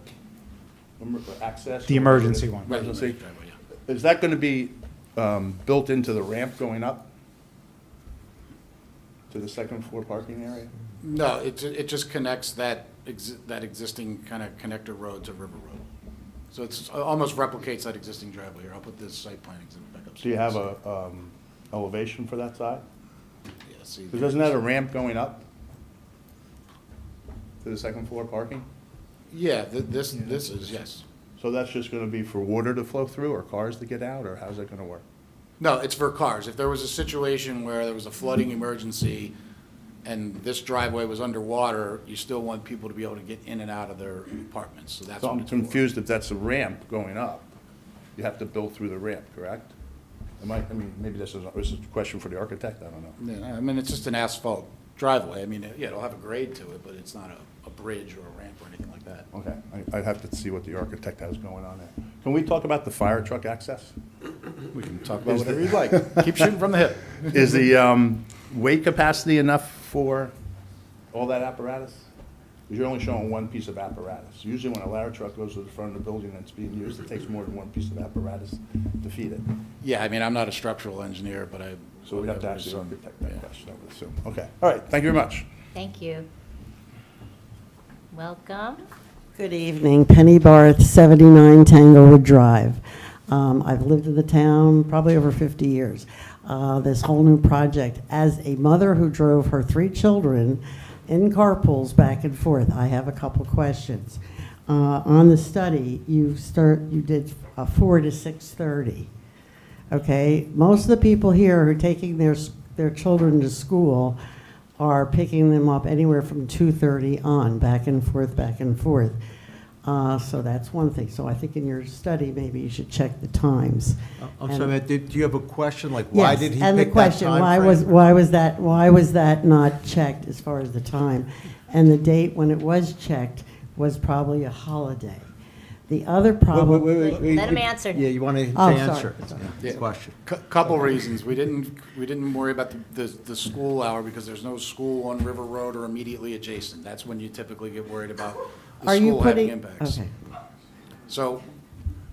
access? The emergency one. Emergency. Is that going to be built into the ramp going up to the second floor parking area? No, it just connects that existing kind of connector road to River Road. So it's almost replicates that existing driveway here. I'll put this site plan exhibit back up. Do you have a elevation for that side? Yeah, see. Because isn't that a ramp going up to the second floor parking? Yeah, this is, yes. So that's just going to be for water to flow through or cars to get out, or how's that going to work? No, it's for cars. If there was a situation where there was a flooding emergency and this driveway was underwater, you still want people to be able to get in and out of their apartments, so that's So what I'm it's for. confused if that's a ramp going up. You have to build through the ramp, correct? Maybe this is a question for the architect, I don't know. Yeah, I mean, it's just an asphalt driveway. I mean, yeah, it'll have a grade to it, but it's not a bridge or a ramp or anything like that. Okay, I'd have to see what the architect has going on there. Can we talk about the fire truck access? We can talk about whatever you'd like. Keep shooting from the hip. Is the weight capacity enough for all that apparatus? Because you're only showing one piece of apparatus. Usually when a ladder truck goes to the front of the building that's being used, it takes more than one piece of apparatus to feed it. Yeah, I mean, I'm not a structural engineer, but I. So we have to ask the assume- architect that yeah. question, I would assume. Okay, all right, thank you very much. Thank you. Welcome. Good evening, Penny Barth, 79 Tanglewood Drive. I've lived in the town probably over 50 years. This whole new project, as a mother who drove her 3 children in carpools back and forth, I have a couple questions. On the study, you did 4 to 6:30. Okay, most of the people here who are taking their children to school are picking them up anywhere from 2:30 on, back and forth, back and forth. So that's one thing. So I think in your study, maybe you should check the times. I'm And- sorry, Matt, do you have a question, like why Yes, did he and the pick that question, time why was that not checked as far as the time? And the date when it was checked was probably a holiday. The other problem. Wait. Let him answer. Yeah, you want to Oh, sorry. answer Yeah. the question. Couple reasons. We didn't worry about the school hour because there's no school on River Road or immediately adjacent. That's when you typically get worried about the Are you school having putting? impacts. Okay. So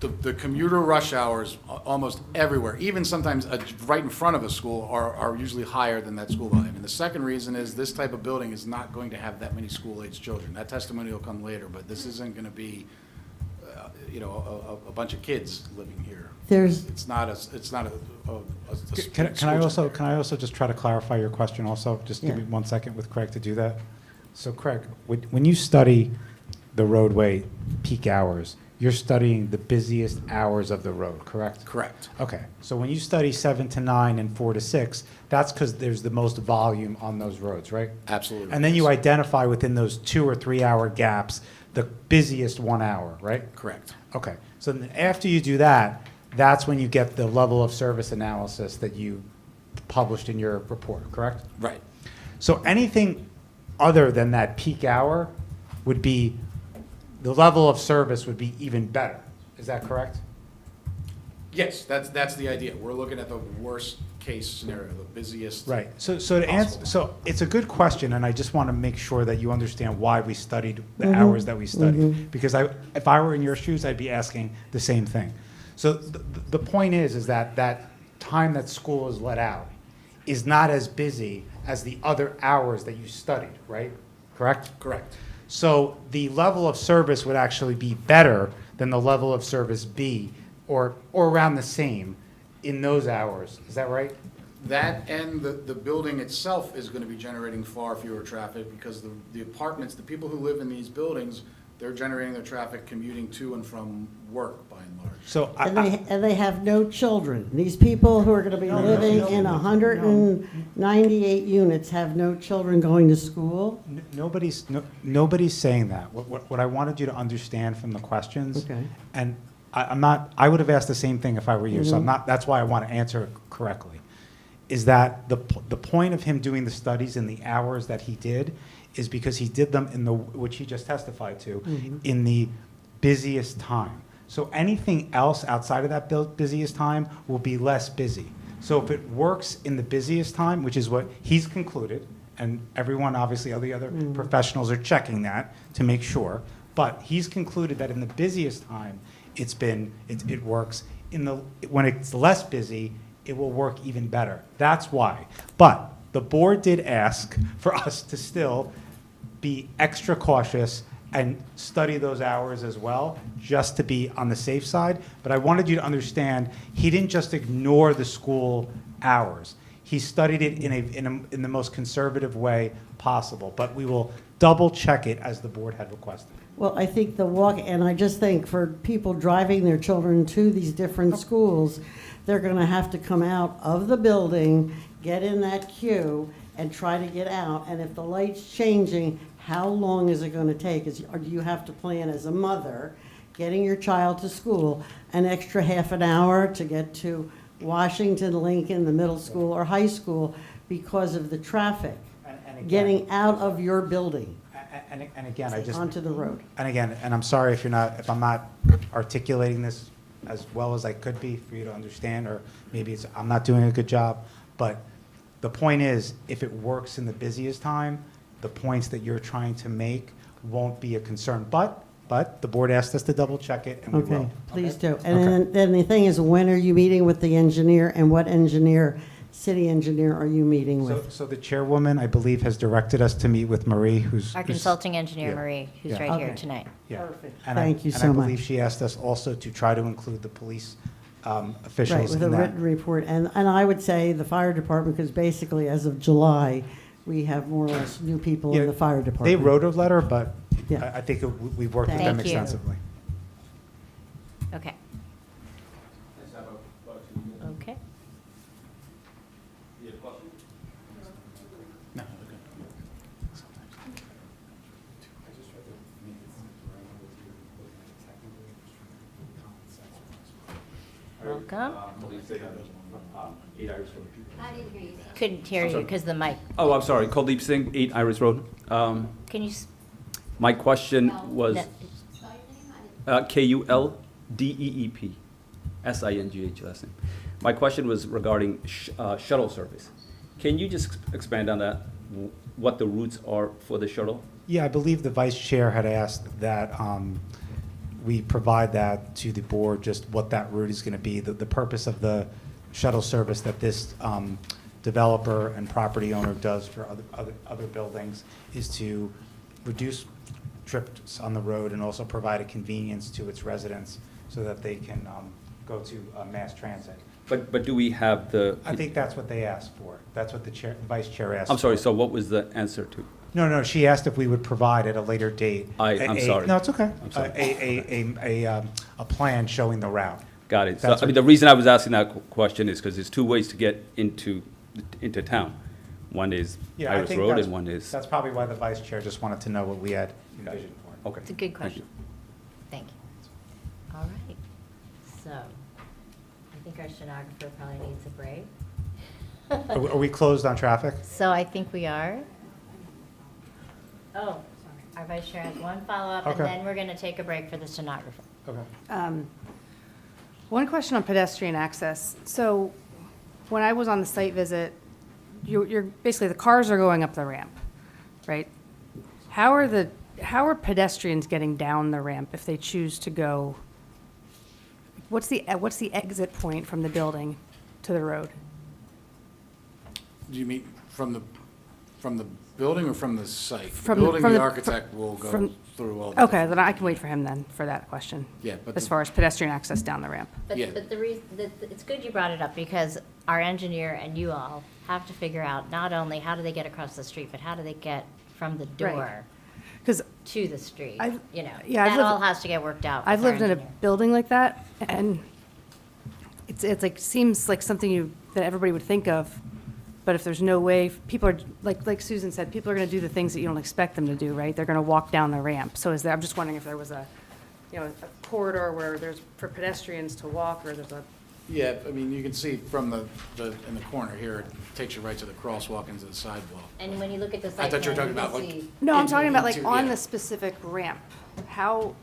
the commuter rush hours almost everywhere, even sometimes right in front of a school, are usually higher than that school volume. And the second reason is this type of building is not going to have that many school-aged children. That testimony will come later, but this isn't going to be, a bunch of kids living here. It's not a Can I also just try to clarify your question also? Just give me Yeah. 1 second with Craig to do that. So Craig, when you study the roadway peak hours, you're studying the busiest hours of the road, correct? Correct. Okay, so when you study 7 to 9 and 4 to 6, that's because there's the most volume on those roads, right? Absolutely. And then you identify within those 2 or 3 hour gaps the busiest 1 hour, right? Correct. Okay, so then after you do that, that's when you get the level of service analysis that you published in your report, correct? Right. So anything other than that peak hour would be, the level of service would be even better. Is that correct? Yes, that's the idea. We're looking at the worst case scenario, the busiest. Right. So to answer, possible. so it's a good question, and I just want to make sure that you understand why we studied the hours that we studied. Because if I were in your shoes, I'd be asking the same thing. So the point is that that time that school is let out is not as busy as the other hours that you studied, right? Correct? Correct. So the level of service would actually be better than the level of service B, or around the same in those hours. Is that right? That and the building itself is going to be generating far fewer traffic because the apartments, the people who live in these buildings, they're generating their traffic commuting to and from work by and large. So And they have no children. These people who are going to be living in 198 units have no children going to school? Nobody's saying that. What I wanted you to understand from the questions, Okay. and I would have asked the same thing if I were you, so I'm not, that's why I want to answer it correctly, is that the point of him doing the studies and the hours that he did is because he did them which he just testified to, in the busiest time. So anything else outside of that busiest time will be less busy. So if it works in the busiest time, which is what he's concluded, and everyone, obviously, all the other professionals are checking that to make sure, but he's concluded that in the busiest time, it works. When it's less busy, it will work even better. That's why. But the board did ask for us to still be extra cautious and study those hours as well, just to be on the safe side. But I wanted you to understand, he didn't just ignore the school hours. He studied it in the most conservative way possible. But we will double check it as the board had requested. Well, I think and I just think for people driving their children to these different schools, they're going to have to come out of the building, get in that queue, and try to get out. And if the light's changing, how long is it going to take? Or do you have to plan as a mother, getting your child to school, an extra half an hour to get to Washington, Lincoln, the middle school or high school because of the traffic, And again, getting out of your building and again, onto the road? And again, and I'm sorry if I'm not articulating this as well as I could be for you to understand, or maybe I'm not doing a good job, but the point is, if it works in the busiest time, the points that you're trying to make won't be a concern. But the board asked us to double check it, and we will. Okay, please do. Okay. And then the thing is, when are you meeting with the engineer, and what city engineer are you meeting with? So the chairwoman, I believe, has directed us to meet with Marie, who's... Our consulting engineer, yeah. Marie, who's Yeah. right here Okay. tonight. Yeah. Perfect. And Thank you and so I believe much. she asked us also to try to include the police Right, officials with a in that. written report. And I would say the fire department, because basically as of July, we have more or less new people in Yeah, the fire department. They wrote a letter, but Yeah. I think we've worked with them Thank you. extensively. Okay. Okay. No, Welcome. 8 Iris Road. Couldn't hear you because the mic. Oh, I'm sorry, Kuldeep Singh, 8 Iris Road. Can you? My question was Kuldeep, Singh last name. My question was regarding shuttle service. Can you just expand on that, what the routes are for the shuttle? Yeah, I believe the vice chair had asked that we provide that to the board, just what that route is going to be. The purpose of the shuttle service that this developer and property owner does for other buildings is to reduce trips on the road and also provide a convenience to its residents so that they can go to mass transit. But do we have the? I think that's what they asked for. That's what the vice chair asked. I'm sorry, for. so what was the answer to? No, she asked if we would provide at a later date. I'm sorry. No, it's okay. I'm sorry. A plan showing the route. Got it. So, That's I mean, what- the reason I was asking that question is because there's two ways to get into town. One is Yeah, I Iris think Road that's- and one is. That's probably why the vice chair just wanted to know what we had envisioned for. Okay. It's a good Thank you. question. Thank you. All right. So, I think our stenographer probably needs a break. Are we closed on traffic? So I think we are. Oh, sorry. Our vice chair has one follow-up, and Okay. then we're going to take a break for the stenographer. Okay. One question on pedestrian access. So when I was on the site visit, you're basically, the cars are going up the ramp, right? How are pedestrians getting down the ramp if they choose to go? What's the exit point from the building to the road? Do you mean from the building or from the site? From The the- building, from the the- architect will go from- through all the. Okay, then I can wait for him then for that question. Yeah, but As the- far as pedestrian access down the ramp. But, Yeah. but the reason, it's good you brought it up, because our engineer and you all have to figure out not only how do they get across the street, but how do they get from the Right. door Because to the street, I've- you know? yeah, I've That lived- all has to get worked out I've with our lived in a engineer. building like that, and it's like, seems like something that everybody would think of, but if there's no way, people are, like Susan said, people are gonna do the things that you don't expect them to do, right? They're gonna walk down the ramp. So is there, I'm just wondering if there was a, you know, a corridor where there's, for pedestrians to walk, or there's a, Yeah, I mean, you can see from in the corner here, it takes you right to the crosswalk into the sidewalk. And when you look at the I site thought you were plan, talking you about can like. see. no, I'm talking about like into- on yeah. the specific ramp. How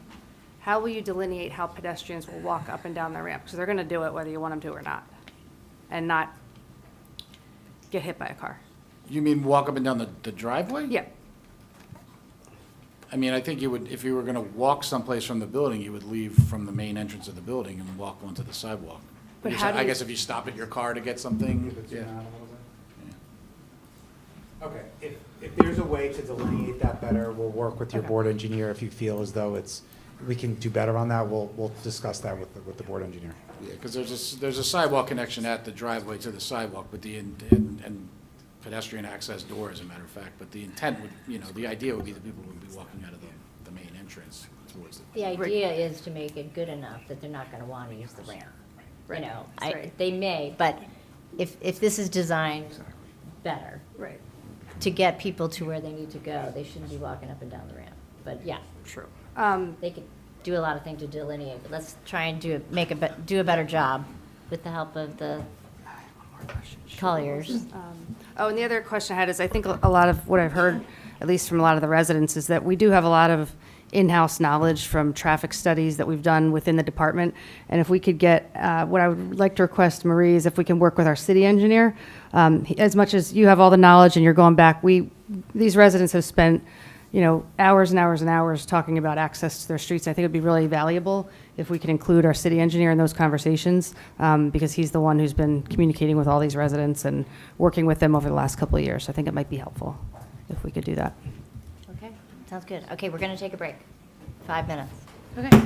will you delineate how pedestrians will walk up and down the ramp? Because they're gonna do it whether you want them to or not, and not get hit by a car. You mean walk up and down the driveway? Yeah, I mean, I think you would, if you were gonna walk someplace from the building, you would leave from the main entrance of the building and walk onto the sidewalk. But Because how do I you- guess if you stop at your car to get something, yeah. Okay, if there's a way to delineate that better, we'll work with your Okay. board engineer. If you feel as though we can do better on that, we'll discuss that with the board engineer. Yeah, because there's a sidewalk connection at the driveway to the sidewalk, but and pedestrian access door, as a matter of fact, but the intent would, you know, the idea would be that people would be walking out of the main entrance towards The idea is to make it good enough that they're not gonna wanna use the ramp. You Right, know, that's right. they may, but if this is designed better right, to get people to where they need to go, they shouldn't be walking up and down the ramp. But yeah, true. they could do a lot of things to delineate, but let's try and do a better job with the help of the Colliers. Oh, and the other question I had is, I think a lot of what I've heard, at least from a lot of the residents, is that we do have a lot of in-house knowledge from traffic studies that we've done within the department. And if we could get, what I would like to request, Marie, is if we can work with our city engineer. As much as you have all the knowledge and you're going back, these residents have spent, you know, hours and hours and hours talking about access to their streets. I think it'd be really valuable if we could include our city engineer in those conversations, because he's the one who's been communicating with all these residents and working with them over the last couple of years. So I think it might be helpful if we could do that. Okay, sounds good. Okay, we're gonna take a break. 5 minutes. Okay.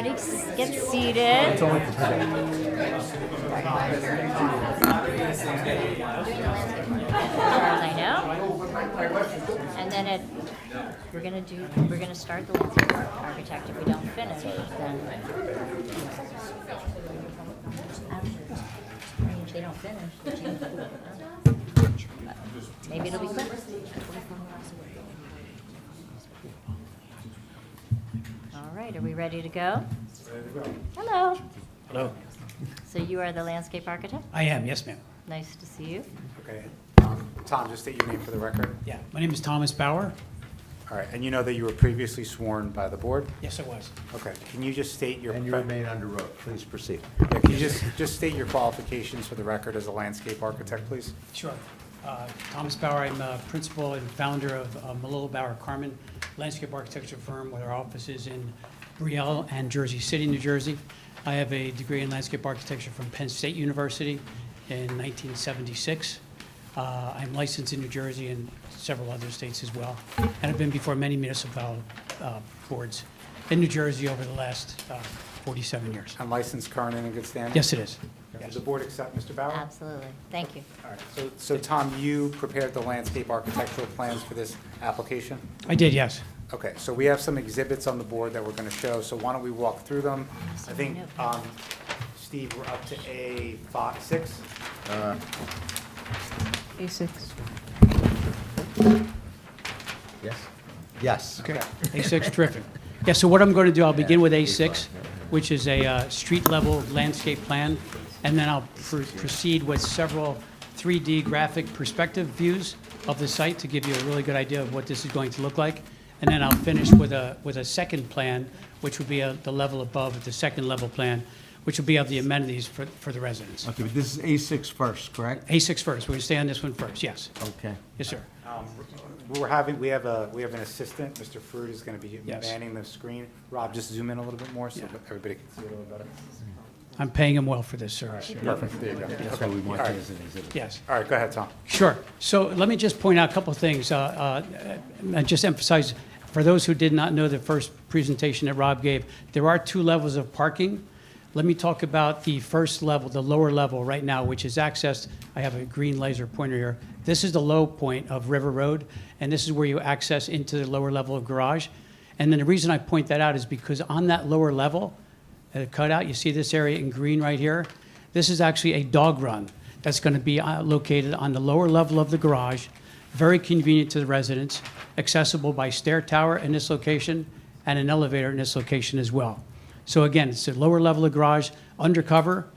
everybody get seated. As far as I know. And then we're gonna start the landscape architect. If we don't finish, then, if they don't finish, we'll change it. But maybe it'll be quick. All right, are we ready to go? Hello. Hello. So you are the landscape architect? I am, yes, ma'am. Nice to see you. Okay. Tom, just state your name for the record. Yeah, my name is Thomas Bauer. All right, and you know that you were previously sworn by the board? Yes, I was. Okay, can you just state your... And you remain under oath. Please proceed. Yeah, can you just state your qualifications for the record as a landscape architect, please? Sure. Thomas Bauer, I'm a principal and founder of Malolo Bauer Carmen landscape architecture firm with our offices in Brielle and Jersey City, New Jersey. I have a degree in landscape architecture from Penn State University in 1976. I'm licensed in New Jersey and several other states as well. And I've been before many municipal boards in New Jersey over the last 47 years. And licensed, current, and in good standing? Yes, it is. Does the board accept Mr. Bauer? Absolutely. Thank you. All right, so Tom, you prepared the landscape architectural plans for this application? I did, yes. Okay, so we have some exhibits on the board that we're going to show, so why don't we walk through them? I think, Steve, we're up to A6. A6. Yes? Yes. Okay, A6, terrific. Yeah, so what I'm going to do, I'll begin with A6, which is a street-level landscape plan, and then I'll proceed with several 3D graphic perspective views of the site to give you a really good idea of what this is going to look like. And then I'll finish with a second plan, which would be the level above, the second level plan, which will be of the amenities for the residents. Okay, but this is A6 first, correct? A6 first, we're going to stay on this one first, yes. Okay. Yes, sir. We have an assistant, Mr. Fruit is going to be Yes. manning the screen. Rob, just zoom in a little bit more so Yeah. that everybody can see it a little better. I'm paying him well for this service. Perfect, there you go. That's what we want All right. as an exhibit. Yes. All right, go ahead, Tom. Sure. So let me just point out a couple of things. And just emphasize, for those who did not know the first presentation that Rob gave, there are 2 levels of parking. Let me talk about the first level, the lower level right now, which is accessed. I have a green laser pointer here. This is the low point of River Road, and this is where you access into the lower level of garage. And then the reason I point that out is because on that lower level, cutout, you see this area in green right here? This is actually a dog run that's going to be located on the lower level of the garage, very convenient to the residents, accessible by stair tower in this location and an elevator in this location as well. So again, it's a lower level of garage, undercover,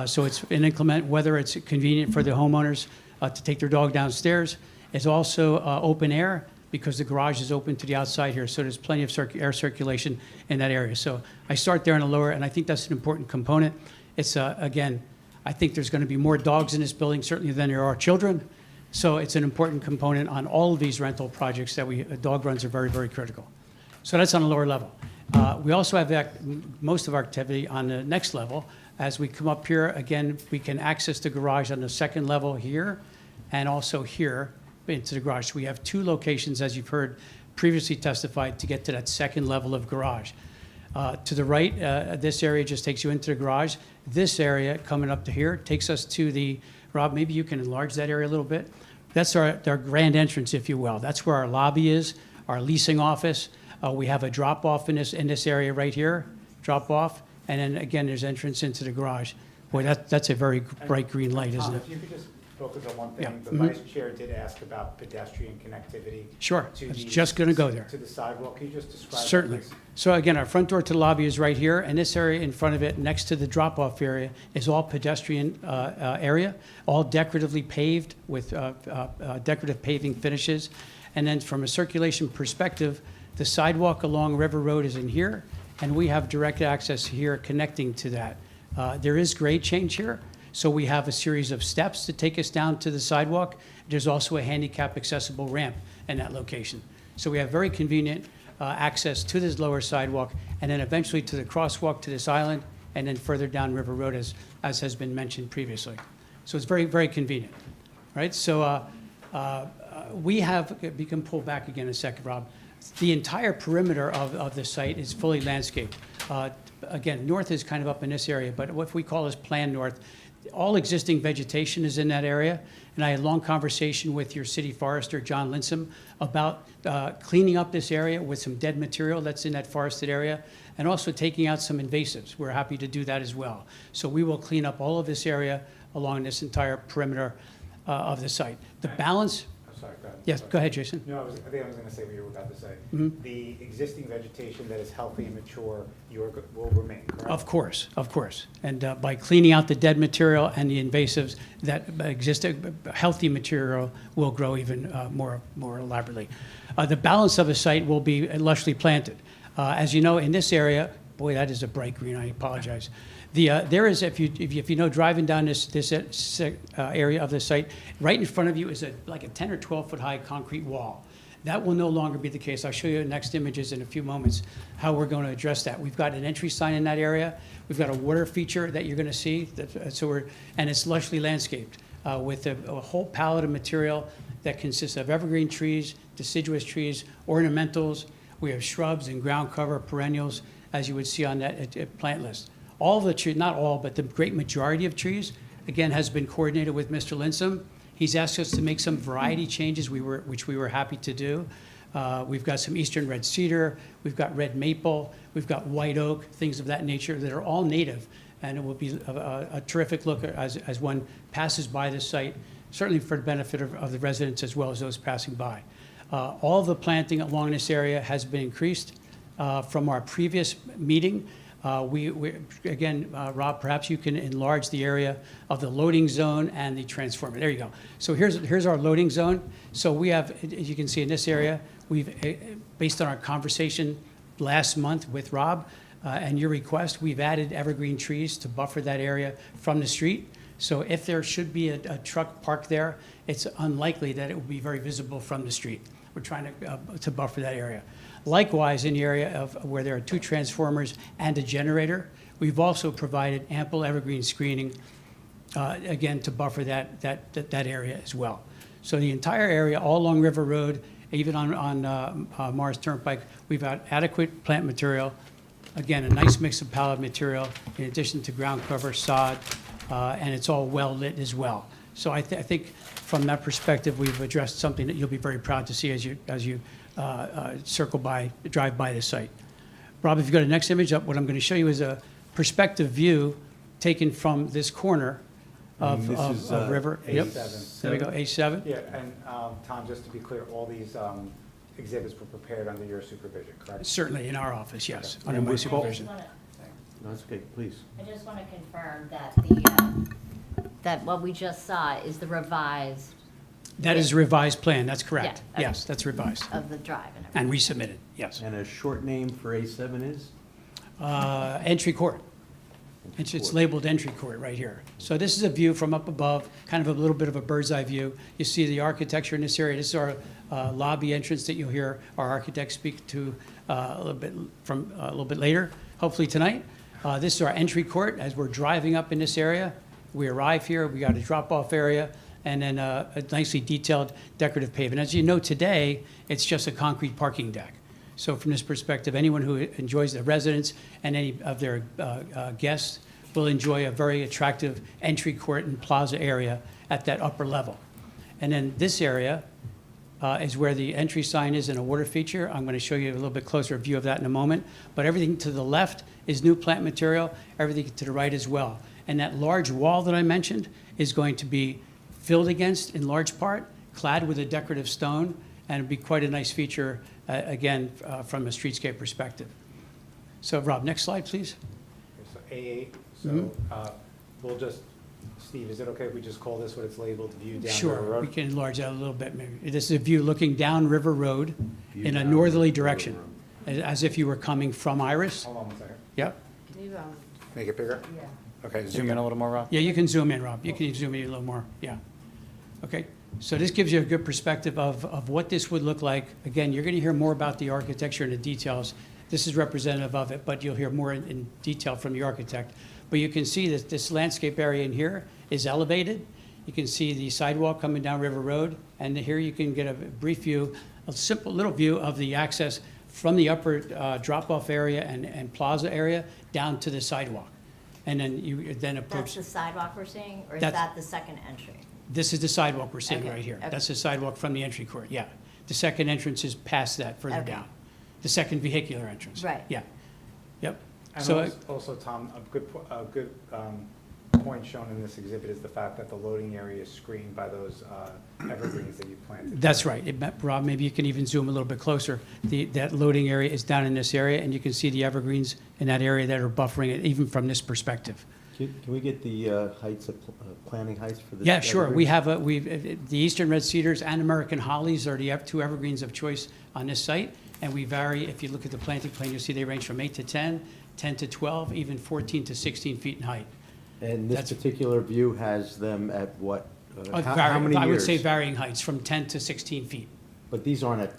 so it's in inclement weather. It's convenient for the homeowners to take their dog downstairs. It's also open air because the garage is open to the outside here, so there's plenty of air circulation in that area. So I start there in the lower, and I think that's an important component. It's, again, I think there's going to be more dogs in this building certainly than there are children. So it's an important component on all of these rental projects that dog runs are very, very critical. So that's on the lower level. We also have most of our activity on the next level. As we come up here, again, we can access the garage on the second level here and also here into the garage. So we have 2 locations, as you've heard previously testified, to get to that second level of garage. To the right, this area just takes you into the garage. This area coming up to here takes us to the, Rob, maybe you can enlarge that area a little bit. That's our grand entrance, if you will. That's where our lobby is, our leasing office. We have a drop-off in this area right here, drop-off, and then again, there's entrance into the garage. Boy, that's a very bright green light, isn't it? If you could just focus on one thing. Yeah. The vice chair did ask about pedestrian connectivity. Sure, to I was the- just going to go there. To the sidewalk. Can you just describe that, Certainly. please? So again, our front door to the lobby is right here, and this area in front of it, next to the drop-off area, is all pedestrian area, all decoratively paved with decorative paving finishes. And then from a circulation perspective, the sidewalk along River Road is in here, and we have direct access here connecting to that. There is grade change here, so we have a series of steps to take us down to the sidewalk. There's also a handicap accessible ramp in that location. So we have very convenient access to this lower sidewalk, and then eventually to the crosswalk to this island, and then further down River Road as has been mentioned previously. So it's very, very convenient, right? So we have, you can pull back again a second, Rob. The entire perimeter of the site is fully landscaped. Again, north is kind of up in this area, but what we call is planned north. All existing vegetation is in that area, and I had a long conversation with your city forester, John Linsom, about cleaning up this area with some dead material that's in that forested area, and also taking out some invasives. We're happy to do that as well. So we will clean up all of this area along this entire perimeter of the site. The balance, I'm sorry, go ahead. yes, go ahead, Jason. No, I think I was going to say what you were about to say. Mhm. The existing vegetation that is healthy and mature, will remain, correct? Of course, of course. And by cleaning out the dead material and the invasives, that existing healthy material will grow even more elaborately. The balance of the site will be lushly planted. As you know, in this area, boy, that is a bright green, I apologize. There is, if you know, driving down this area of the site, right in front of you is like a 10 or 12 foot high concrete wall. That will no longer be the case. I'll show you the next images in a few moments how we're going to address that. We've got an entry sign in that area. We've got a water feature that you're going to see. And it's lushly landscaped with a whole palette of material that consists of evergreen trees, deciduous trees, ornamentals. We have shrubs and ground cover, perennials, as you would see on that plant list. All of the trees, not all, but the great majority of trees, again, has been coordinated with Mr. Linsom. He's asked us to make some variety changes, which we were happy to do. We've got some eastern red cedar, we've got red maple, we've got white oak, things of that nature that are all native. And it will be a terrific look as one passes by the site, certainly for the benefit of the residents as well as those passing by. All of the planting along this area has been increased from our previous meeting. Again, Rob, perhaps you can enlarge the area of the loading zone and the transformer. There you go. So here's our loading zone. So we have, as you can see in this area, we've, based on our conversation last month with Rob and your request, we've added evergreen trees to buffer that area from the street. So if there should be a truck parked there, it's unlikely that it will be very visible from the street. We're trying to buffer that area. Likewise, in the area of where there are 2 transformers and a generator, we've also provided ample evergreen screening, again, to buffer that area as well. So the entire area, all along River Road, even on Mars Turnpike, we've got adequate plant material. Again, a nice mix of pallet material, in addition to ground cover, sod, and it's all well lit as well. So I think from that perspective, we've addressed something that you'll be very proud to see as you drive by the site. Rob, if you go to the next image, what I'm going to show you is a perspective view taken from this corner of River. A7. Yep. There we go, A7. Yeah, and Tom, just to be clear, all these exhibits were prepared under your supervision, correct? Certainly in our office, yes, Okay. under And my we call- supervision. No, that's okay, please. I just want to confirm that that what we just saw is the revised That is a revised plan, that's correct. Yeah, Yes, that's revised. of the drive and everything. And resubmitted, yes. And a short name for A7 is? Entry court. It's labeled entry court right here. So this is a view from up above, kind of a little bit of a bird's eye view. You see the architecture in this area. This is our lobby entrance that you'll hear our architect speak to a little bit later, hopefully tonight. This is our entry court as we're driving up in this area. We arrive here, we got a drop-off area, and then a nicely detailed decorative pavement. As you know, today, it's just a concrete parking deck. So from this perspective, anyone who enjoys the residents and any of their guests will enjoy a very attractive entry court and plaza area at that upper level. And then this area is where the entry sign is and a water feature. I'm going to show you a little bit closer view of that in a moment. But everything to the left is new plant material, everything to the right as well. And that large wall that I mentioned is going to be filled against in large part, clad with a decorative stone, and it'd be quite a nice feature, again, from a streetscape perspective. So Rob, next slide, please. So A8, so we'll just, Steve, is it okay if we just call this what it's labeled, view down River Sure, Road? we can enlarge that a little bit maybe. This is a view looking down River Road View in a down northerly River direction, Road. as if you were coming from Iris. Hold on one second. Yep. Can you, Make it bigger? yeah. Okay, zoom in a little more, Rob. Yeah, you can zoom in, Rob. You can zoom in a little more, yeah. Okay, so this gives you a good perspective of what this would look like. Again, you're going to hear more about the architecture and the details. This is representative of it, but you'll hear more in detail from the architect. But you can see that this landscape area in here is elevated. You can see the sidewalk coming down River Road, and here you can get a brief view, a simple little view of the access from the upper drop-off area and plaza area down to the sidewalk. And then you then That's approach, the sidewalk we're seeing, or is That's- that the second entry? this is the sidewalk we're seeing Okay, right here. okay. That's the sidewalk from the entry court, yeah. The second entrance is past that, further Okay. down. The second vehicular entrance. Right. Yeah, yep. And So, also, Tom, a good point shown in this exhibit is the fact that the loading area is screened by those evergreens that you planted. that's right. Rob, maybe you can even zoom a little bit closer. That loading area is down in this area, and you can see the evergreens in that area that are buffering it, even from this perspective. Can we get the heights, planting heights for this? Yeah, sure. We have, the Eastern Red Cedars and American Hollies are the two evergreens of choice on this site. And we vary, if you look at the planting plan, you'll see they range from 8 to 10, 10 to 12, even 14 to 16 feet in height. And That's- this particular view has them at what? How Vari- many years? I would say varying heights, from 10 to 16 feet. But these aren't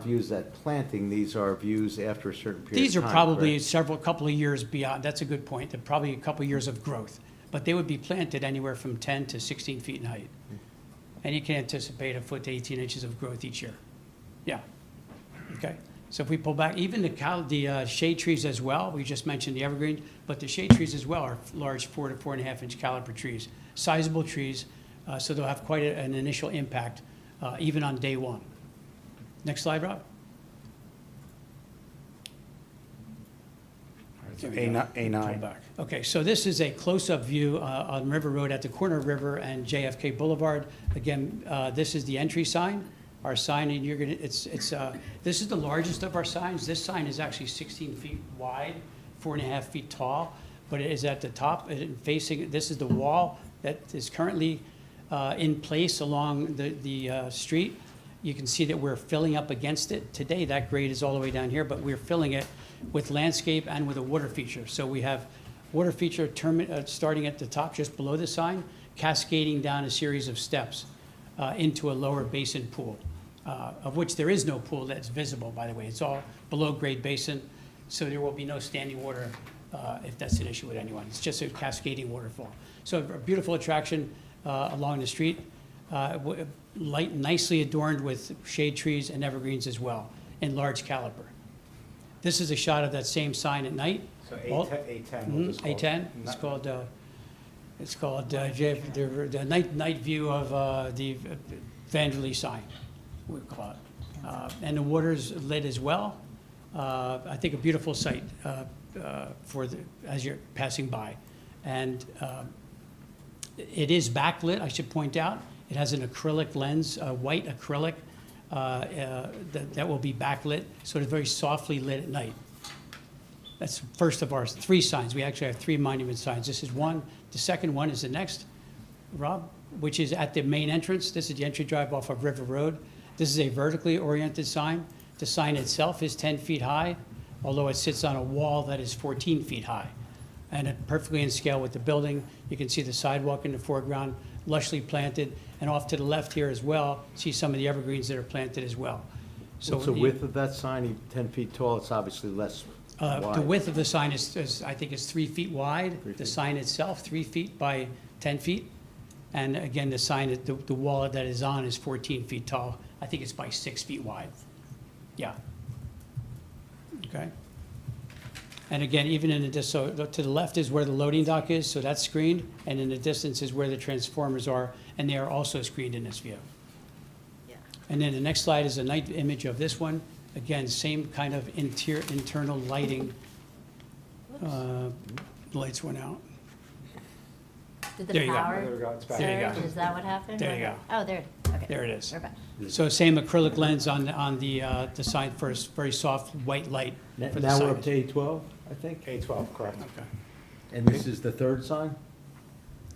views at planting, these are views after a certain period of time. These are probably correct? couple of years beyond. That's a good point. They're probably a couple of years of growth. But they would be planted anywhere from 10 to 16 feet in height. And you can anticipate a foot to 18 inches of growth each year. Yeah. Okay. So if we pull back, even the shade trees as well, we just mentioned the evergreen, but the shade trees as well are large 4 to 4.5 inch caliber trees, sizable trees, so they'll have quite an initial impact, even on day one. Next slide, Rob. There we go. Pull A9. back. Okay, so this is a close-up view on River Road at the corner of River and JFK Boulevard. Again, this is the entry sign. Our sign, and you're gonna, this is the largest of our signs. This sign is actually 16 feet wide, 4.5 feet tall, but it is at the top and facing, this is the wall that is currently in place along the street. You can see that we're filling up against it. Today, that grade is all the way down here, but we're filling it with landscape and with a water feature. So we have water feature starting at the top, just below the sign, cascading down a series of steps into a lower basin pool, of which there is no pool that's visible, by the way. It's all below grade basin, so there will be no standing water if that's an issue with anyone. It's just a cascading waterfall. So a beautiful attraction along the street, nicely adorned with shade trees and evergreens as well, in large caliber. This is a shot of that same sign at night. So A10. Mhm, A10, it's called the night view of the Vanderlee sign, we call it. And the water's lit as well. I think a beautiful sight as you're passing by. And it is backlit, I should point out. It has an acrylic lens, a white acrylic that will be backlit, so it's very softly lit at night. That's first of our 3 signs. We actually have 3 monument signs. This is one. The second one is the next, Rob, which is at the main entrance. This is the entry drive off of River Road. This is a vertically oriented sign. The sign itself is 10 feet high, although it sits on a wall that is 14 feet high. And it perfectly in scale with the building. You can see the sidewalk in the foreground, lushly planted. And off to the left here as well, see some of the evergreens that are planted as well. What's the width of that sign? 10 feet tall, it's obviously less The wide. width of the sign is, I think, is 3 feet wide. 3 The feet. sign itself, 3 feet by 10 feet. And again, the sign, the wall that is on is 14 feet tall. I think it's by 6 feet wide. Yeah. Okay. And again, even in the, so to the left is where the loading dock is, so that's screened. And in the distance is where the transformers are, and they are also screened in this view. Yeah. And then the next slide is a night image of this one. Again, same kind of internal lighting. The lights went out. Did the There you go. power There we go. It's back. There you go. surge? Is that what happened? There you go. Oh, there, okay. There it is. We're back. So same acrylic lens on the sign for a very soft white light for the Now we're up signage. to A12, I think? A12, correct. Okay. And this is the third sign?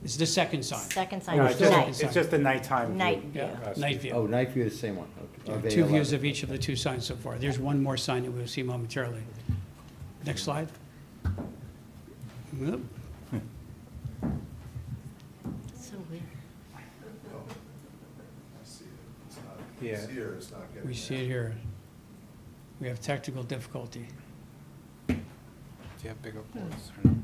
It's the second sign. Second sign No, is it's just, night. Night. it's just the nighttime view. Night view. Yeah, night view. Oh, night view is the same one, okay. Of 2 A11. views of each of the 2 signs so far. There's one more sign that we'll see momentarily. Next slide. Yep. So weird. Yeah. We see it here. We have technical difficulty. Do you have bigger boards or no?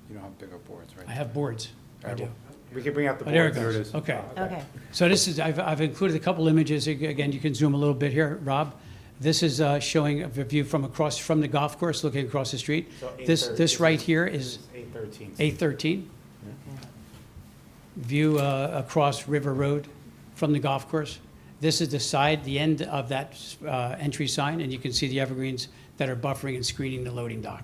You don't have bigger boards, right? I have boards. I do. We can bring out the Oh, there it boards. goes. Okay. Okay. So this is, I've included a couple images. Again, you can zoom a little bit here, Rob. This is showing a view from across, from the golf course, looking across the street. This right here is 813. 813. View across River Road from the golf course. This is the side, the end of that entry sign, and you can see the evergreens that are buffering and screening the loading dock.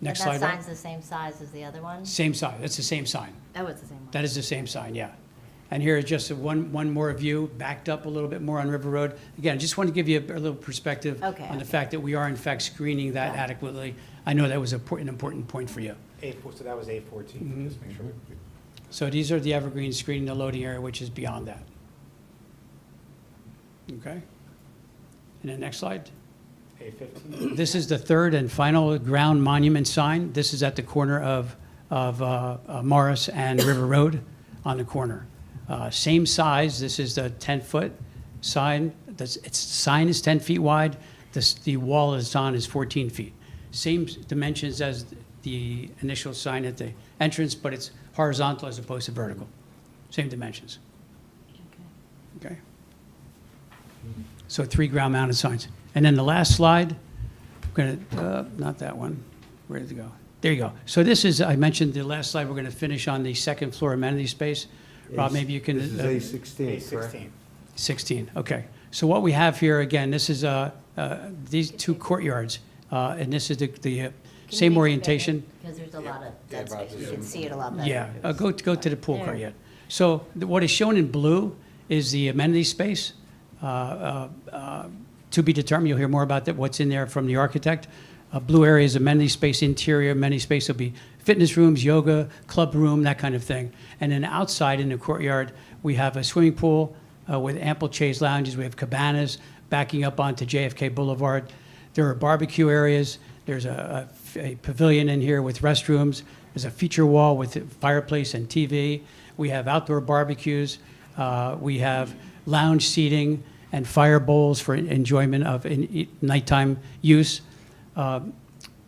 Next slide. And that Rob. sign's the same size as the other one? Same sign, that's the same sign. Oh, it's the same one. That is the same sign, yeah. And here is just one more view, backed up a little bit more on River Road. Again, I just want to give you a little perspective Okay, on the okay. fact that we are in fact screening that adequately. I know that was an important point for you. So that was 814, just make sure. So these are the evergreens screening the loading area, which is beyond that. Okay? And then next slide. 815. This is the third and final ground monument sign. This is at the corner of Morris and River Road on the corner. Same size, this is the 10-foot sign. Its sign is 10 feet wide. The wall it's on is 14 feet. Same dimensions as the initial sign at the entrance, but it's horizontal as opposed to vertical. Same dimensions. Okay? So 3 ground-mounted signs. And then the last slide, I'm gonna, not that one. Where did it go? There you go. So this is, I mentioned the last slide, we're gonna finish on the second floor amenity space. Rob, maybe you can. This is A16, correct? 816. 16, okay. So what we have here, again, this is these 2 courtyards, and this is the Can you same make it orientation. bigger? Because there's a lot of Yeah, dead Rob, space. You zoom can in. see it a lot better. Yeah, go to the pool There. courtyard. So what is shown in blue is the amenity space. To be determined, you'll hear more about that, what's in there from the architect. Blue area is amenity space, interior amenity space will be fitness rooms, yoga, club room, that kind of thing. And then outside in the courtyard, we have a swimming pool with ample chaise lounges. We have cabanas backing up onto JFK Boulevard. There are barbecue areas. There's a pavilion in here with restrooms. There's a feature wall with a fireplace and TV. We have outdoor barbecues. We have lounge seating and fire bowls for enjoyment of nighttime use.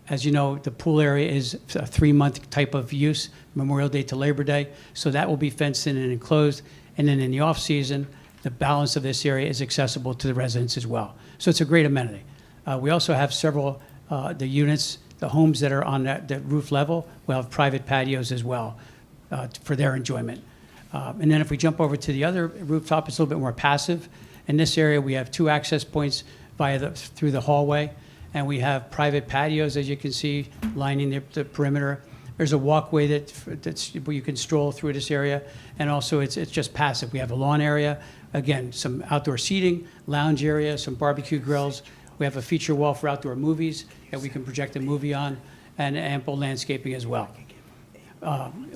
As you know, the pool area is a 3-month type of use, Memorial Day to Labor Day, so that will be fenced in and enclosed. And then in the off-season, the balance of this area is accessible to the residents as well. So it's a great amenity. We also have several, the units, the homes that are on that roof level, will have private patios as well for their enjoyment. And then if we jump over to the other rooftop, it's a little bit more passive. In this area, we have 2 access points through the hallway, and we have private patios, as you can see, lining the perimeter. There's a walkway that's where you can stroll through this area, and also it's just passive. We have a lawn area, again, some outdoor seating, lounge area, some barbecue grills. We have a feature wall for outdoor movies that we can project a movie on, and ample landscaping as well.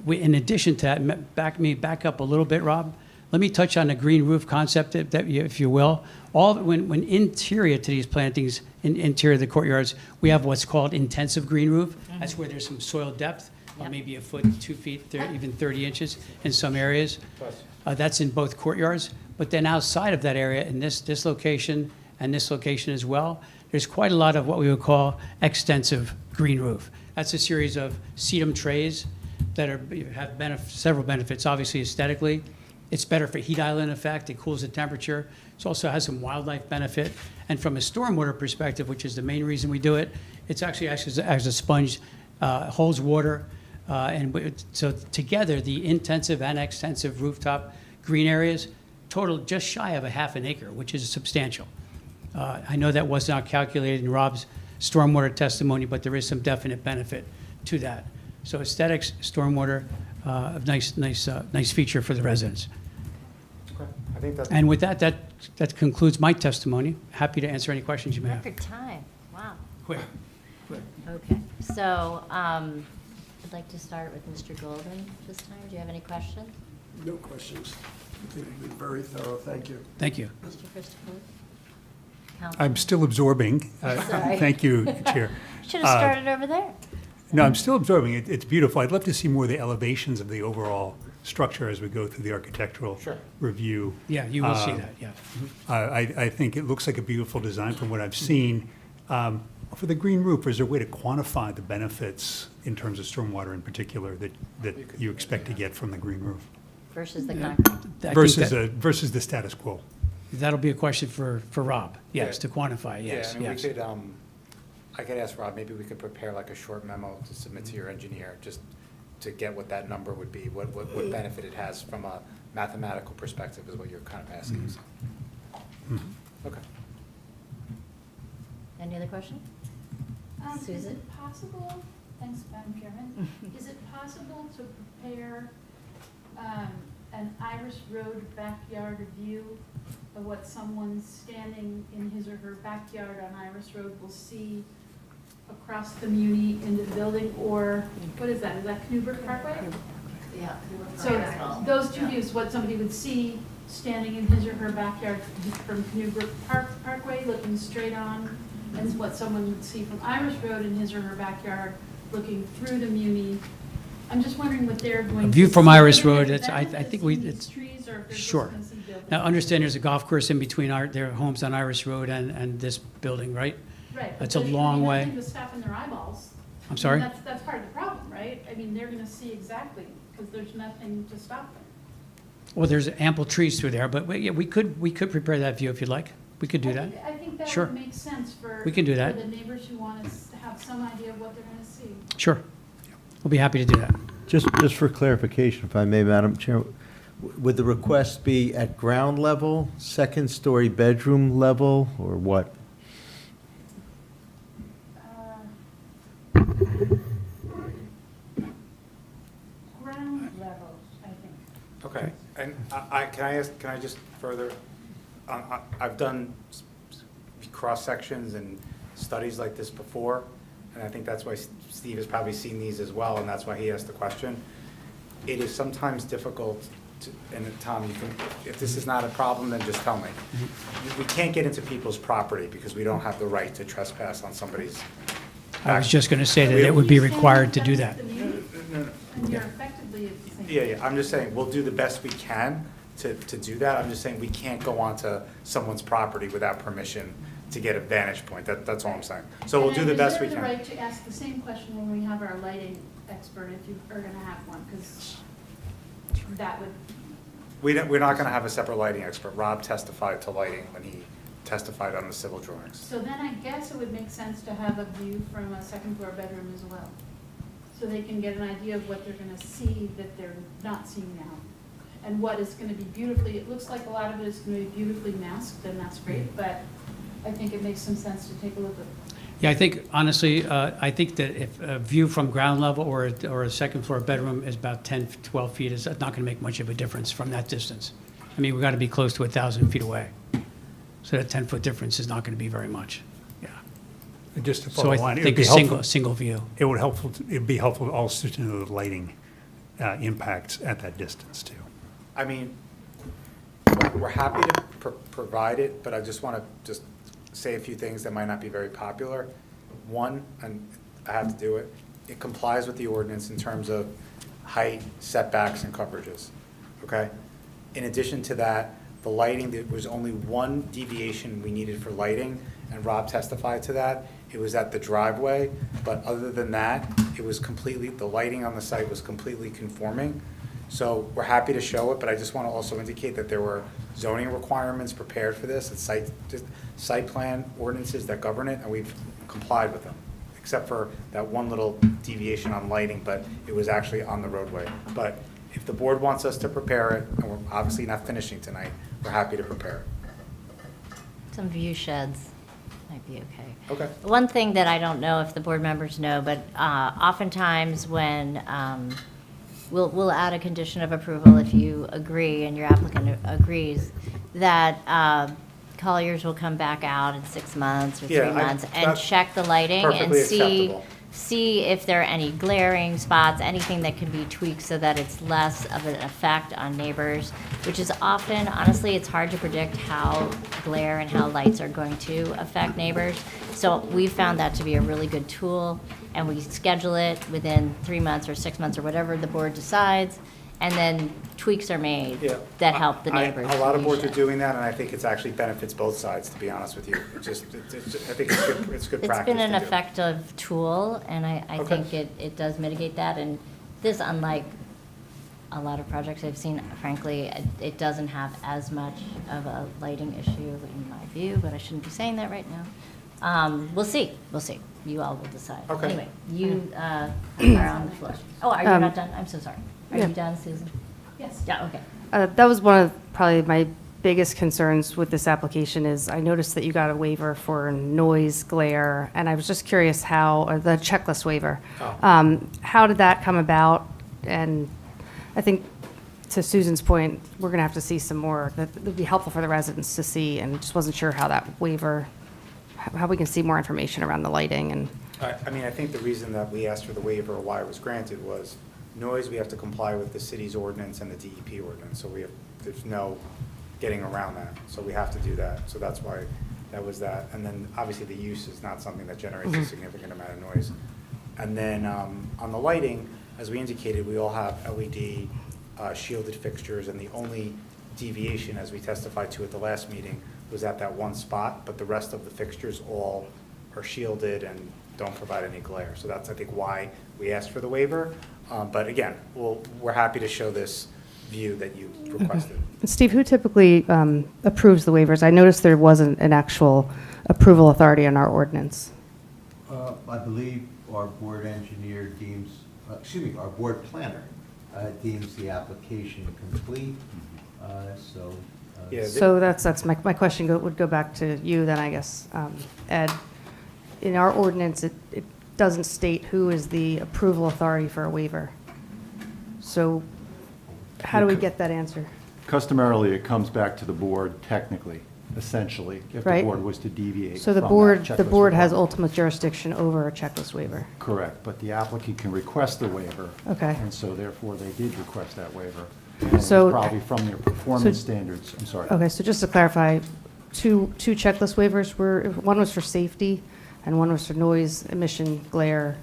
In addition to that, back up a little bit, Rob. Let me touch on the green roof concept, if you will. When interior to these plantings, interior of the courtyards, we have what's called intensive green roof. That's where there's some soil depth, maybe a foot, 2 feet, even 30 inches in some areas. That's in both courtyards. But then outside of that area, in this location and this location as well, there's quite a lot of what we would call extensive green roof. That's a series of sedum trays that have several benefits. Obviously, aesthetically, it's better for heat island effect. It cools the temperature. It also has some wildlife benefit. And from a stormwater perspective, which is the main reason we do it, it's actually acts as a sponge, holds water. So together, the intensive and extensive rooftop green areas total just shy of a half an acre, which is substantial. I know that was not calculated in Rob's stormwater testimony, but there is some definite benefit to that. So aesthetics, stormwater, a nice feature for the residents. Okay. I think that's. And with that concludes my testimony. Happy to answer any questions you may have. Record time, wow. Quick. Okay, so I'd like to start with Mr. Golden this time. Do you have any questions? No questions. I think you've been very thorough. Thank you. Thank you. Mr. Christopher? I'm still absorbing. Sorry. Thank you, Chair. Should have started over there. No, I'm still absorbing. It's beautiful. I'd love to see more of the elevations of the overall structure as we go through the architectural review. Yeah, you will see that, yeah. I think it looks like a beautiful design from what I've seen. For the green roof, is there a way to quantify the benefits in terms of stormwater in particular that you expect to get from the green roof Versus the concrete. I think versus the status quo? That'll be a question for Rob, yes, Yeah. to quantify, Yeah, yes, I mean, we yes. could, I could ask Rob, maybe we could prepare like a short memo to submit to your engineer, just to get what that number would be, what benefit it has from a mathematical perspective is what you're kind of asking. so. Okay. Any other question? Is Susan? it possible, thanks, Madam Chairman, is it possible to prepare an Iris Road backyard view of what someone standing in his or her backyard on Iris Road will see across the Muni into the building, or, what is that Knubert Parkway? Yeah. So those two views, what somebody would see standing in his or her backyard from Knubert Parkway, looking straight on, and what someone would see from Iris Road in his or her backyard, looking through the Muni. I'm just wondering what they're going to A view from see. Iris Are they Road, gonna it's- I benefit think from we- these it's- trees, or if they're just Sure. gonna see buildings? Now, understand there's a golf course in between their homes on Iris Road and this building, right? Right, but That's a there's gonna be long way. nothing to stop in their eyeballs. I'm I mean, sorry? That's part of the problem, right? I mean, they're gonna see exactly, because there's nothing to stop them. Well, there's ample trees through there, but yeah, we could prepare that view if you'd like. We could do that. I think that Sure. would make sense for. We can do that. For the neighbors who want us to have some idea of what they're gonna see. Sure. We'll be happy to do that. Just for clarification, if I may, Madam Chair, would the request be at ground level, second-story bedroom level, or what? Ground level, I think. Okay, and can I just further, I've done cross-sections and studies like this before, and I think that's why Steve has probably seen these as well, and that's why he asked the question. It is sometimes difficult to, and Tom, you can, if this is not a problem, then just tell me. We can't get into people's property because we don't have the right to trespass on somebody's. I was just going to say that it would be required to do that. And you're effectively at the same. Yeah, I'm just saying, we'll do the best we can to do that. I'm just saying, we can't go onto someone's property without permission to get a vantage point. That's all I'm saying. So we'll do the best we And I can. reserve the right to ask the same question when we have our lighting expert, if you are gonna have one, because that would, We're not gonna have a separate lighting expert. Rob testified to lighting when he testified on the civil drawings. so then I guess it would make sense to have a view from a second floor bedroom as well. So they can get an idea of what they're gonna see that they're not seeing now. And what is gonna be beautifully, it looks like a lot of it is gonna be beautifully masked, and that's great, but I think it makes some sense to take a look at. Yeah, I think, honestly, I think that if a view from ground level or a second floor bedroom is about 10, 12 feet, is not going to make much of a difference from that distance. I mean, we've got to be close to 1,000 feet away. So that 10-foot difference is not going to be very much. Yeah. And just to So follow I on, it would think be a helpful, single view. it'd be helpful also to know the lighting impacts at that distance too. I mean, we're happy to provide it, but I just want to just say a few things that might not be very popular. One, and I have to do it, it complies with the ordinance in terms of height, setbacks, and coverages, okay? In addition to that, the lighting, there was only one deviation we needed for lighting, and Rob testified to that. It was at the driveway, but other than that, it was completely, the lighting on the site was completely conforming. So we're happy to show it, but I just want to also indicate that there were zoning requirements prepared for this, it's site plan ordinances that govern it, and we've complied with them, except for that one little deviation on lighting, but it was actually on the roadway. But if the board wants us to prepare it, and we're obviously not finishing tonight, we're happy to prepare it. Some view sheds might be okay. Okay. One thing that I don't know if the board members know, but oftentimes when, we'll add a condition of approval if you agree and your applicant agrees, that Colliers will come back out in 6 months or 3 Yeah, months and that's check the lighting and perfectly see, acceptable. see if there are any glaring spots, anything that can be tweaked so that it's less of an effect on neighbors, which is often, honestly, it's hard to predict how glare and how lights are going to affect neighbors. So we found that to be a really good tool, and we schedule it within 3 months or 6 months or whatever the board decides, and then tweaks are made Yeah. that help the neighbors. A lot of boards are use it. doing that, and I think it's actually benefits both sides, to be honest with you. I think it's good practice It's been an to do. effective tool, and I Okay. think it does mitigate that, and this, unlike a lot of projects I've seen, frankly, it doesn't have as much of a lighting issue in my view, but I shouldn't be saying that right now. We'll see. You all will decide. Okay. Anyway, you are on the floor. Oh, are you not done? I'm so sorry. Are Yeah. you done, Susan? Yes. Yeah, okay. That was one of probably my biggest concerns with this application is I noticed that you got a waiver for noise, glare, and I was just curious or the checklist waiver. Oh. How did that come about? And I think to Susan's point, we're going to have to see some more. That would be helpful for the residents to see, and just wasn't sure how that waiver, how we can see more information around the lighting and. I mean, I think the reason that we asked for the waiver or why it was granted was noise, we have to comply with the city's ordinance and the DEP ordinance, so there's no getting around that, so we have to do that, so that's why that was that. And then, obviously, the use is not something that generates a significant amount of noise. And then, on the lighting, as we indicated, we all have LED shielded fixtures, and the only deviation, as we testified to at the last meeting, was at that one spot, but the rest of the fixtures all are shielded and don't provide any glare. So that's, I think, why we asked for the waiver. But again, we're happy to show this view that you requested. Steve, who typically approves the waivers? I noticed there wasn't an actual approval authority in our ordinance. I believe our board engineer deems, our board planner deems the application complete, so. Yeah, So that's my question would go back to you then, I guess. Ed, in our ordinance, it doesn't state who is the approval authority for a waiver. So how do we get that answer? Customarily, it comes back to the board technically, essentially, if the Right. board was to deviate So the from board, that the checklist board has requirement. ultimate jurisdiction over a checklist waiver. Correct, but the applicant can request the waiver. Okay. And so therefore, they did request that waiver. And it was So- probably from their performance standards, I'm sorry. Okay, so just to clarify, two checklist waivers were, one was for safety and one was for noise, emission, glare,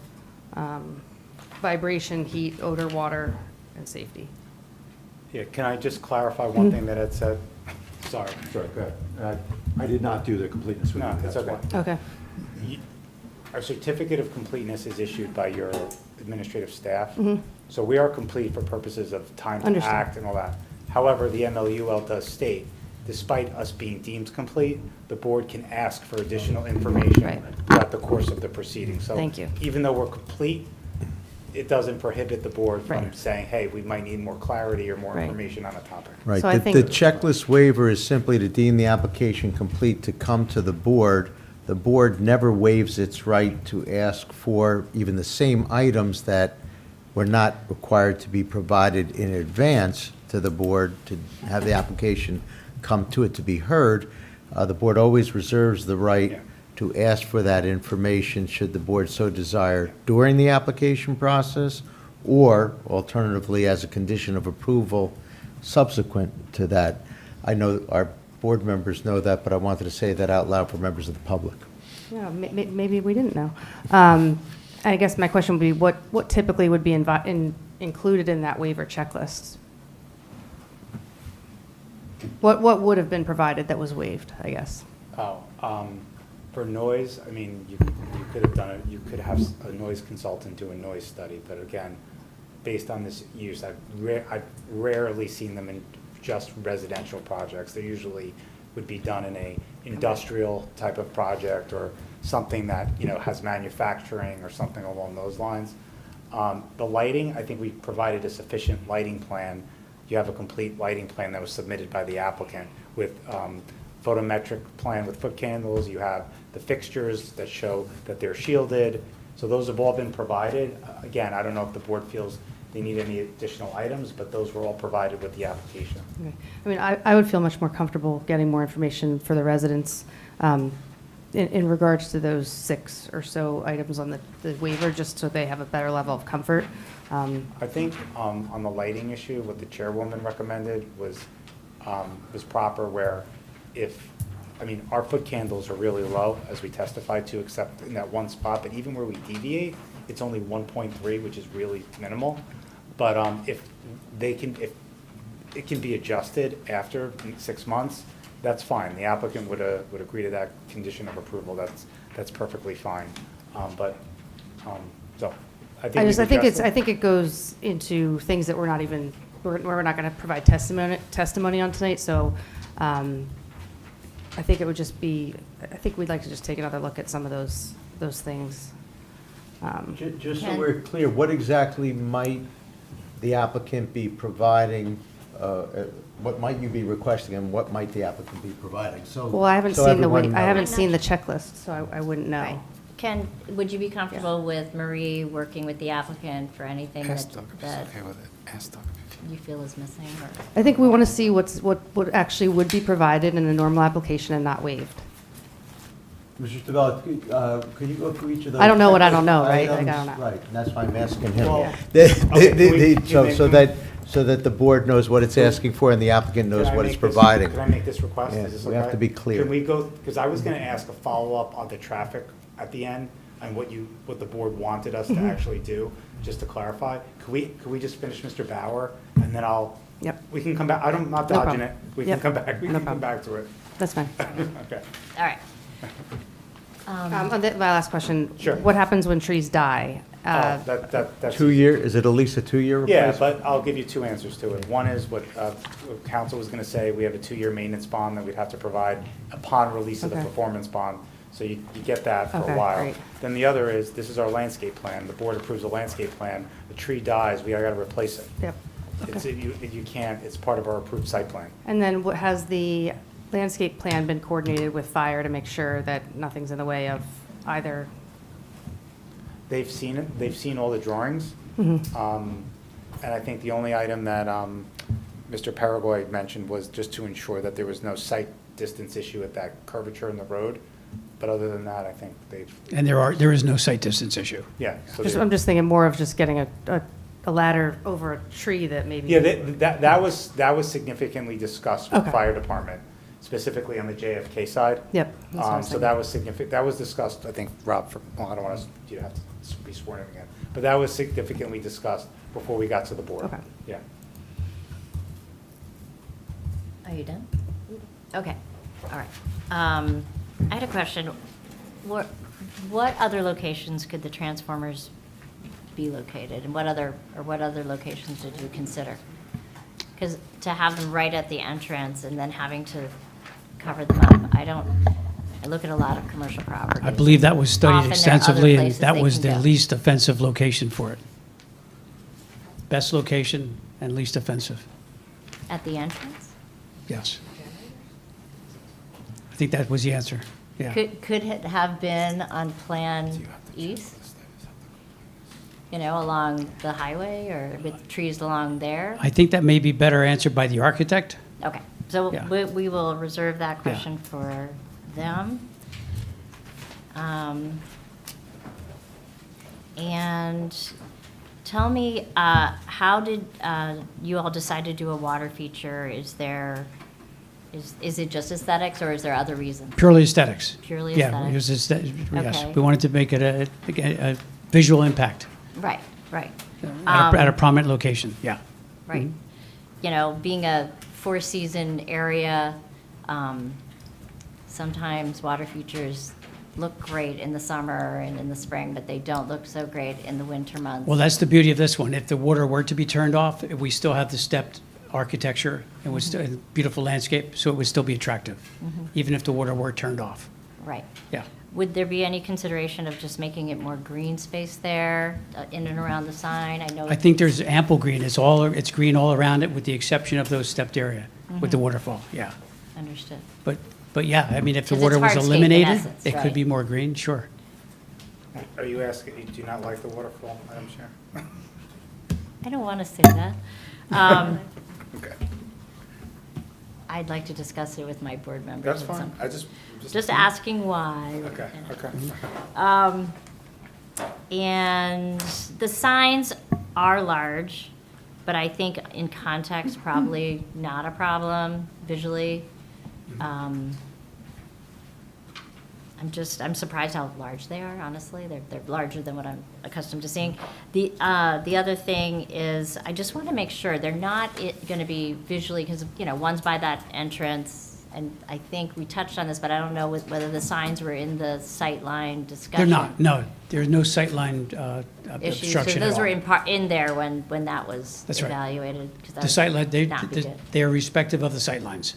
vibration, heat, odor, water, and safety. Yeah, can I just clarify one thing that Ed said? Sorry. Sorry, go ahead. I did not do the completeness with you. No, it's that's okay. why. Okay. Our certificate of completeness is issued by your administrative staff. So we are complete for purposes of time to Understood. act and all that. However, the MLUL does state, despite us being deemed complete, the board can ask for additional information Right. throughout the course of the proceedings. Thank you. So even though we're complete, it doesn't prohibit the board from Right. saying, hey, we might need more clarity or more Right. information on a topic. Right, So I the think- checklist waiver is simply to deem the application complete to come to the board. The board never waives its right to ask for even the same items that were not required to be provided in advance to the board to have the application come to it to be heard. The board always reserves the Yeah. right to ask for that information should the board so desire during the application process, or alternatively as a condition of approval subsequent to that. I know our board members know that, but I wanted to say that out loud for members of the public. Yeah, maybe we didn't know. I guess my question would be, what typically would be included in that waiver checklist? What would have been provided that was waived, I guess? For noise, I mean, you could have done it, you could have a noise consultant do a noise study, but again, based on this use, I've rarely seen them in just residential projects. They usually would be done in a industrial type of project or something that, has manufacturing or something along those lines. The lighting, I think we provided a sufficient lighting plan. You have a complete lighting plan that was submitted by the applicant with photometric plan with foot candles. You have the fixtures that show that they're shielded. So those have all been provided. Again, I don't know if the board feels they need any additional items, but those were all provided with the application. Okay. I mean, I would feel much more comfortable getting more information for the residents in regards to those 6 or so items on the waiver, just so they have a better level of comfort. I think on the lighting issue, what the chairwoman recommended was proper, where our foot candles are really low, as we testified to, except in that one spot, but even where we deviate, it's only 1.3, which is really minimal. But if it can be adjusted after 6 months, that's fine. The applicant would agree to that condition of approval. That's perfectly fine. So I think I we've think addressed it. I think it goes into things that we're not even we're not going to provide testimony on tonight, so I think it would just be, I think we'd like to just take another look at some of those things. Just so Ken? we're clear, what exactly might the applicant be providing, what might you be requesting, and what might the applicant be providing? So, Well, I haven't so seen everyone I haven't knows. seen the checklist, so I wouldn't know. Right. Ken, would you be comfortable with Marie working with the applicant for anything that you feel is missing? Or? I think we want to see what actually would be provided in a normal application and not waived. Mr. Stavella, could you go through each of those? I don't know what I don't know, right? items? Like, I don't know. Right, and that's why I'm asking him. Well, The- can we- So that the board knows what it's asking for and the applicant knows what it's providing. Can I make this request? Yeah, Is this we have okay? to be clear. Can we go, because I was going to ask a follow-up on the traffic at the end and what the board wanted us to actually do, just to clarify. Could we just finish Mr. Bauer and then Yep. we can come back, I'm not No dodging problem. it. We can Yep. come back, we No can come problem. back to it. That's fine. Okay. All right. My last question. Sure. What happens when trees die? That's. 2 year, is it at least a 2-year replacement? Yeah, but I'll give you two answers to it. One is what council was going to say, we have a 2-year maintenance bond that we'd have to provide upon release of the Okay. performance bond. So you get that for Okay, a while. great. Then the other is, this is our landscape plan. The board approves a landscape plan. The tree dies, we got to replace it. Yep. It's, you can't, it's part of our approved site plan. And then has the landscape plan been coordinated with fire to make sure that nothing's in the way of either? They've seen it, they've seen all the drawings. Mm-hmm. And I think the only item that Mr. Paraguay mentioned was just to ensure that there was no sight distance issue at that curvature in the road. But other than that, I think they've, And there is no sight distance issue. yeah. So I'm they're- just thinking more of just getting a ladder over a tree that maybe. Yeah, that was significantly discussed with the Okay. fire department, specifically on the JFK side. Yep. that's what I was So thinking. that was significant, that was discussed, I think, Rob, I don't want you to have to be sworn in again. But that was significantly discussed before we got to the board. Okay. Yeah. Are you done? Okay, all right. I had a question. What other locations could the transformers be located? And what other locations did you consider? Because to have them right at the entrance and then having to cover them up, I look at a lot of commercial properties. I believe that was Often there studied are extensively, other and places that they was can the go. least offensive location for it. Best location and least offensive, At the entrance? yes. I think that was the answer, yeah. Could it have been on Plan East? You know, along the highway or with trees along there? I think that may be better answered by the architect. Okay, so Yeah. we will reserve that question for them. And tell me, how did you all decide to do a water feature? Is it just aesthetics, or is there other reasons? Purely aesthetics. Purely Yeah, aesthetics? it was yes. Okay. We wanted to make it a visual impact Right, right. at a prominent location, yeah. Right. You know, being a four-season area, sometimes water features look great in the summer and in the spring, but they don't look so great in the winter months. Well, that's the beauty of this one. If the water were to be turned off, we still have the stepped architecture. It was still a beautiful landscape, so it would still be attractive, even if the water were turned off. Right. Yeah. Would there be any consideration of just making it more green space there, in and around the sign? I know. I think there's ample green. It's green all around it with the exception of those stepped area with the waterfall, yeah. Understood. But yeah, I mean, if the 'Cause water it's was hardscape in eliminated, essence, it could right? be more green, sure. Are you asking, do you not like the waterfall, Madam Chair? I don't want to say that. Okay. I'd like to discuss it with my board members. That's at fine. some- I just. Just asking why. Okay, okay. And the signs are large, but I think in context, probably not a problem visually. I'm surprised how large they are, honestly. They're larger than what I'm accustomed to seeing. The other thing is, I just want to make sure they're not going to be visually, because, you know, one's by that entrance and I think we touched on this, but I don't know whether the signs were in the sightline They're discussion. not, no. There's no sightline Issues, so obstruction at those all. were in there when that was That's right. evaluated? 'Cause that The was sightline, not be good. they are respective of the sightlines,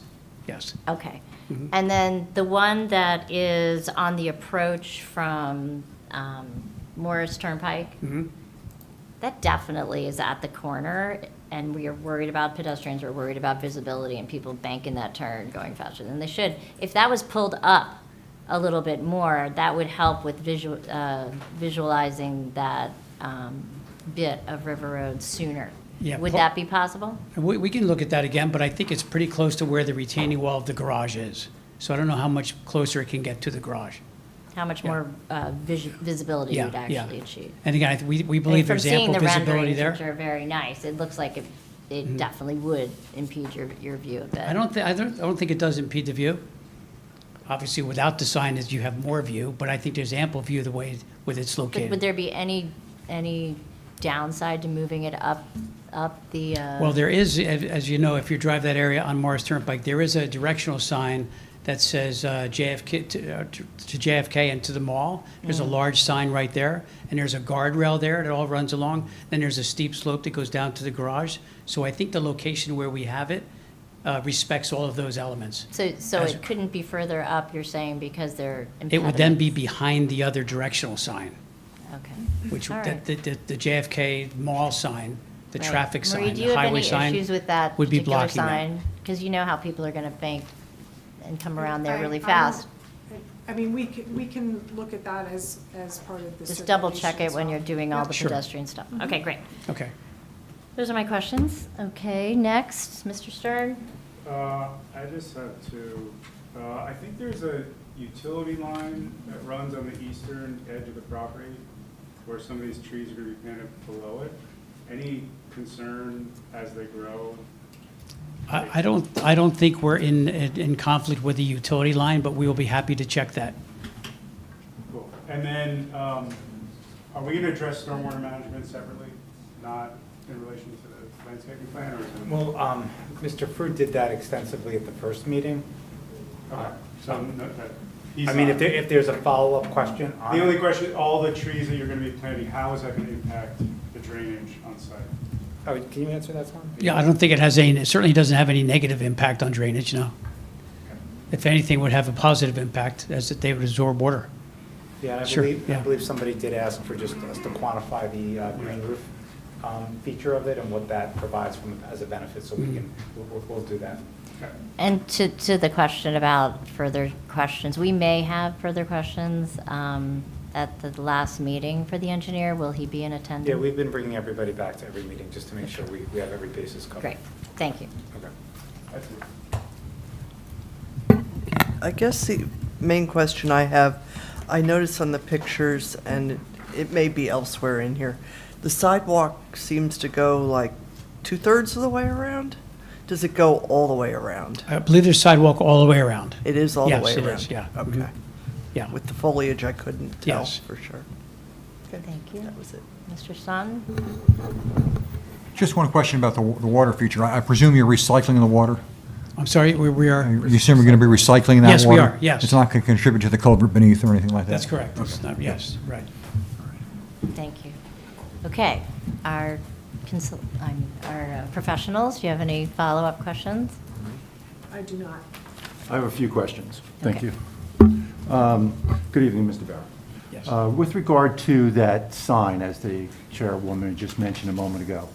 yes. Okay. Mm-hmm. And then the one that is on the approach from Morris Turnpike, Mhm. that definitely is at the corner, and we are worried about pedestrians, we're worried about visibility and people banking that turn going faster than they should. If that was pulled up a little bit more, that would help with visualizing that bit of River Road sooner. Yeah, Would pull- that be possible? We can look at that again, but I think it's pretty close to where the retaining wall of the garage is. So I don't know how much closer it can get to the garage. How much Yeah. more visibility Yeah, you'd yeah. actually achieve? And again, we believe there's ample visibility From seeing the renderings, there. which are very nice, it looks like it definitely would impede your view a bit. I don't think it does impede the view. Obviously, without the signage, you have more view, but I think there's ample view the way with it's But would located. there be any downside to moving it up the? Well, there is, as you know, if you drive that area on Morris Turnpike, there is a directional sign that says JFK to JFK and to the mall. There's a large sign right there, and there's a guardrail there that all runs along. Then there's a steep slope that goes down to the garage. So I think the location where we have it respects all of those elements. So as- it couldn't be further up, you're saying, because they're It would then be impediments? behind the other directional sign, Okay. which, All right. the JFK mall sign, the Right. traffic Marie, sign, do the you have highway any sign. issues with that would be particular blocking that. sign? Because you know how people are going to bank and come around there I- really I don't- fast. I mean, we can look at that as part of the. Just double check it when you're doing all Yep. the Sure. pedestrian stuff. Okay, great. Okay. Those are my questions. Okay, next, Mr. Stern. I just have two. I think there's a utility line that runs on the eastern edge of the property where some of these trees are going to be planted below it. Any concern as they grow? I don't think we're in conflict with the utility line, but we will be happy to check that. Cool. And then, are we going to address stormwater management separately, not in relation to the landscaping plan, or is it? Well, Mr. Fruit did that extensively at the first meeting. Okay, so, I mean, if there's a follow-up question on The it. only question, all the trees that you're going to be planting, how is that going to impact the drainage on site? Oh, can you answer that, Tom? Yeah, I don't think it has any, it certainly doesn't have any negative impact on drainage, no. If anything, would have a positive impact as that they would absorb water. Yeah, and I Sure, believe, yeah. I believe somebody did ask for just us to quantify the green roof feature of it and what that provides as a benefit, so we can, we'll do that. And to the question about further questions, we may have further questions at the last meeting for the engineer. Will he be in attendance? Yeah, we've been bringing everybody back to every meeting just to make sure we have every basis covered. Great, thank you. Okay. That's it. I guess the main question I have, I noticed on the pictures, and it may be elsewhere in here, the sidewalk seems to go like 2/3 of the way around? Does it go all the way around? I believe there's sidewalk all the way around. It is all the Yes, way it around? is, yeah. Okay. Mhm. Yeah. With the foliage, I couldn't tell Yes. for sure. Okay, Thank you. that was it. Mr. Sun? Just one question about the water feature. I presume you're recycling the water? I'm sorry, we are, You assume you're going to be recycling that Yes, we water? are, yes. It's not going to contribute to the culvert beneath or anything like that? that's correct. It's not, yes, right. Thank you. Okay, our professionals, do you have any follow-up questions? I do not. I have a few questions. Thank Okay. you. Good evening, Mr. Barrow. Yes. With regard to that sign, as the chairwoman just mentioned a moment ago,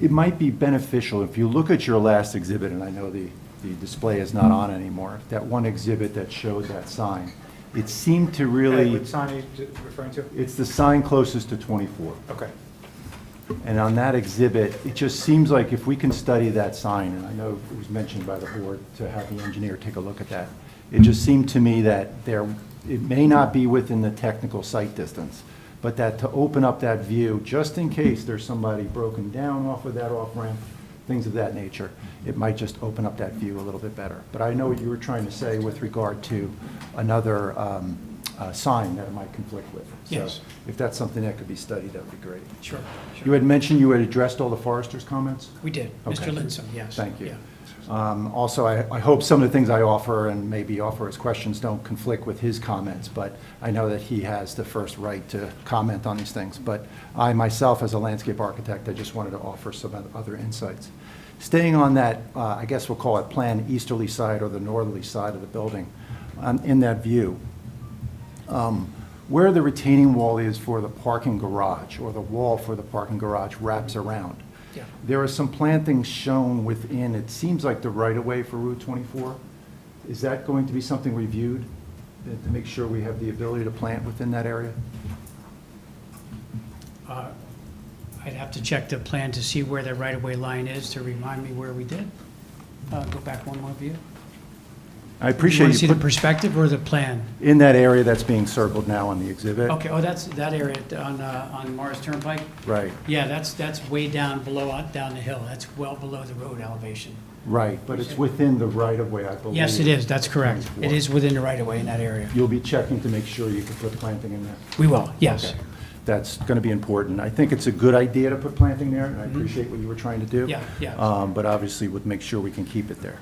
it might be beneficial if you look at your last exhibit, and I know the display is not on anymore, that one exhibit that showed that sign. It seemed to really, What sign are you referring to? it's the sign closest to 24. Okay. And on that exhibit, it just seems like if we can study that sign, and I know it was mentioned by the board to have the engineer take a look at that, it just seemed to me that it may not be within the technical sight distance, but that to open up that view, just in case there's somebody broken down off of that off-ramp, things of that nature, it might just open up that view a little bit better. But I know what you were trying to say with regard to another sign that it might conflict with. Yes. So if that's something that could be studied, that would be great. Sure. You had mentioned you had addressed all the forester's comments? We did, Okay. Mr. Linson, yes. Thank you. Yeah. Also, I hope some of the things I offer and maybe offer as questions don't conflict with his comments, but I know that he has the first right to comment on these things. But I myself, as a landscape architect, I just wanted to offer some other insights. Staying on that, I guess we'll call it planned easterly side or the northerly side of the building, in that view, where the retaining wall is for the parking garage or the wall for the parking garage wraps around. Yeah. There are some plantings shown within, it seems like the right-of-way for Route 24. Is that going to be something reviewed to make sure we have the ability to plant within that area? I'd have to check the plan to see where the right-of-way line is to remind me where we did. Go back one more view. I You appreciate want to see you the put perspective or the plan? in that area that's being circled now on the exhibit. Okay, oh, that's that area on Morris Turnpike? Right, Yeah, that's way down below, down the hill. That's well below the road elevation. right, but it's within the right-of-way, I believe. Yes, it is, that's correct. It 24. is within the right-of-way in that area. You'll be checking to make sure you can put planting in there? We will, yes. Okay. That's going to be important. I think it's a good idea to put planting there, and I appreciate what you were trying to do. Yeah, yeah. But obviously would make sure we can keep it there.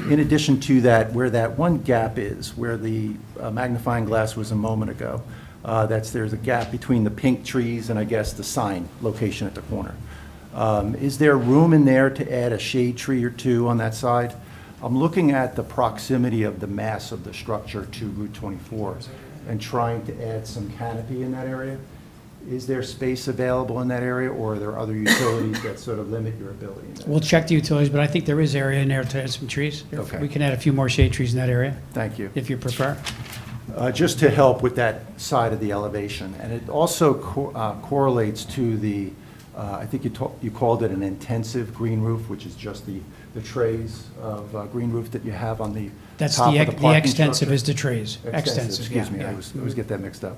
In addition to that, where that one gap is, where the magnifying glass was a moment ago, there's a gap between the pink trees and I guess the sign location at the corner. Is there room in there to add a shade tree or two on that side? I'm looking at the proximity of the mass of the structure to Route 24 and trying to add some canopy in that area. Is there space available in that area, or are there other utilities that sort of limit your ability in that? We'll check the utilities, but I think there is area in there to add some trees. Okay. We can add a few more shade trees in that area, Thank you. if you prefer. Just to help with that side of the elevation, and it also correlates to the, I think you called it an intensive green roof, which is just the trays of green roof that you have on the That's top of the the parking extensive structure. is the trays. Extensive, yeah, Excuse me, I yeah. always get that mixed up.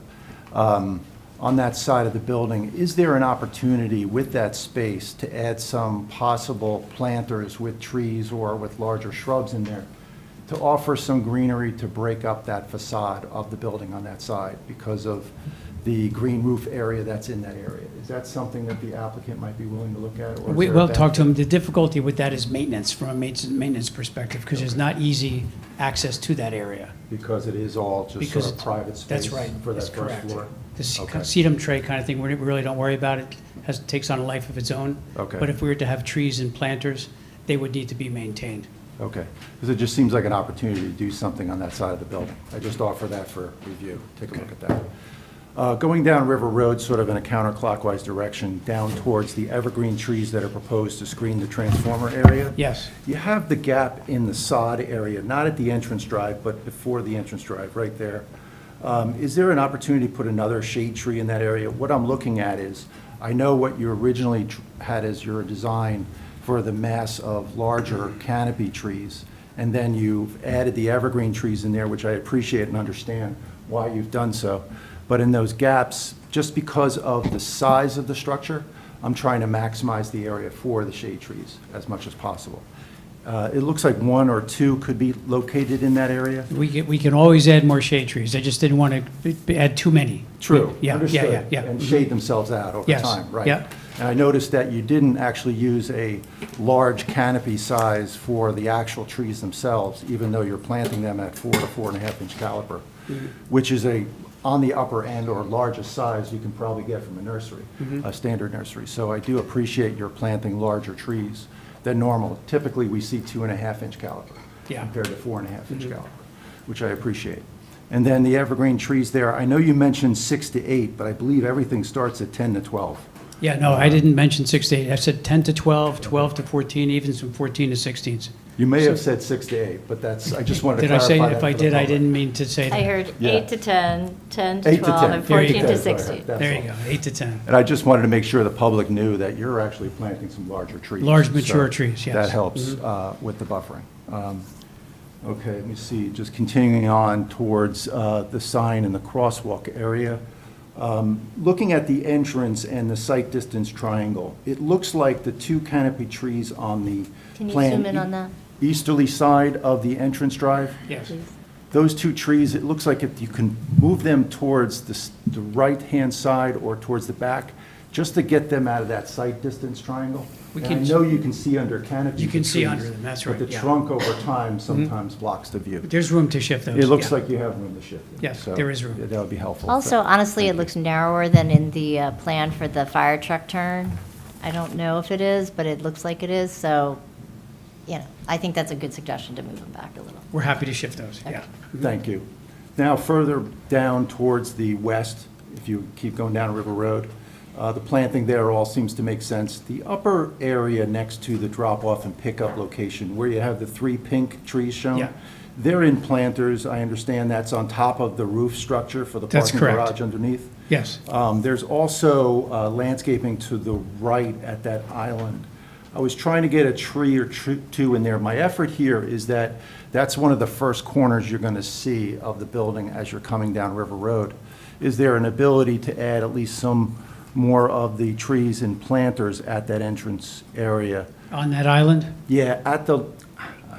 On that side of the building, is there an opportunity with that space to add some possible planters with trees or with larger shrubs in there to offer some greenery to break up that facade of the building on that side because of the green roof area that's in that area? Is that something that the applicant might be willing to look at? Or is We there a will talk to benefit? them. The difficulty with that is maintenance, from a maintenance perspective, because there's not easy access to that area. Because it is all just Because sort of private space That's right, for that's that first correct. floor? This Okay. sedum tray kind of thing, we really don't worry about it, takes on a life of its own. Okay. But if we were to have trees and planters, they would need to be maintained. Okay, because it just seems like an opportunity to do something on that side of the building. I just offer that for review. Take a look at that. Going down River Road, sort of in a counterclockwise direction, down towards the evergreen trees that are proposed to screen the transformer area. Yes. You have the gap in the sod area, not at the entrance drive, but before the entrance drive, right there. Is there an opportunity to put another shade tree in that area? What I'm looking at is, I know what you originally had as your design for the mass of larger canopy trees, and then you've added the evergreen trees in there, which I appreciate and understand why you've done so. But in those gaps, just because of the size of the structure, I'm trying to maximize the area for the shade trees as much as possible. It looks like one or two could be located in that area. We can always add more shade trees. I just didn't want to add too many. True, Yeah, understood. yeah, yeah. And shade themselves out over Yes, time, right? yeah. And I noticed that you didn't actually use a large canopy size for the actual trees themselves, even though you're planting them at 4 to 4.5 inch caliber, which is on the upper end or largest size you can probably get from a nursery, a standard nursery. So I do appreciate your planting larger trees than normal. Typically, we see 2.5 inch caliber Yeah. compared to 4.5 inch caliber, which I appreciate. And then the evergreen trees there, I know you mentioned 6 to 8, but I believe everything starts at 10 to 12. Yeah, no, I didn't mention 6 to 8. I said 10 to 12, 12 to 14, even some 14 to 16s. You may have said 6 to 8, but I just wanted to Did I clarify say, that if I for the did, I public. didn't mean to say I that. heard Yeah. 8 to 10, 10 to 8 to 12, 10. and There you 14 go. to Sorry, 16. that's There you all. go, 8 to 10. And I just wanted to make sure the public knew that you're actually planting some larger trees. Large, mature So trees, yes. That helps with the buffering. Okay, let me see, just continuing on towards the sign and the crosswalk area. Looking at the entrance and the site distance triangle, it looks like the two canopy trees on the Can you plan zoom in on that? easterly side of the entrance drive. Yes. Please? those two trees, it looks like if you can move them towards the right-hand side or towards the back, just to get them out of that sight distance triangle. We And I can- know you can see under canopies You can of see trees, under them, that's right, But the yeah. trunk over time sometimes blocks the view. There's room to shift those. It looks yeah. like you have room to shift it. Yes, so there is room. That would be helpful. Also, honestly, it looks narrower than in the plan for the fire truck turn. I don't know if it is, but it looks like it is, so, you know, I think that's a good suggestion to move them back a little. We're happy to shift those, yeah. Thank you. Now, further down towards the west, if you keep going down River Road, the planting there all seems to make sense. The upper area next to the drop-off and pickup location, where you have the 3 pink trees shown, Yeah. they're in planters. I understand that's on top of the roof structure for the That's parking correct. garage underneath. Yes. There's also landscaping to the right at that island. I was trying to get a tree or two in there. My effort here is that that's one of the first corners you're going to see of the building as you're coming down River Road. Is there an ability to add at least some more of the trees and planters at that entrance area? On that island? Yeah, at the,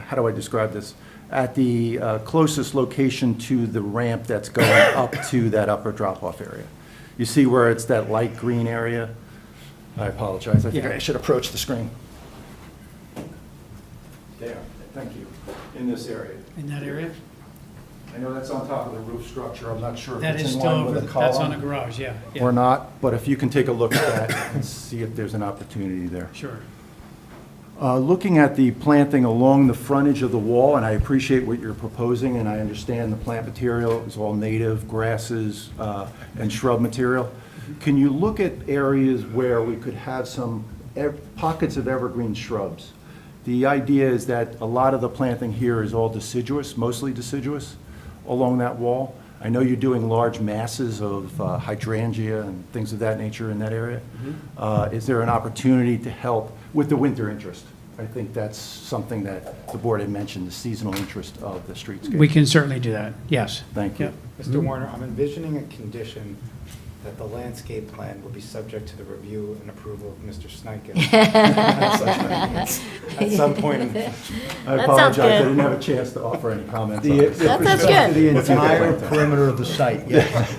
how do I describe this? At the closest location to the ramp that's going up to that upper drop-off area. You see where it's that light green area? I apologize, I think Yeah. I should approach the screen. There, thank you, in this area. In that area? I know that's on top of the roof structure, I'm not sure if That is it's in still line over, with the that's on a column garage, yeah. yeah. or not, but if you can take a look at that and see if there's an opportunity there. Sure. Looking at the planting along the frontage of the wall, and I appreciate what you're proposing, and I understand the plant material is all native grasses and shrub material. Can you look at areas where we could have some pockets of evergreen shrubs? The idea is that a lot of the planting here is all deciduous, mostly deciduous, along that wall. I know you're doing large masses of hydrangea and things of that nature in that area. Is there an opportunity to help with the winter interest? I think that's something that the board had mentioned, the seasonal interest of the streetscape. We can certainly do that, yes. Thank you. Yeah. Mr. Warner, I'm envisioning a condition that the landscape plan will be subject to the review and approval of Mr. Snykin. At some point in the future. I That sounds apologize, I good. didn't have a chance to offer any comments on The- this. That sounds The good. entire perimeter of the site, yes.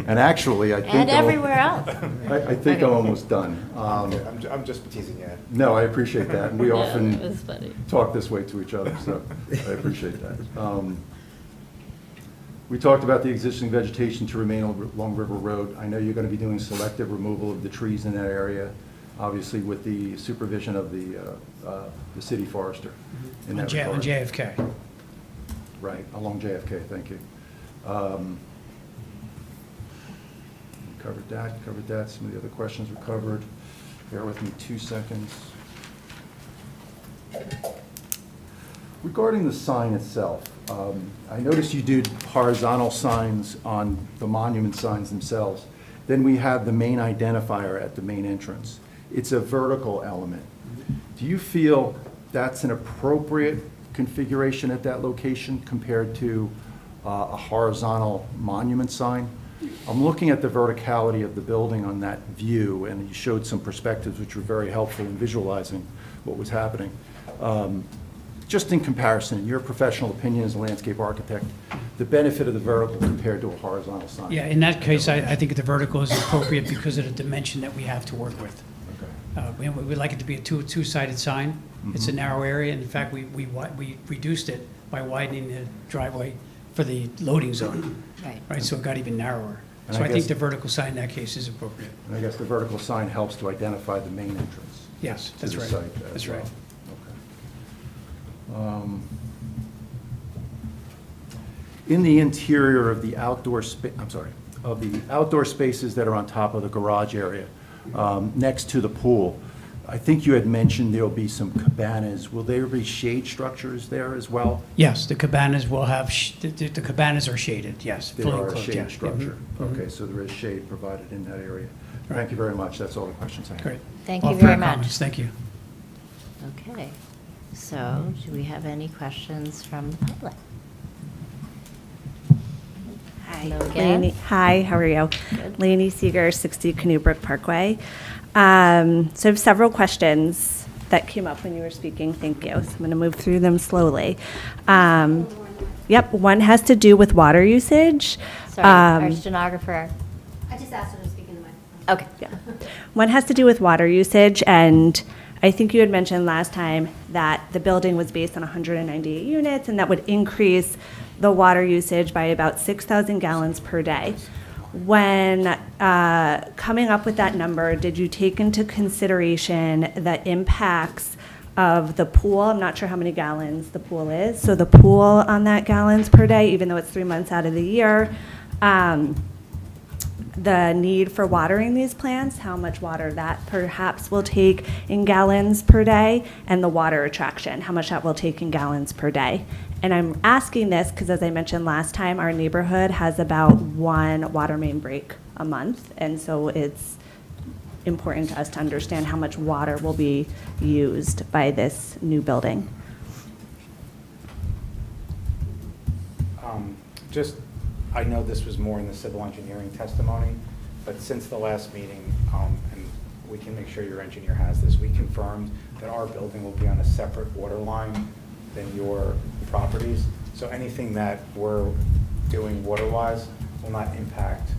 And actually, I think. And everywhere else. I think I'm almost done. I'm just teasing you. No, I appreciate that, and we It often was funny. talk this way to each other, so I appreciate that. We talked about the existing vegetation to remain along River Road. I know you're going to be doing selective removal of the trees in that area, obviously with the supervision of the city forester in On that J- on regard. JFK. Right, along JFK, thank you. Covered that, some of the other questions were covered. Bear with me 2 seconds. Regarding the sign itself, I noticed you did horizontal signs on the monument signs themselves. Then we have the main identifier at the main entrance. It's a vertical element. Do you feel that's an appropriate configuration at that location compared to a horizontal monument sign? I'm looking at the verticality of the building on that view, and you showed some perspectives which were very helpful in visualizing what was happening. Just in comparison, in your professional opinion as a landscape architect, the benefit of the vertical compared to a horizontal sign? Yeah, in that case, I think the vertical is appropriate because of the dimension that we have to work with. Okay. We'd like it to be a two-sided sign. It's a narrow area, and in fact, we reduced it by widening the driveway for the loading zone, Right. right, so it got even narrower. And So I I think guess- the vertical sign in that case is appropriate. And I guess the vertical sign helps to identify the main entrance. Yes, to that's the right. site as That's right. well. Okay. In the interior of the outdoor of the outdoor spaces that are on top of the garage area, next to the pool, I think you had mentioned there'll be some cabanas. Will there be shade structures there as well? Yes, the cabanas will have, the cabanas are shaded, yes, There fully are a enclosed, yeah. shade structure. Mhm, mhm. Okay, so there is shade provided in that area. Thank you very much. That's all the questions I have. Great. Thank All you fair very much. comments. Thank you. Okay, so do we have any questions from the public? Hi, Hello again. Lainey. Hi, how are you? Good. Lainey Seeger, 60 Canoe Brook Parkway. So I have several questions that came up when you were speaking. Thank you. So I'm going to move through them slowly. Yep, one has to do with water usage. Sorry, our stenographer. I just asked her to speak in the microphone. Okay. Yeah. One has to do with water usage, and I think you had mentioned last time that the building was based on 198 units, and that would increase the water usage by about 6,000 gallons per day. When coming up with that number, did you take into consideration the impacts of the pool? I'm not sure how many gallons the pool is. So the pool on that gallons per day, even though it's 3 months out of the year, the need for watering these plants, how much water that perhaps will take in gallons per day, and the water attraction, how much that will take in gallons per day. And I'm asking this because, as I mentioned last time, our neighborhood has about 1 water main break a month, and so it's important to us to understand how much water will be used by this new building. I know this was more in the civil engineering testimony, but since the last meeting, and we can make sure your engineer has this, we confirmed that our building will be on a separate water line than your properties. So anything that we're doing water-wise will not impact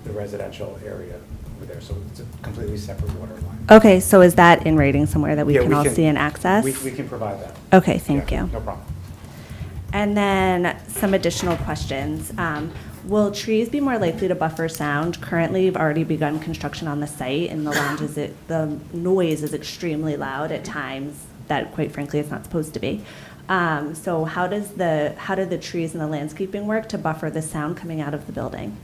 the residential area over there. So it's a completely separate water line. Okay, so is that in writing somewhere that we Yeah, can all see and access? We can provide that. Okay, thank Yeah, you. No problem. And then some additional questions. Will trees be more likely to buffer sound? Currently, you've already begun construction on the site, and the noise is extremely loud at times that, quite frankly, it's not supposed to be. So how do the trees and the landscaping work to buffer the sound coming out of the building?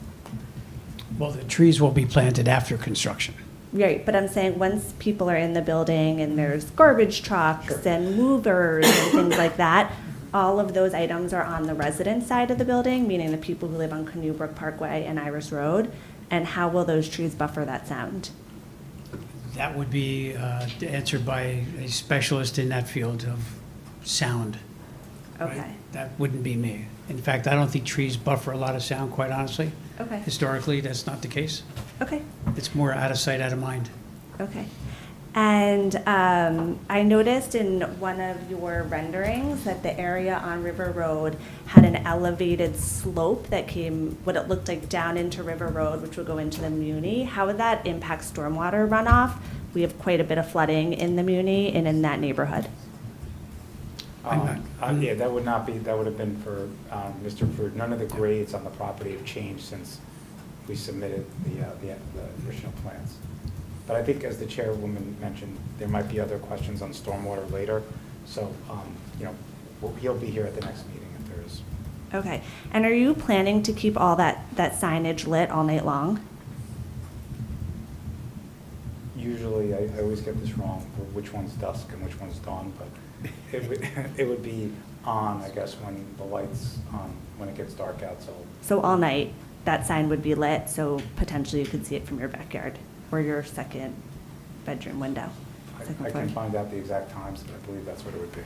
Well, the trees will be planted after construction. Right, but I'm saying once people are in the building and there's garbage trucks and movers and things like that, all of those items are on the resident side of the building, meaning the people who live on Canoe Brook Parkway and Iris Road, and how will those trees buffer that sound? That would be answered by a specialist in that field of sound. right? Okay, That wouldn't be me. In fact, I don't think trees buffer a lot of sound, quite honestly. okay, Historically, that's not the case. okay. It's more out of sight, out of mind. Okay. And I noticed in one of your renderings that the area on River Road had an elevated slope that came, what it looked like, down into River Road, which would go into the Muni. How would that impact stormwater runoff? We have quite a bit of flooding in the Muni and in that neighborhood. Yeah, that would not be, that would have been for Mr. Fruit. None of the grades on the property have changed since we submitted the original plans. But I think, as the chairwoman mentioned, there might be other questions on stormwater later. So, he'll be here at the next meeting if there is. Okay. And are you planning to keep all that signage lit all night long? Usually, I always get this wrong, which one's dusk and which one's dawn, but it would be on, I guess, when the lights, when it gets dark out, so. So all night, that sign would be lit, so potentially you could see it from your backyard or your second bedroom window. second I can floor. find out the exact times, but I believe that's what it would be.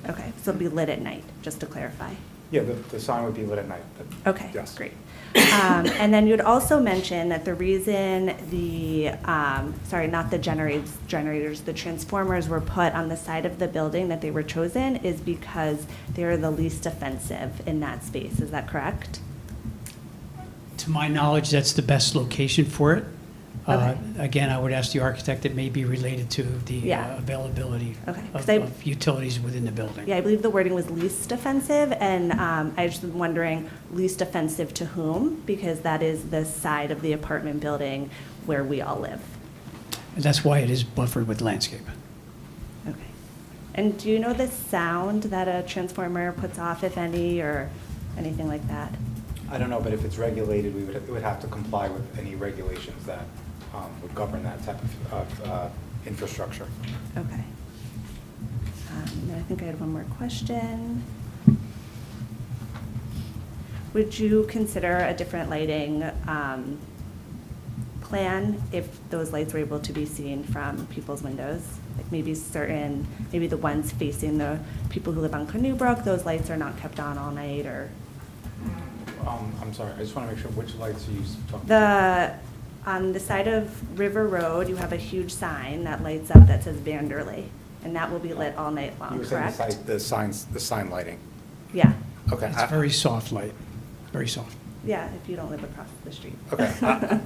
Okay, so it'll be lit at night, just to clarify. Yeah, the sign would be lit at night, but. Okay, Yes. great. And then you'd also mention that the reason not the generators, the transformers were put on the side of the building that they were chosen is because they're the least offensive in that space. Is that correct? To my knowledge, that's the best location for it. Okay. Again, I would ask the architect, it may be related to the Yeah. availability Okay, 'cause I- of utilities within the building. Yeah, I believe the wording was least offensive, and I just was wondering, least offensive to whom? Because that is the side of the apartment building where we all live. And that's why it is buffered with landscape. Okay. And do you know the sound that a transformer puts off, if any, or anything like that? I don't know, but if it's regulated, it would have to comply with any regulations that would govern that type of infrastructure. Okay. And I think I had one more question. Would you consider a different lighting plan if those lights were able to be seen from people's windows? Like maybe the ones facing the people who live on Canoe Brook, those lights are not kept on all night, or? I'm sorry, I just want to make sure, which lights are you talking about? On the side of River Road, you have a huge sign that lights up that says Vanderley, and that will be lit all night long, You were saying correct? the sign lighting. Yeah. Okay. It's very soft light, very soft. Yeah, if you don't live across the street. Okay.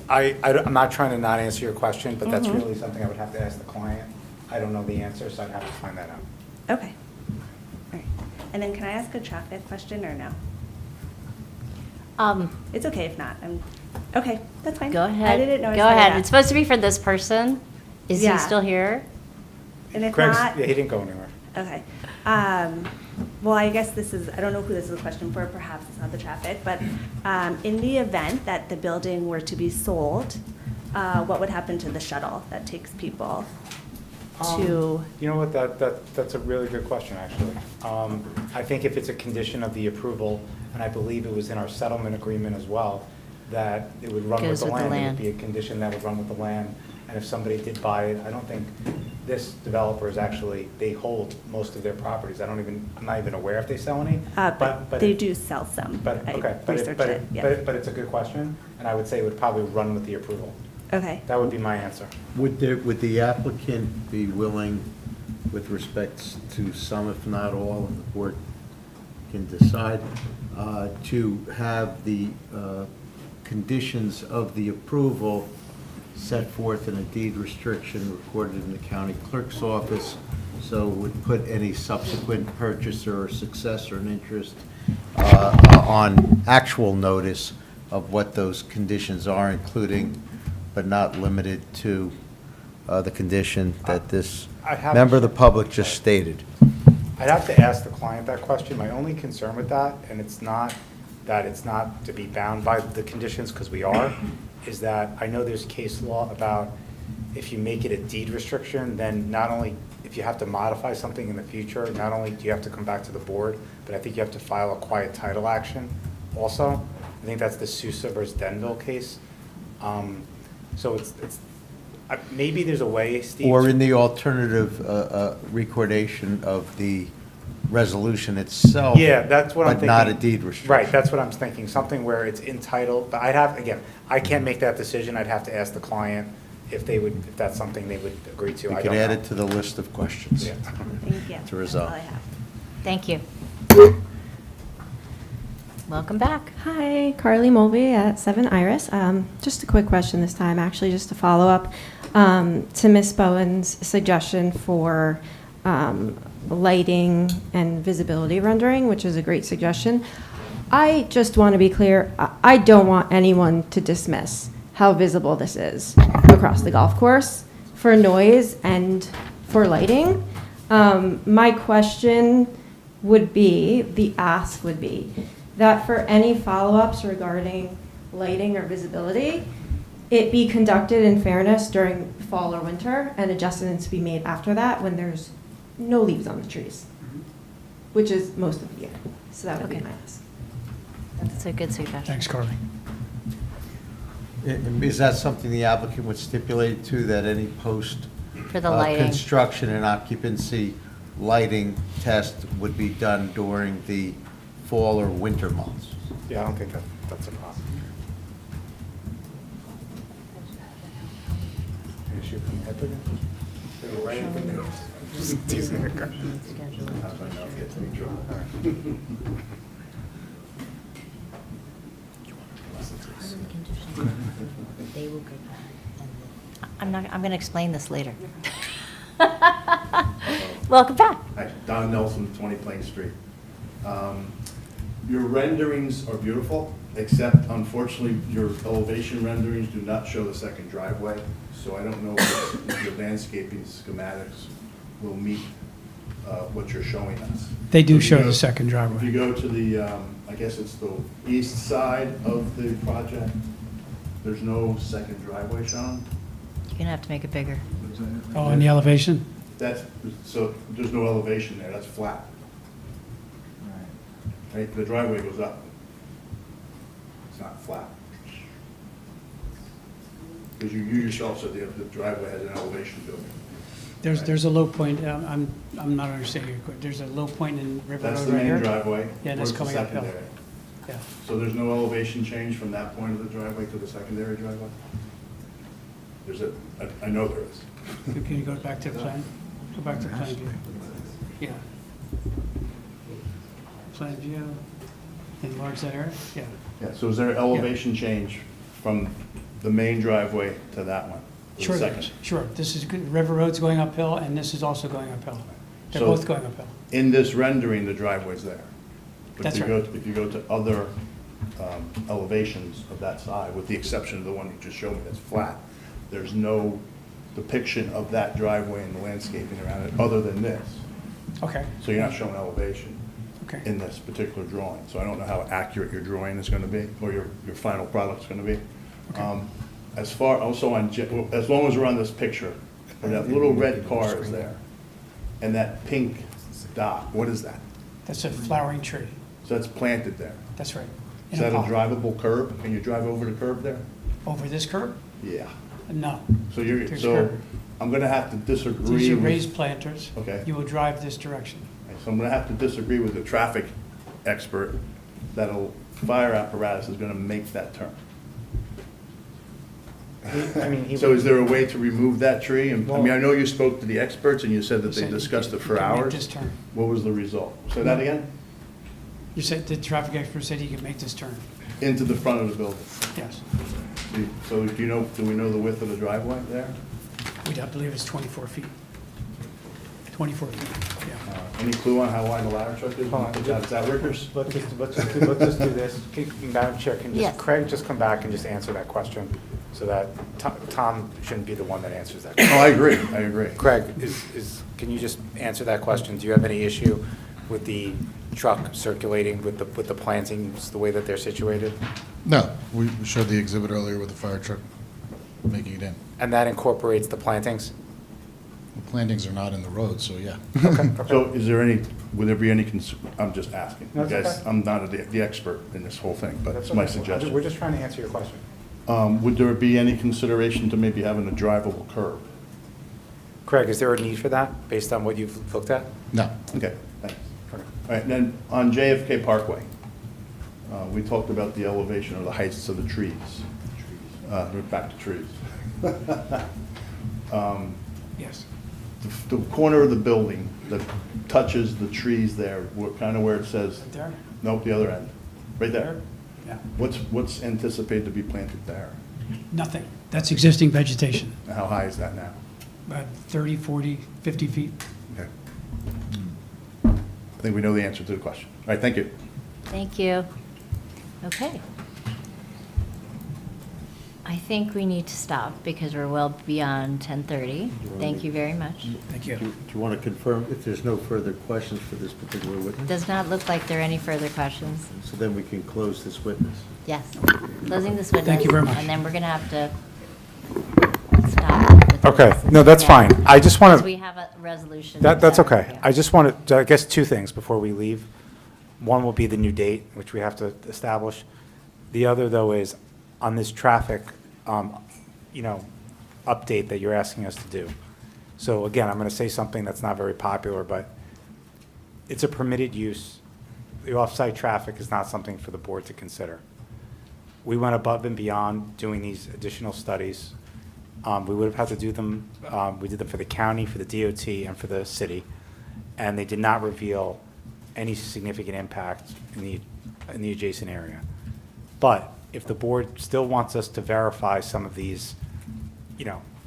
I'm not trying to not answer your question, but that's Mhm. really something I would have to ask the client. I don't know the answer, so I'd have to find that out. Okay. All right. And then can I ask a traffic question or no? It's okay if not. Okay, that's fine. Go I ahead. didn't know. I Go said ahead. that. It's supposed to be for this person. Is he Yeah. still here? And if Craig's, not, yeah, he didn't go anywhere. okay. Well, I guess this is, I don't know who this is a question for, perhaps it's not the traffic, but in the event that the building were to be sold, what would happen to the shuttle that takes people to? You know what, that's a really good question, actually. I think if it's a condition of the approval, and I believe it was in our settlement agreement as well, that it would run with Goes the with the land. It land. would be a condition that would run with the land. And if somebody did buy it, I don't think this developer is actually, they hold most of their properties. I'm not even aware if they sell any. But they do sell some. But, I okay, researched it, yeah. but it's a good question, and I would say it would probably run with the approval. Okay. That would be my answer. Would the applicant be willing, with respect to some, if not all, and the board can decide, to have the conditions of the approval set forth in a deed restriction recorded in the county clerk's office, so would put any subsequent purchaser or successor in interest on actual notice of what those conditions are, including but not limited to the condition that this I'd have- member of the public just stated? I'd have to ask the client that question. My only concern with that, and it's not that it's not to be bound by the conditions, because we are, is that I know there's case law about if you make it a deed restriction, then not only, if you have to modify something in the future, not only do you have to come back to the board, but I think you have to file a quiet title action also. I think that's the Sousa versus Denville case. So it's maybe there's a way, Steve. Or in the alternative, recordation of the resolution itself. Yeah, that's what I'm thinking. But not a deed restriction. Right, that's what I'm thinking, something where it's entitled, but I'd have, again, I can't make that decision, I'd have to ask the client if they would, if that's something they would agree to. We I could don't add know. it to the list of questions. Yeah. Thank you. To resolve. That's all I have. Thank you. Welcome back. Hi, Carly Mulvey at 7 Iris. Just a quick question this time, actually, just to follow up to Ms. Bowen's suggestion for lighting and visibility rendering, which is a great suggestion. I just want to be clear, I don't want anyone to dismiss how visible this is across the golf course for noise and for lighting. My question would be, the ask would be, that for any follow-ups regarding lighting or visibility, it be conducted in fairness during fall or winter, and adjustments be made after that when there's no leaves on the trees, which is most of the year. So that would be Okay. my ask. That's a good suggestion. Thanks, Carly. Is that something the applicant would stipulate to, that any post For the lighting. construction and occupancy lighting test would be done during the fall or winter months? Yeah, I don't think that's a problem. Can you shoot from the hip again? Did it right into the- Just teasing the guy. They will go. I'm going to explain this later. Welcome back. Hi, Don Nelson, 20 Plain Street. Your renderings are beautiful, except unfortunately, your elevation renderings do not show the second driveway. So I don't know if your landscaping schematics will meet what you're showing us. They do If you show go- the second If you driveway. go to the, I guess it's the east side of the project, there's no second driveway shown. You're going to have to make it bigger. Oh, and the elevation? That's, so there's no elevation there, that's flat. Right, the driveway goes up. It's not flat. Because you yourself said the driveway has an elevation to it. There's a low point, I'm not understanding your question. There's a low point in River That's Road the right main here? driveway. Yeah, and it's towards the coming uphill. secondary. Yeah. So there's no elevation change from that point of the driveway to the secondary driveway? There's I know there is. Can you go back to the plan? Go back to the plan view. Yeah. plan view, enlarge that area, yeah. Yeah, so is there an elevation change from the main driveway to that one? The Sure, there second? is. Sure. This is, good. River Road's going uphill, and this is also going uphill. They're So- both going uphill. In this rendering, the driveway's there. But That's if you right. go, if you go to other elevations of that side, with the exception of the one you just showed me that's flat, there's no depiction of that driveway and the landscaping around it, other than this. Okay, So you're not showing elevation okay. in this particular drawing. So I don't know how accurate your drawing is gonna be, or your final product's gonna be. As far, also on, well, as long as we're on this picture, where that little red car is there, and that pink dot, what is that? That's a flowering tree. So that's planted there. That's right. Is In that a pond. drivable curb? Can you drive over the curb there? Over this curb? Yeah. No. So you're, There's so curb. I'm gonna have to disagree These are with. raised planters. Okay. You will drive this direction. So I'm gonna have to disagree with the traffic expert that a fire apparatus is gonna make that turn. So is there a way to remove that tree? And, I mean, I know you spoke to the experts and you said that You they said you discussed can- it for you can make hours. this turn. What was the result? Say that again? You said, the traffic expert said he could make this turn. Into the front of the building. Yes. So do you know, do we know the width of the driveway there? We'd have to believe it's 24 feet. 24 feet, yeah. Any clue on how wide the ladder truck is? Hold on. Is that Rickers? Let's just do this. Madam Chair, can Yes. just, Craig just come back and just answer that question, so that Tom shouldn't be the one that answers that question. Oh, I agree. Craig, can you just answer that question? Do you have any issue with the truck circulating with the plantings, the way that they're situated? No, we showed the exhibit earlier with the fire truck making it in. And that incorporates the plantings? The plantings are not in the road, so yeah. So is there any, would there be any, I'm just asking. No, You it's guys, okay. I'm not the expert in this whole thing, but it's my We're suggestion. just trying to answer your question. Would there be any consideration to maybe having a drivable curb? Craig, is there a need for that, based on what you've looked at? No. Okay, thanks. Okay. All right, and then on JFK Parkway, we talked about the elevation or the heights of the trees. We're back to trees. Yes. The corner of the building that touches the trees there, kind of where it says, Right there? nope, the other end, right there. Yeah. What's anticipated to be planted there? Nothing. That's existing vegetation, And how high is that now? about 30, 40, 50 feet. Okay. I think we know the answer to the question. All right, thank you. Thank you. Okay. I think we need to stop because we're well beyond 10:30. Thank you very much. Thank you. Do you want to confirm if there's no further questions for this particular witness? Does not look like there are any further questions. So then we can close this witness. Yes. Closing this witness. Thank you very much. And then we're going to have to stop. with the Okay, witnesses no, that's again, fine. I just want because to. we have a resolution. That's that- okay. yeah. I just wanted, I guess, two things before we leave. One will be the new date, which we have to establish. The other, though, is on this traffic, update that you're asking us to do. So again, I'm going to say something that's not very popular, but it's a permitted use. The off-site traffic is not something for the board to consider. We went above and beyond doing these additional studies. We would have had to do them, we did them for the county, for the DOT, and for the city, and they did not reveal any significant impact in the adjacent area. But if the board still wants us to verify some of these,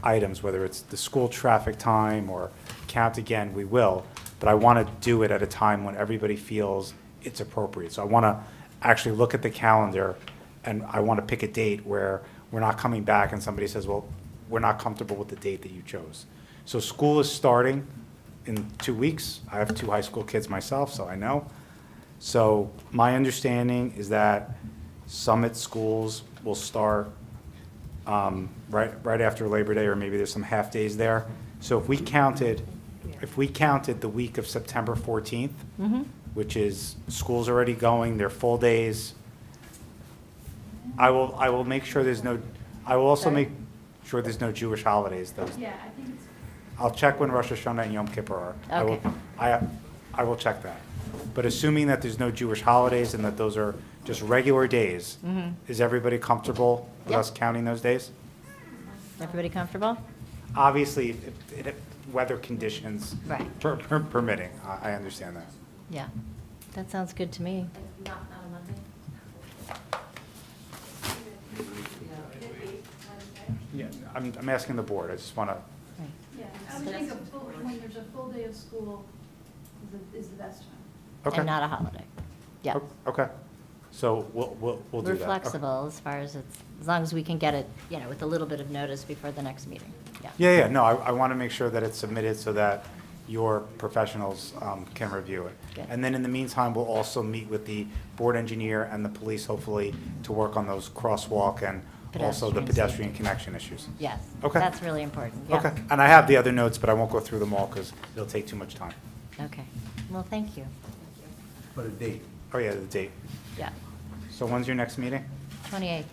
items, whether it's the school traffic time or count again, we will, but I want to do it at a time when everybody feels it's appropriate. So I want to actually look at the calendar, and I want to pick a date where we're not coming back and somebody says, well, we're not comfortable with the date that you chose. So school is starting in 2 weeks. I have 2 high school kids myself, so I know. So my understanding is that Summit schools will start right after Labor Day, or maybe there's some half days there. So if we counted the week of September 14th, which is school's already going, they're full days, I will make sure I will also make sure there's no Jewish holidays those. Yeah, I think it's. I'll check when Rosh Hashanah and Yom Kippur are. Okay. I will check that. But assuming that there's no Jewish holidays and that those are just regular days, is everybody comfortable with Yep. us counting those days? Everybody comfortable? Obviously, if weather conditions Right. permitting, I understand that. Yeah. That sounds good to me. Not on Monday? Yeah, I'm asking the board, I just want to, Yeah, I would think when there's a full day of school is the best time. okay. And not a holiday. Yeah. Okay, so we'll do that. We're flexible as far as as long as we can get it, with a little bit of notice before the next meeting. Yeah. Yeah, no, I want to make sure that it's submitted so that your professionals can review it. Good. And then in the meantime, we'll also meet with the board engineer and the police, hopefully, to work on those crosswalk and also the Pedestrian pedestrian safety. connection issues. Yes. Okay. That's really important. Yeah. Okay, and I have the other notes, but I won't go through them all because it'll take too much time. Okay. Well, thank you. But a date. Oh, yeah, the date. Yeah. So when's your next meeting? 28th.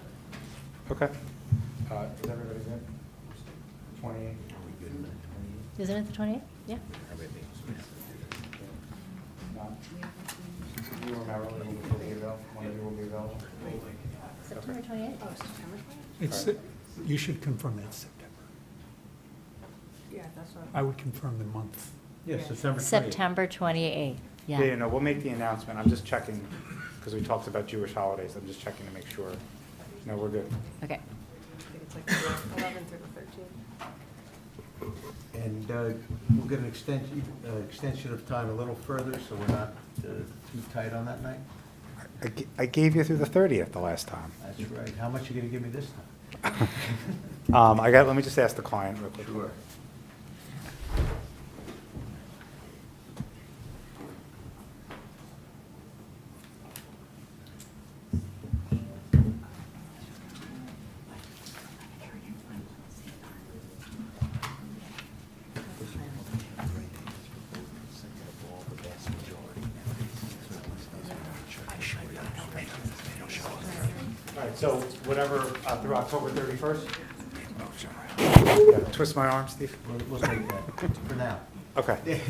Okay. Is everybody good? 28th? Isn't it the 28th? Yeah. You or Marilyn will be available? One of you will be available? September 28th? Oh, September 28th? It's, you should confirm that September. Yeah, that's what. I would confirm the month. Yes, September 28th. September 28th. Yeah. Yeah, no, we'll make the announcement. I'm just checking, because we talked about Jewish holidays. I'm just checking to make sure. No, we're good. Okay. I think it's like the 11th or the 13th. And we'll get an extension of time a little further, so we're not too tight on that night? I gave you through the 30th the last time. That's right. How much are you going to give me this time? Let me just ask the client real quick. Sure. All right, so whatever, through October 31st? Twist my arm, Steve? We'll take that for now. Okay. Okay,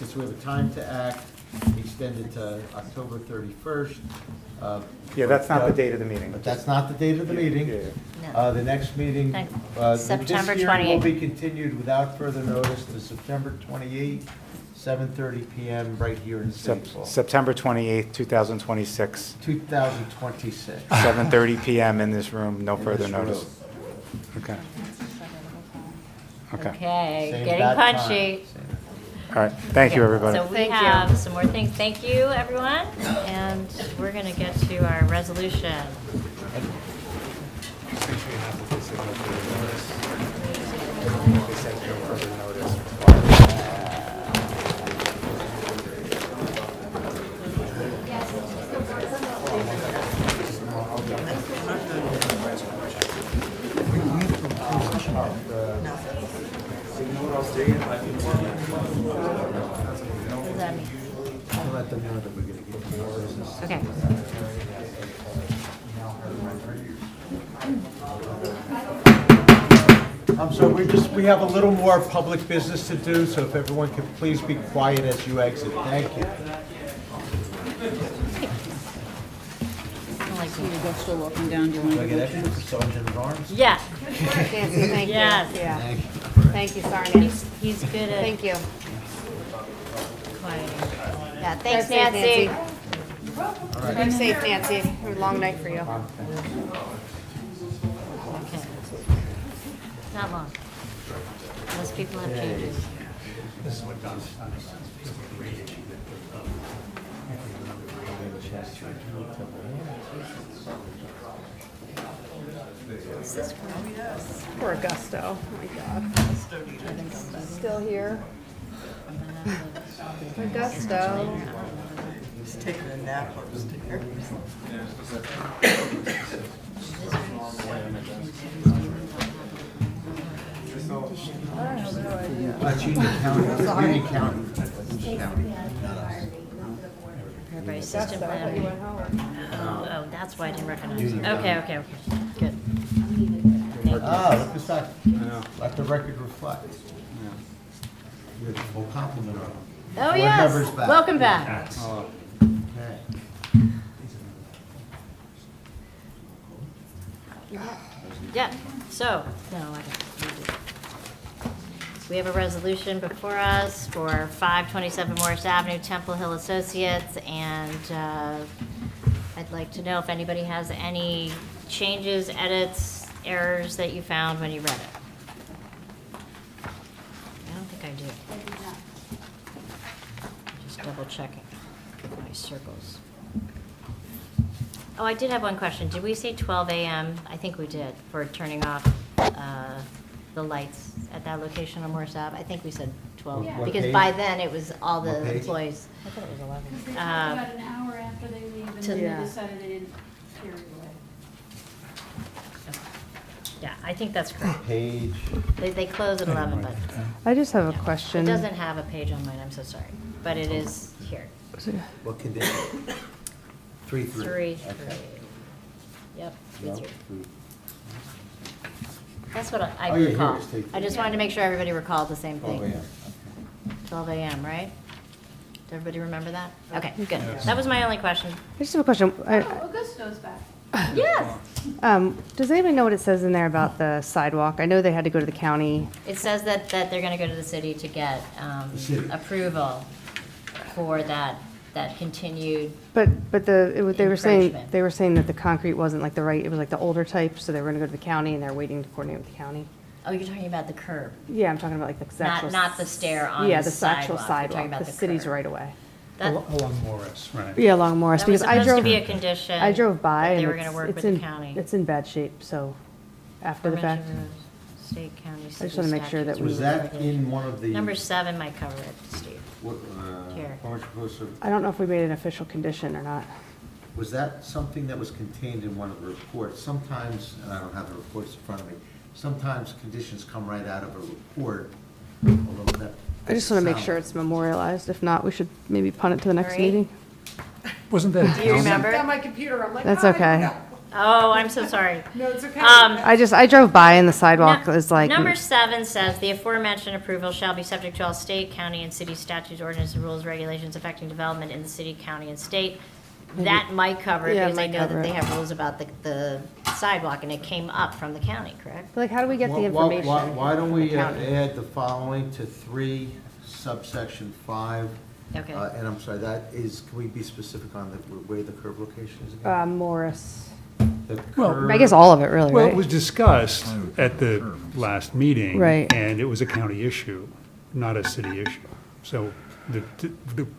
so we have a time to act, extended to October 31st. Yeah, that's not the date of the meeting. But that's not the date of the meeting. Yeah, No. The next meeting, Thank- this September hearing will 28th. be continued without further notice to September 28th, 7:30 PM, right here in City Hall. September 28th, 2026, 2026. 7:30 PM in this room, no In further this room. notice. Okay. Okay. Okay, Same getting bat time. punchy. All right, thank you, everybody. So we Thank you. have some more things. Thank you, everyone. And we're going to get to our resolution. What does that mean? I'll let them know that we're going to get to your business. Okay. So we have a little more public business to do, so if everyone could please be quiet as you exit. Thank you. I like You go still walking down, do you want Do I to get go extra for Sergeant at Arms? Yeah. Nancy, thank you. Yes. Yeah. Thank you. Thank you, sorry, Nancy. He's good at Thank you. quieting. Yeah, thanks, Drive safe, Nancy. Drive safe, Nancy. A long night for you. Okay. Not long. Most people have changes. Is this correct? Poor Augusto. Oh my God. Still here. Augusto. He's taking a nap upstairs. Union County. Union County. Everybody, assistant I thought you planner. went home. Oh, that's why I didn't recognize it. Okay. Good. Ah, look who's back. Let the record reflect. You have a full complement of them. Oh, Board yes. members back. Welcome back. Okay. Yeah, so, no, I don't. we have a resolution before us for 527 Morris Avenue, Temple Hill Associates, and I'd like to know if anybody has any changes, edits, errors that you found when you read it. I don't think I do. Just double checking my circles. Oh, I did have one question. Did we say 12 a.m.? I think we did, for turning off the lights at that location on Morris Ave. I think we said 12, Yeah. What because page? by then it was all the What page? employees. Because they talked Uh, about an hour after they leave, and to- then Yeah. they decided they didn't carry it away. Yeah, I think that's correct. Page, They close at 11, but I just have a yeah. question. It doesn't have a page on mine, I'm so sorry, but it is here. what condition? 3-3. 3-3. Okay. Yep, No, 3-3. 3. That's what I Oh, yeah, here it recall. is, 3-3. I just wanted to make sure everybody recalled the same 12 thing. a.m. 12 a.m., right? Does everybody remember that? Okay, good. That was my only question. I just have a question. Oh, Augusto's back. Yes. Does anybody know what it says in there about the sidewalk? I know they had to go to the county. It says that they're going to go to the city to get city. approval for that continued, But they were saying, Encroachment. that the concrete wasn't like the right, it was like the older type, so they were gonna go to the county and they're waiting to coordinate with the county. oh, you're talking about the curb, Yeah, I'm talking about like the actual. not the stair on Yeah, the the actual sidewalk. You're talking sidewalk, about the the city's curb. right away. That Along Morris, right. Yeah, along Morris, that was because I supposed to drove, be a condition. I drove by that and they were going to work with the county. it's in bad shape, so after the fact. Prevention of State, county, city just wanna make sure that statutes, we- Was that in one of the? Number 7 might cover it, Steve. what, Here. how much closer- I don't know if we made an official condition or not. Was that something that was contained in one of the reports? Sometimes, and I don't have the reports in front of me, sometimes conditions come right out of a report, although that. I just wanna make sound- sure it's memorialized. If not, we should maybe punt it to the next Marie? meeting. Wasn't that? Do you remember? Got my computer, I'm like, That's "Ah, I don't okay. know." Oh, I'm so sorry. No, it's okay. I drove by and the sidewalk Nu- is like. Number 7 says, "The aforementioned approval shall be subject to all state, county, and city statutes, ordinances, rules, regulations affecting development in the city, county, and state." That might cover it, Yeah, it because I might know cover that they it. have rules about the sidewalk, and it came up from the county, correct? Like, how do we get the Why- information? Why don't from we the county? add the following to 3 subsection 5? Okay. And I'm sorry, that is, can we be specific on where the curb location is again? Morris. The well, curb- I guess all of it, really, Well, it right? was discussed at the last meeting. Right. And it was a county issue, not a city issue. So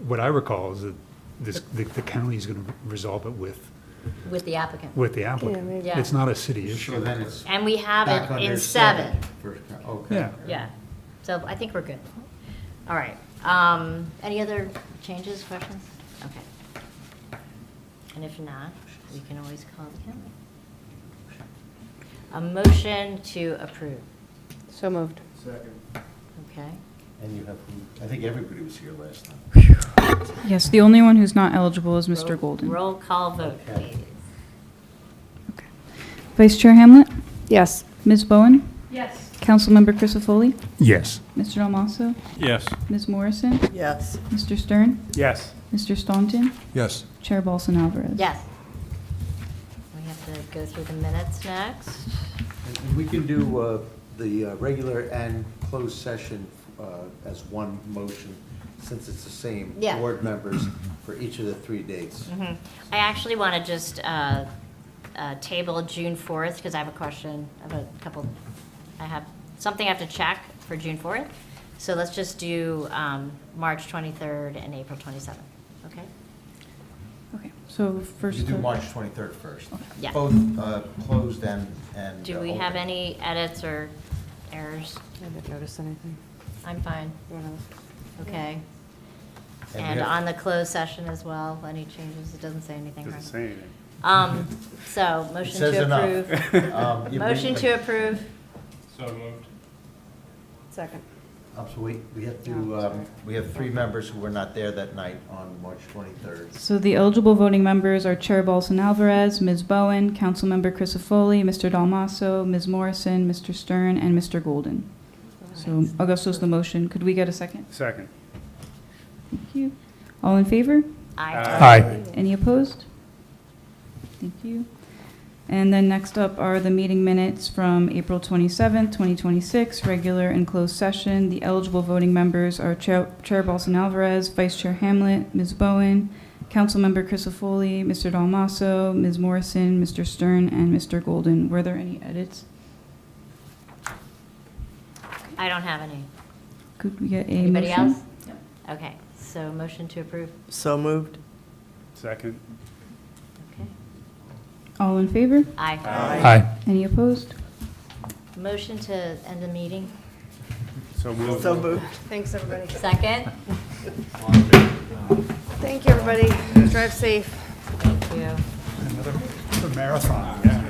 what I recall is that the county is going to resolve it with With the applicant. the applicant. maybe. Yeah. It's not a city So issue. then it's And we have back it in under 7. Okay. Yeah. Yeah, so I think we're good. All right. Any other changes, questions? Okay. And if not, we can always call the county. A motion to approve, So moved. okay? And you have, I think everybody was here last time. Yes, the only one who's not eligible is Mr. Golden. Roll call vote, Okay. please. Vice Chair Hamlet, Yes. Ms. Bowen, Yes. Councilmember Crisafulli, Yes. Mr. Dalmasso, Yes. Ms. Morrison, Yes. Mr. Stern, Yes. Mr. Staunton, Yes. Chair Balsan Alvarez. Yes. We have to go through the minutes next. And we can do the regular and closed session as one motion, since it's the same Yeah. board members for each of the 3 dates. Mhm. I actually want to just table June 4th, because I have a question, I have something I have to check for June 4th. So let's just do March 23rd and April 27th, okay? Okay, so first. You do March 23rd first. Yeah. Both closed and. Do we have open. any edits or errors? I didn't notice anything. I'm fine, You wanna- okay. And we And have- on the closed session as well, any changes? It doesn't say anything, right? Doesn't say anything. So, It motion says to enough. approve. You Motion bring- to approve. Second. So we have 3 members who were not there that night on March 23rd. So the eligible voting members are Chair Balsan Alvarez, Ms. Bowen, Councilmember Crisafulli, Mr. Dalmasso, Ms. Morrison, Mr. Stern, and Mr. Golden. So Augusto's the motion. Could we get a second? Second. Thank you. All in favor? Aye. Aye. Any opposed? Thank you. And then next up are the meeting minutes from April 27th, 2026, regular and closed session. The eligible voting members are Chair Balsan Alvarez, Vice Chair Hamlet, Ms. Bowen, Councilmember Crisafulli, Mr. Dalmaso, Ms. Morrison, Mr. Stern, and Mr. Golden. Were there any edits? I don't have any. Could we get a Anybody motion? else? Okay, so motion to approve. So moved. Second. Okay. All in favor? Aye. Aye. Any opposed? Motion to end the meeting. So moved. So moved. Thanks, everybody. Second. Thank you, everybody. Drive safe. Thank you. Another marathon, yeah.